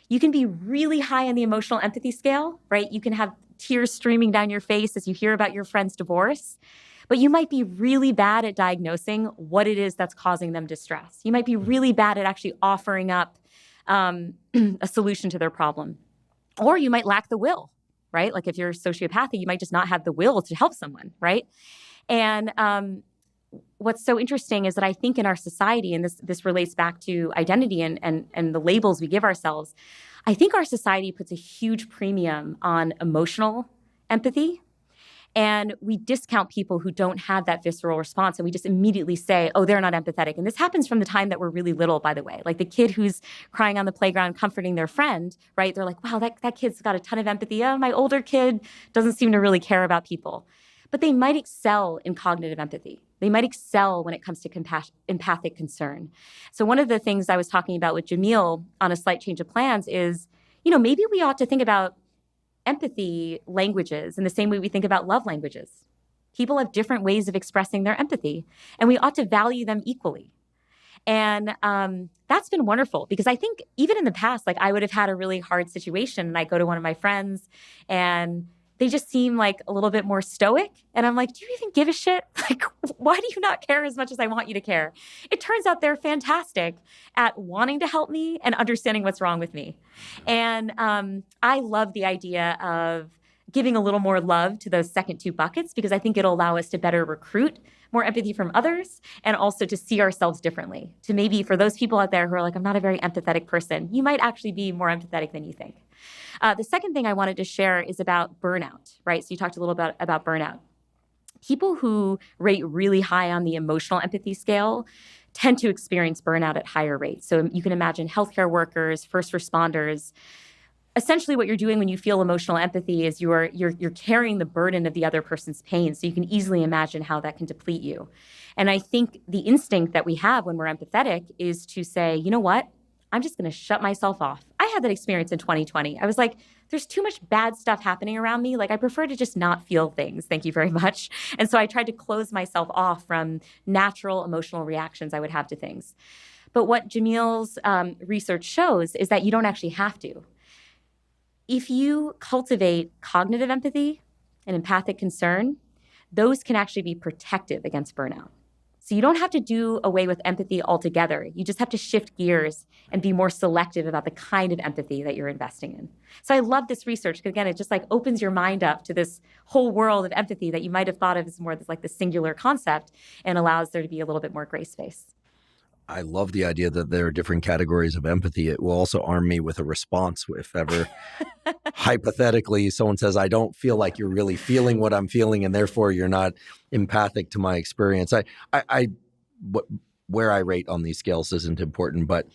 You can be really high on the emotional empathy scale, right? You can have tears streaming down your face as you hear about your friend's divorce, but you might be really bad at diagnosing what it is that's causing them distress. You might be really bad at actually offering up a solution to their problem. Or you might lack the will, right? Like if you're sociopathic, you might just not have the will to help someone, right? And what's so interesting is that I think in our society, and this relates back to identity and the labels we give ourselves, I think our society puts a huge premium on emotional empathy. And we discount people who don't have that visceral response. And we just immediately say, oh, they're not empathetic. And this happens from the time that we're really little, by the way. Like the kid who's crying on the playground, comforting their friend, right? They're like, wow, that kid's got a ton of empathy. Oh, my older kid doesn't seem to really care about people. But they might excel in cognitive empathy. They might excel when it comes to empathic concern. So one of the things I was talking about with Jamil on A Slight Change of Plans is, maybe we ought to think about empathy languages in the same way we think about love languages. People have different ways of expressing their empathy, and we ought to value them equally. And that's been wonderful because I think even in the past, like I would have had a really hard situation and I go to one of my friends and they just seem like a little bit more stoic. And I'm like, do you even give a shit? Like, why do you not care as much as I want you to care? It turns out they're fantastic at wanting to help me and understanding what's wrong with me. And I love the idea of giving a little more love to those second 2 buckets because I think it'll allow us to better recruit more empathy from others and also to see ourselves differently. To maybe for those people out there who are like, I'm not a very empathetic person, you might actually be more empathetic than you think. The second thing I wanted to share is about burnout, right? So you talked a little bit about burnout. People who rate really high on the emotional empathy scale tend to experience burnout at higher rates. So you can imagine healthcare workers, first responders. Essentially what you're doing when you feel emotional empathy is you're carrying the burden of the other person's pain. So you can easily imagine how that can deplete you. And I think the instinct that we have when we're empathetic is to say, you know what? I'm just going to shut myself off. I had that experience in 2020. I was like, there's too much bad stuff happening around me. Like, I prefer to just not feel things. Thank you very much. And so I tried to close myself off from natural emotional reactions I would have to things. But what Jamil's research shows is that you don't actually have to. If you cultivate cognitive empathy and empathic concern, those can actually be protective against burnout. So you don't have to do away with empathy altogether. You just have to shift gears and be more selective about the kind of empathy that you're investing in. So I love this research because, again, it just like opens your mind up to this whole world of empathy that you might have thought of as more like this singular concept, and allows there to be a little bit more gray space. I love the idea that there are different categories of empathy. It will also arm me with a response if ever, hypothetically, someone says, I don't feel like you're really feeling what I'm feeling, and therefore you're not empathic to my experience. Where I rate on these scales isn't important, but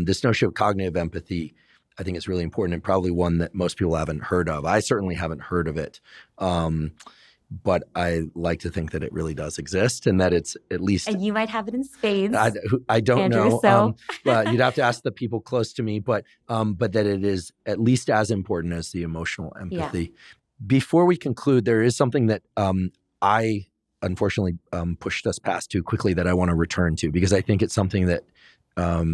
this notion of cognitive empathy, I think is really important, and probably one that most people haven't heard of. I certainly haven't heard of it. But I like to think that it really does exist, and that it's at least— And you might have it in spades. I don't Andrew, know. So. You'd have to ask the people close to me, but that it is at least as important as the emotional empathy. Yeah. Before we conclude, there is something that I unfortunately pushed us past too quickly that I want to return to, because I think it's something that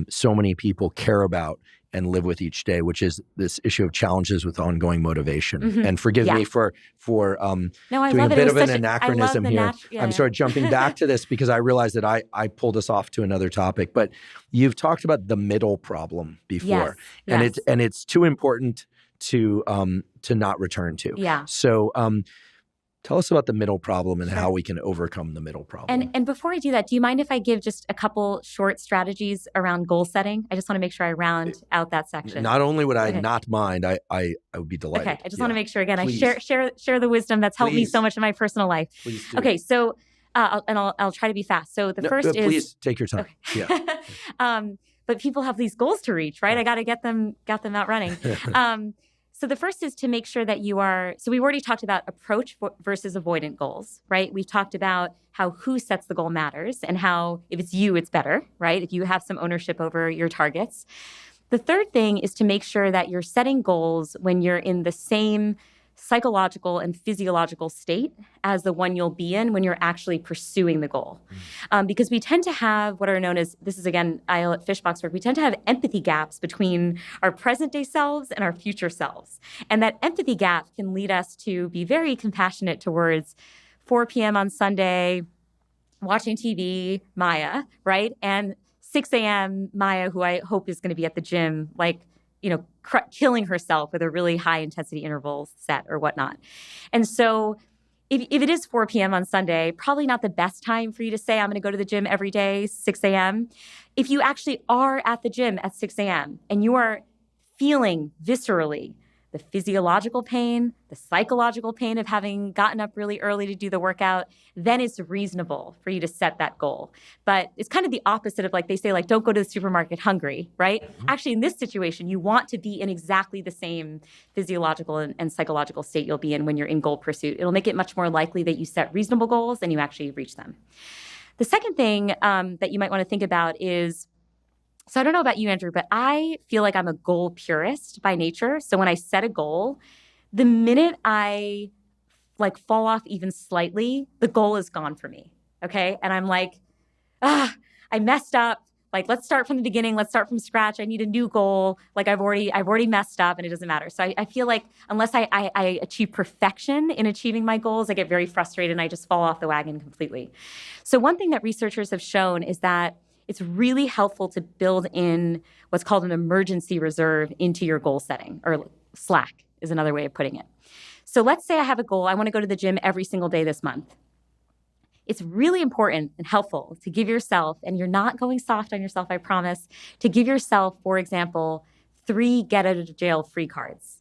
so many people care about and live with each day, which is this issue of challenges with ongoing motivation. Mm-hmm. And forgive me for doing a bit of an anachronism here. I'm sort of jumping back to this because I realized that I pulled us off to another topic. But you've talked about the middle problem before, and it's too important to not return to. Yeah. So tell us about the middle problem and how we can overcome the middle problem. And before I do that, do you mind if I give just a couple short strategies around goal setting? I just want to make sure I round out that section. Not only would I not mind, I would be delighted. Okay, I just want to make sure, again, Please. I share the wisdom that's helped me so much in my personal life. Please do. Okay, so I'll try to be fast. So the first is— Please take your time. Okay. Yeah. But people have these goals to reach, right? I got to get them out running. So the first is to make sure that so we've already talked about approach versus avoidant goals, right? We've talked about how who sets the goal matters, and how if it's you, it's better, right? If you have some ownership over your targets. The third thing is to make sure that you're setting goals when you're in the same psychological and physiological state as the one you'll be in when you're actually pursuing the goal. Because we tend to have what are known as— this is, again, Eilert Fishbach's work— we tend to have empathy gaps between our present day selves and our future selves. And that empathy gap can lead us to be very compassionate towards 4 p.m. on Sunday, watching TV, Maya, right? And 6 a.m. Maya, who I hope is going to be at the gym, killing herself with a really high intensity interval set or whatnot. And so if it is 4 p.m. on Sunday, probably not the best time for you to say, I'm going to go to the gym every day, 6 a.m. If you actually are at the gym at 6 a.m. and you are feeling viscerally the physiological pain, the psychological pain of having gotten up really early to do the workout, then it's reasonable for you to set that goal. But it's kind of the opposite of, like, they say, like, don't go to the supermarket hungry, right? Mm-hmm. Actually, in this situation, you want to be in exactly the same physiological and psychological state you'll be in when you're in goal pursuit. It'll make it much more likely that you set reasonable goals and you actually reach them. The second thing that you might want to think about is— so I don't know about you, Andrew, but I feel like I'm a goal purist by nature. So when I set a goal, the minute I fall off even slightly, the goal is gone for me. Okay. And I'm like, I messed up. Like, let's start from the beginning. Let's start from scratch. I need a new goal. Like, I've already messed up, and it doesn't matter. So I feel like unless I achieve perfection in achieving my goals, I get very frustrated and I just fall off the wagon completely. So one thing that researchers have shown is that it's really helpful to build in what's called an emergency reserve into your goal setting, or slack is another way of putting it. So let's say I have a goal. I want to go to the gym every single day this month. It's really important and helpful to give yourself— and you're not going soft on yourself, I promise— to give yourself, for example, 3 get out of jail free cards.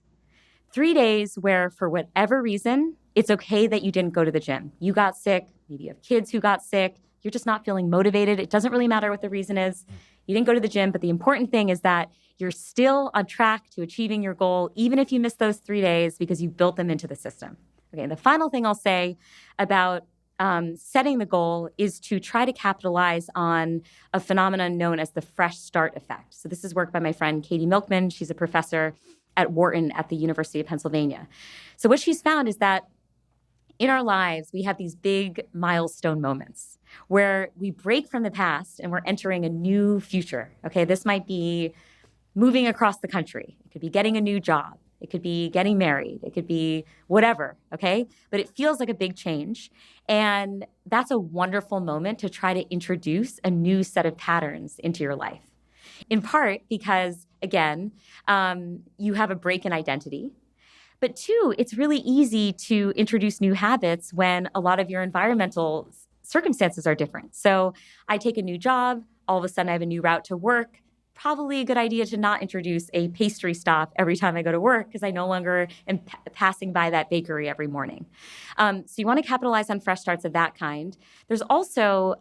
3 days where, for whatever reason, it's okay that you didn't go to the gym. You got sick. Maybe you have kids who got sick. You're just not feeling motivated. It doesn't really matter what the reason is. You didn't go to the gym, but the important thing is that you're still on track to achieving your goal, even if you miss those 3 days, because you built them into the system. Okay, and the final thing I'll say about setting the goal is to try to capitalize on a phenomenon known as the fresh start effect. So this is work by my friend Katie Milkman. She's a professor at Wharton at the University of Pennsylvania. So what she's found is that in our lives, we have these big milestone moments where we break from the past and we're entering a new future. Okay, this might be moving across the country. It could be getting a new job. It could be getting married. It could be whatever, okay? But it feels like a big change. And that's a wonderful moment to try to introduce a new set of patterns into your life. In part because, again, you have a break in identity. But two, it's really easy to introduce new habits when a lot of your environmental circumstances are different. So I take a new job, all of a sudden I have a new route to work. Probably a good idea to not introduce a pastry stop every time I go to work because I no longer am passing by that bakery every morning. So you want to capitalize on fresh starts of that kind. There's also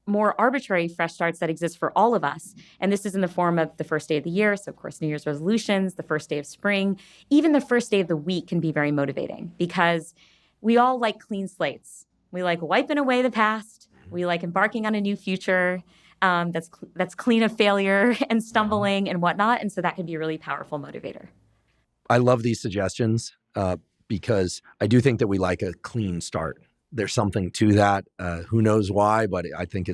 more arbitrary fresh starts that exist for all of us. And this is in the form of the first day of the year. So, of course, New Year's resolutions, the first day of spring, even the first day of the week can be very motivating because we all like clean slates. We like wiping away the past. We like embarking on a new future that's clean of failure and stumbling and whatnot. And so that can be a really powerful motivator. I love these suggestions because I do think that we like a clean start. There's something to that. Who knows why, but I think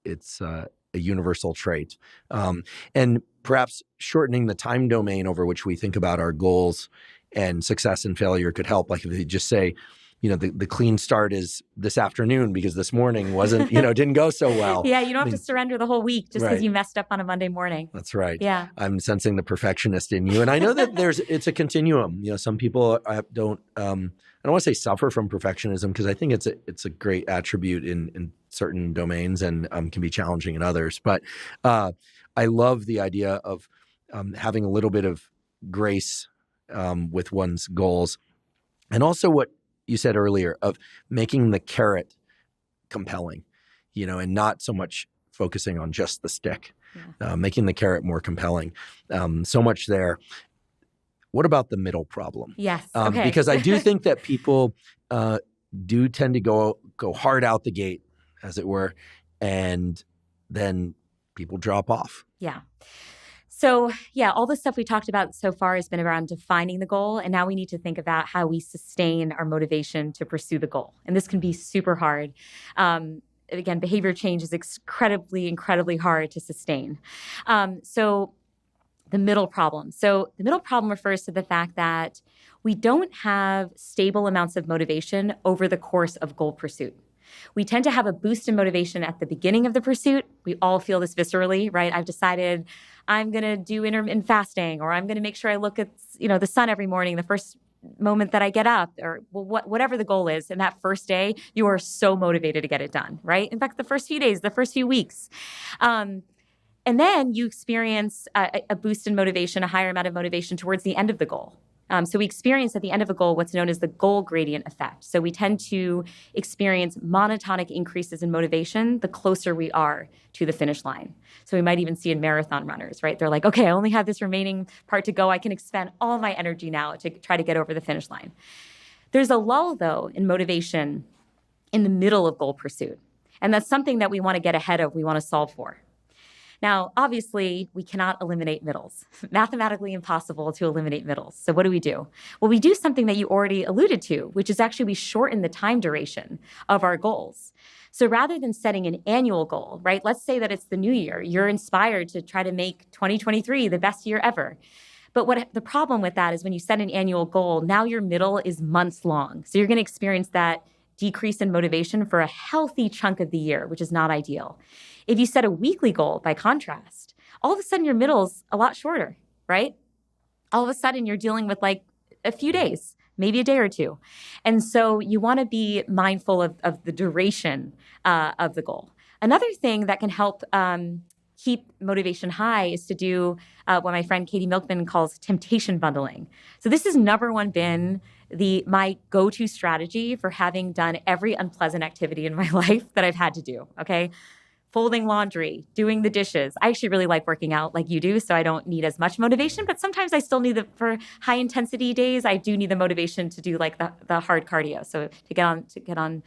it's a universal trait. And perhaps shortening the time domain over which we think about our goals and success and failure could help. Like if you just say, the clean start is this afternoon because this morning wasn't, didn't go so well. Yeah, you don't have to surrender the whole week just because Right. you messed up on a Monday morning. That's right. Yeah. I'm sensing the perfectionist in you. And I know that it's a continuum. Some people don't, I don't want to say suffer from perfectionism because I think it's a great attribute in certain domains and can be challenging in others. But I love the idea of having a little bit of grace with one's goals. And also what you said earlier of making the carrot compelling, and not so much focusing on just the stick, making the carrot more compelling. So much there. What about the middle problem? Yes. Okay. Because I do think that people do tend to go hard out the gate, as it were, and then people drop off. Yeah. So all the stuff we talked about so far has been around defining the goal. And now we need to think about how we sustain our motivation to pursue the goal. And this can be super hard. Again, behavior change is incredibly hard to sustain. So the middle problem. So the middle problem refers to the fact that we don't have stable amounts of motivation over the course of goal pursuit. We tend to have a boost in motivation at the beginning of the pursuit. We all feel this viscerally, right? I've decided I'm going to do intermittent fasting, or I'm going to make sure I look at, the sun every morning, the first moment that I get up, or whatever the goal is. And that first day, you are so motivated to get it done, right? In fact, the first few days, the first few weeks. And then you experience a boost in motivation, a higher amount of motivation towards the end of the goal. So we experience at the end of a goal what's known as the goal gradient effect. So we tend to experience monotonic increases in motivation the closer we are to the finish line. So we might even see in marathon runners, right? They're like, okay, I only have this remaining part to go. I can expend all my energy now to try to get over the finish line. There's a lull, though, in motivation in the middle of goal pursuit. And that's something that we want to get ahead of, we want to solve for. Now, obviously, we cannot eliminate middles. Mathematically impossible to eliminate middles. So what do? Well, we do something that you already alluded to, which is actually we shorten the time duration of our goals. So rather than setting an annual goal, right? Let's say that it's the new year. You're inspired to try to make 2023 the best year ever. But what the problem with that is when you set an annual goal, now your middle is months long. So you're going to experience that decrease in motivation for a healthy chunk of the year, which is not ideal. If you set a weekly goal, by contrast, all of a sudden your middle's a lot shorter, right? All of a sudden you're dealing with like a few days, maybe a day or two. And so you want to be mindful of the duration of the goal. Another thing that can help keep motivation high is to do what my friend Katie Milkman calls temptation bundling. So this has never been my go-to strategy for having done every unpleasant activity in my life that I've had to do, okay? Folding laundry, doing the dishes. I actually really like working out like you do, so I don't need as much motivation, but sometimes I still need for high intensity days, I do need the motivation to do like the hard cardio. So to get on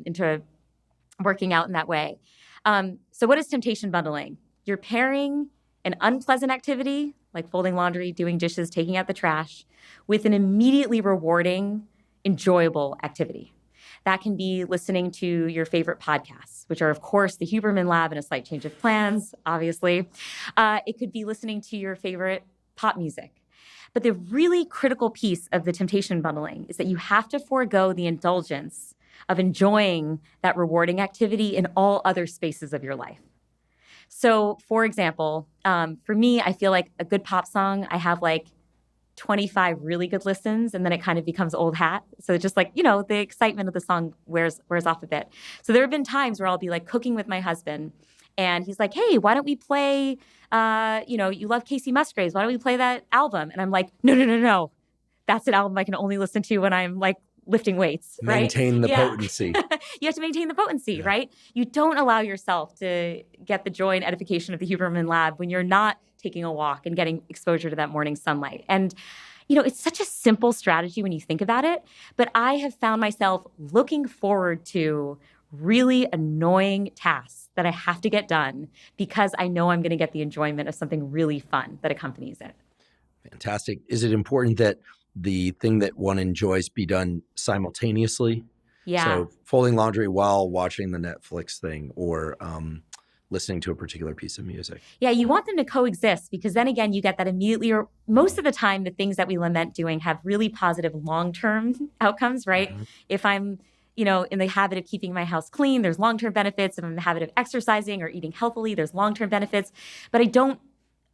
into working out in that way. So what is temptation bundling? You're pairing an unpleasant activity like folding laundry, doing dishes, taking out the trash with an immediately rewarding, enjoyable activity. That can be listening to your favorite podcasts, which are, of course, the Huberman Lab and A Slight Change of Plans, obviously. It could be listening to your favorite pop music. But the really critical piece of the temptation bundling is that you have to forego the indulgence of enjoying that rewarding activity in all other spaces of your life. So, for example, for me, I feel like a good pop song, I have like 25 really good listens, and then it kind of becomes old hat. So it's just like, the excitement of the song wears off a bit. So there have been times where I'll be like cooking with my husband, and he's like, hey, why don't we play, you love Casey Musgraves. Why don't we play that album? And I'm like, no. That's an album I can only listen to when I'm like lifting weights, right? Maintain the potency. You have to maintain the potency, right? You don't allow yourself to get the joy and edification of the Huberman lab when you're not taking a walk and getting exposure to that morning sunlight. And, it's such a simple strategy when you think about it, but I have found myself looking forward to really annoying tasks that I have to get done because I know I'm going to get the enjoyment of something really fun that accompanies it. Fantastic. Is it important that the thing that one enjoys be done simultaneously? Yeah. So folding laundry while watching the Netflix thing or listening to a particular piece of music. Yeah, you want them to coexist because then again, you get that immediately, or most of the time, the things that we lament doing have really positive long-term outcomes, right? Mm-hmm. If I'm, in the habit of keeping my house clean, there's long-term benefits. If I'm in the habit of exercising or eating healthily, there's long-term benefits. But I don't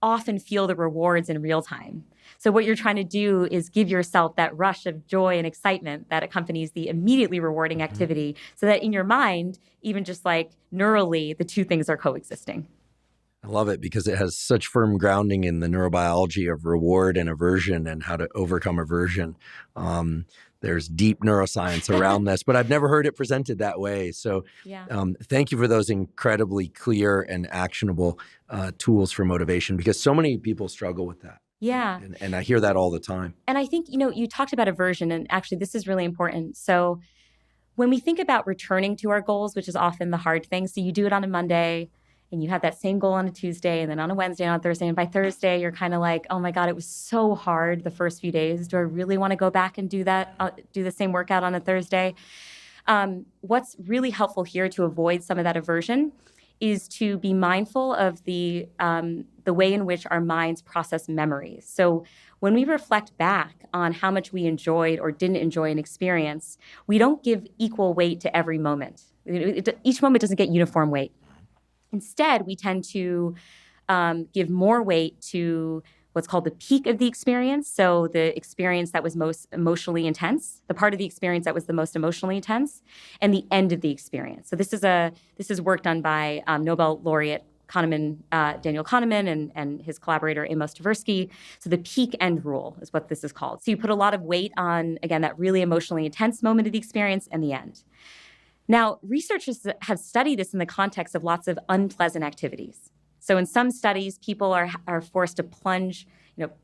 often feel the rewards in real time. So what you're trying to do is give yourself that rush of joy and excitement that accompanies the immediately rewarding activity so that in your mind, even just like neurally, the two things are coexisting. I love it because it has such firm grounding in the neurobiology of reward and aversion and how to overcome aversion. There's deep neuroscience around this, but I've never heard it presented that way. So thank you for those incredibly clear and actionable tools for motivation because so many people struggle with that. Yeah. And I hear that all the time. And I think, you talked about aversion, and actually this is really important. So when we think about returning to our goals, which is often the hard thing, so you do it on a Monday, and you have that same goal on a Tuesday and then on a Wednesday and on a Thursday. And by Thursday, you're kind of like, oh my God, it was so hard the first few days. Do I really want to go back and do that, do the same workout on a Thursday? What's really helpful here to avoid some of that aversion is to be mindful of the way in which our minds process memories. So when we reflect back on how much we enjoyed or didn't enjoy an experience, we don't give equal weight to every moment. Each moment doesn't get uniform weight. Instead, we tend to give more weight to what's called the peak of the experience. So the experience that was most emotionally intense, the part of the experience that was the most emotionally intense, and the end of the experience. So this is work done by Nobel laureate Daniel Kahneman and his collaborator Amos Tversky. So the peak end rule is what this is called. So you put a lot of weight on, again, that really emotionally intense moment of the experience and the end. Now, researchers have studied this in the context of lots of unpleasant activities. So in some studies, people are forced to plunge,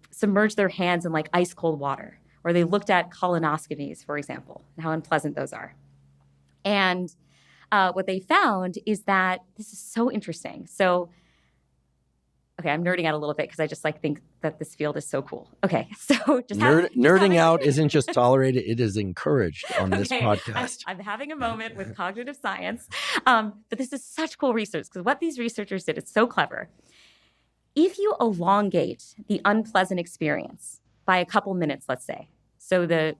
submerge their hands in like ice cold water, or they looked at colonoscopies, for example, and how unpleasant those are. And what they found is that this is so interesting. So, okay, I'm nerding out a little bit because I just think that this field is so cool. Okay, so nerding out isn't just tolerated; it is encouraged on this podcast. I'm having a moment with cognitive science, but this is such cool research because what these researchers did is so clever. If you elongate the unpleasant experience by a couple minutes, let's say, so the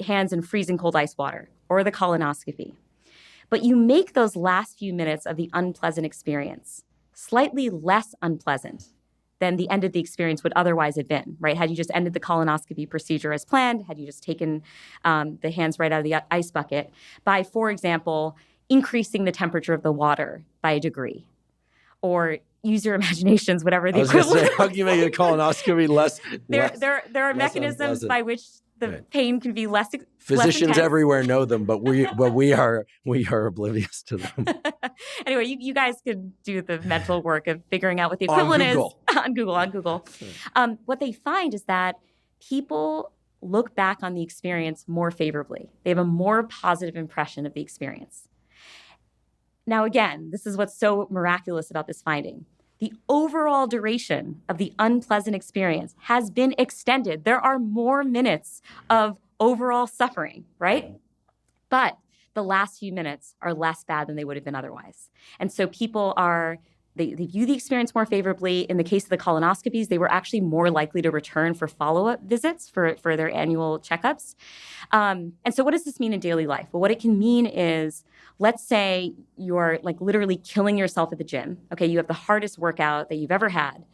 hands in freezing cold ice water or the colonoscopy, but you make those last few minutes of the unpleasant experience slightly less unpleasant than the end of the experience would otherwise have been, right? Had you just ended the colonoscopy procedure as planned, had you just taken the hands right out of the ice bucket by, for example, increasing the temperature of the water by a degree, or use your imaginations, whatever the equivalent. How can you make a colonoscopy less? There are mechanisms unpleasant. by which the pain can be less. Physicians less everywhere know them, but we are oblivious to them. Anyway, you guys could do the mental work of figuring out what the equivalent is on Google. What they find is that people look back on the experience more favorably. They have a more positive impression of the experience. Now, again, this is what's so miraculous about this finding. The overall duration of the unpleasant experience has been extended. There are more minutes of overall suffering, right? But the last few minutes are less bad than they would have been otherwise. And so people are they view the experience more favorably. In the case of the colonoscopies, they were actually more likely to return for follow-up visits for their annual checkups. And so what does this mean in daily life? Well, what it can mean is, let's say you're like literally killing yourself at the gym. Okay, you have the hardest workout that you've ever had.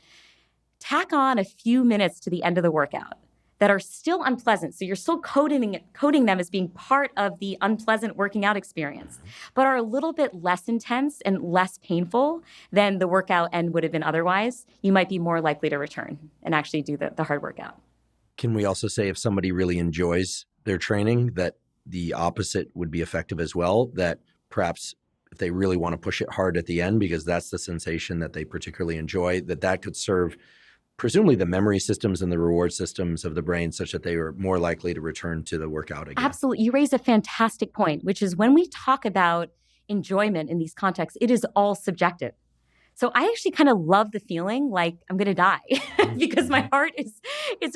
Tack on a few minutes to the end of the workout that are still unpleasant. So you're still coding them as being part of the unpleasant working out experience, but are a little bit less intense and less painful than the workout end would have been otherwise. You might be more likely to return and actually do the hard workout. Can we also say if somebody really enjoys their training, that the opposite would be effective as well? That perhaps if they really want to push it hard at the end, because that's the sensation that they particularly enjoy, that could serve presumably the memory systems and the reward systems of the brain such that they are more likely to return to the workout again. Absolutely. You raise a fantastic point, which is when we talk about enjoyment in these contexts, it is all subjective. So I actually kind of love the feeling like I'm going to die because my heart is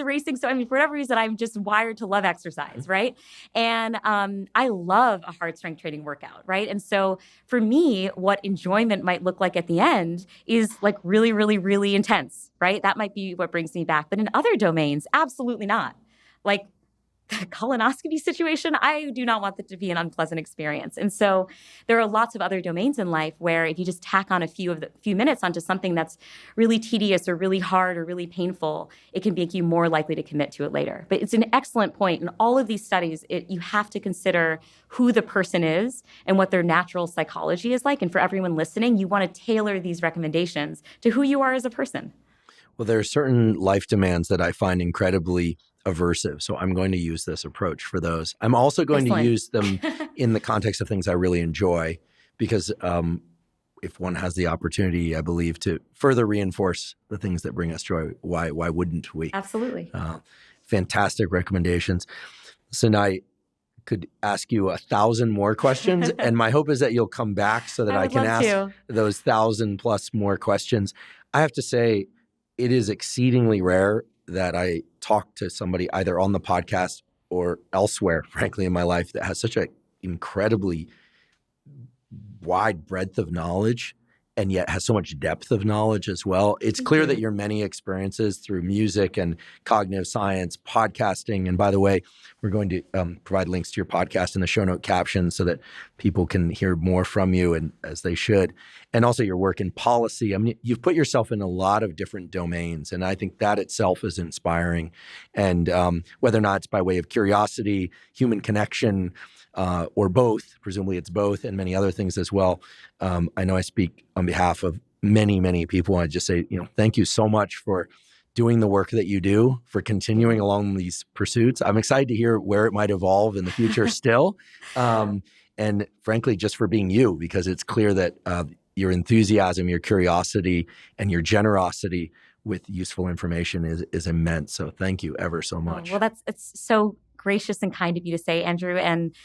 racing. So, I mean, for whatever reason, I'm just wired to love exercise, right? And I love a hard strength training workout, right? And so for me, what enjoyment might look like at the end is like really, really, really intense, right? That might be what brings me back. But in other domains, absolutely not. Like, the colonoscopy situation, I do not want that to be an unpleasant experience. And so there are lots of other domains in life where if you just tack on a few minutes onto something that's really tedious or really hard or really painful, it can make you more likely to commit to it later. But it's an excellent point. In all of these studies, you have to consider who the person is and what their natural psychology is like. And for everyone listening, you want to tailor these recommendations to who you are as a person. Well, there are certain life demands that I find incredibly aversive. So I'm going to use this approach for those. I'm also going to use them in the context of things I really enjoy, because if one has the opportunity, I believe, to further reinforce the things that bring us joy, why wouldn't we? Absolutely. Fantastic recommendations. So now I could ask you 1,000 more questions, and my hope is that you'll come back so that I can ask those 1,000 plus more questions. I have to say, it is exceedingly rare that I talk to somebody either on the podcast or elsewhere, frankly, in my life, that has such an incredibly wide breadth of knowledge and yet has so much depth of knowledge as well. It's clear that your many experiences through music and cognitive science, podcasting, and by the way, we're going to provide links to your podcast in the show note caption so that people can hear more from you, and as they should. And also your work in policy. I mean, you've put yourself in a lot of different domains, and I think that itself is inspiring. And whether or not it's by way of curiosity, human connection, or both, presumably it's both, and many other things as well. I know I speak on behalf of many, many people. I just say, thank you so much for doing the work that you do, for continuing along these pursuits. I'm excited to hear where it might evolve in the future still. And frankly, just for being you, because it's clear that your enthusiasm, your curiosity, and your generosity with useful information is immense. So thank you ever so much. Well, it's so gracious and kind of you to say, Andrew. And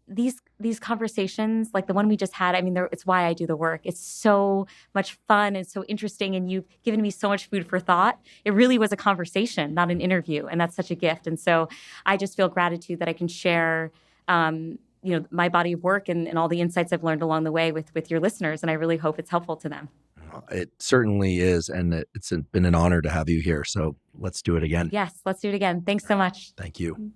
these conversations, like the one we just had, I mean, it's why I do the work. It's so much fun and so interesting, and you've given me so much food for thought. It really was a conversation, not an interview, and that's such a gift. And so I just feel gratitude that I can share my body of work and all the insights I've learned along the way with your listeners, and I really hope it's helpful to them. It certainly is, and it's been an honor to have you here. So let's do it again. Yes, let's do it again. Thanks so much. Thank you.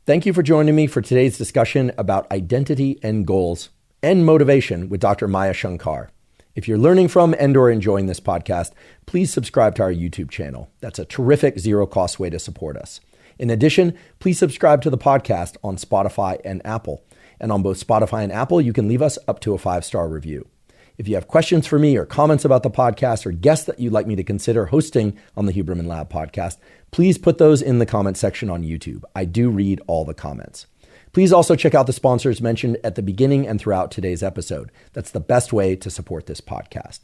Thank you for joining me for today's discussion about identity and goals and motivation with Dr. Maya Shankar. If you're learning from and or enjoying this podcast, please subscribe to our YouTube channel. That's a terrific zero-cost way to support us. In addition, please subscribe to the podcast on Spotify and Apple. And on both Spotify and Apple, you can leave us up to a 5-star review. If you have questions for me or comments about the podcast or guests that you'd like me to consider hosting on the Huberman Lab podcast, please put those in the comment section on YouTube. I do read all the comments. Please also check out the sponsors mentioned at the beginning and throughout today's episode. That's the best way to support this podcast.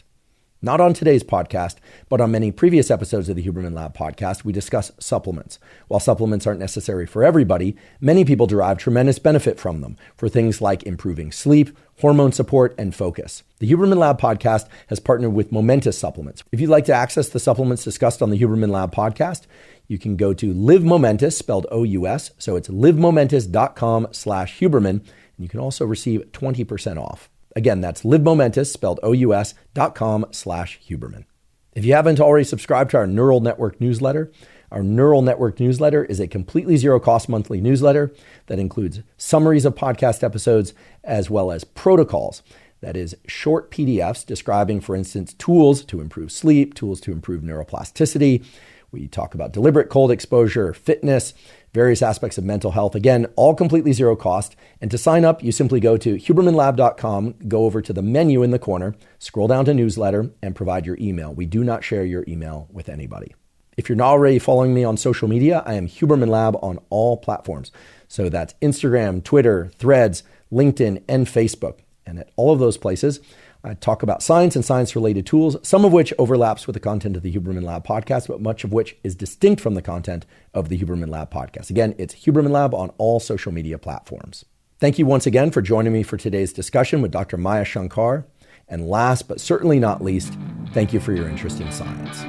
Not on today's podcast, but on many previous episodes of the Huberman Lab podcast, we discuss supplements. While supplements aren't necessary for everybody, many people derive tremendous benefit from them for things like improving sleep, hormone support, and focus. The Huberman Lab podcast has partnered with Momentous supplements. If you'd like to access the supplements discussed on the Huberman Lab podcast, you can go to Live Momentous, spelled O-U-S. So it's livemomentous.com/Huberman. And you can also receive 20% off. Again, that's livemomentous, spelled OUS.com/Huberman. If you haven't already subscribed to our Neural Network newsletter, our Neural Network newsletter is a completely zero-cost monthly newsletter that includes summaries of podcast episodes as well as protocols. That is short PDFs describing, for instance, tools to improve sleep, tools to improve neuroplasticity. We talk about deliberate cold exposure, fitness, various aspects of mental health. Again, all completely zero cost. And to sign up, you simply go to hubermanlab.com, go over to the menu in the corner, scroll down to newsletter, and provide your email. We do not share your email with anybody. If you're not already following me on social media, I am Huberman Lab on all platforms. So that's Instagram, Twitter, Threads, LinkedIn, and Facebook. And at all of those places, I talk about science and science-related tools, some of which overlaps with the content of the Huberman Lab podcast, but much of which is distinct from the content of the Huberman Lab podcast. Again, it's Huberman Lab on all social media platforms. Thank you once again for joining me for today's discussion with Dr. Maya Shankar. And last but certainly not least, thank you for your interest in science.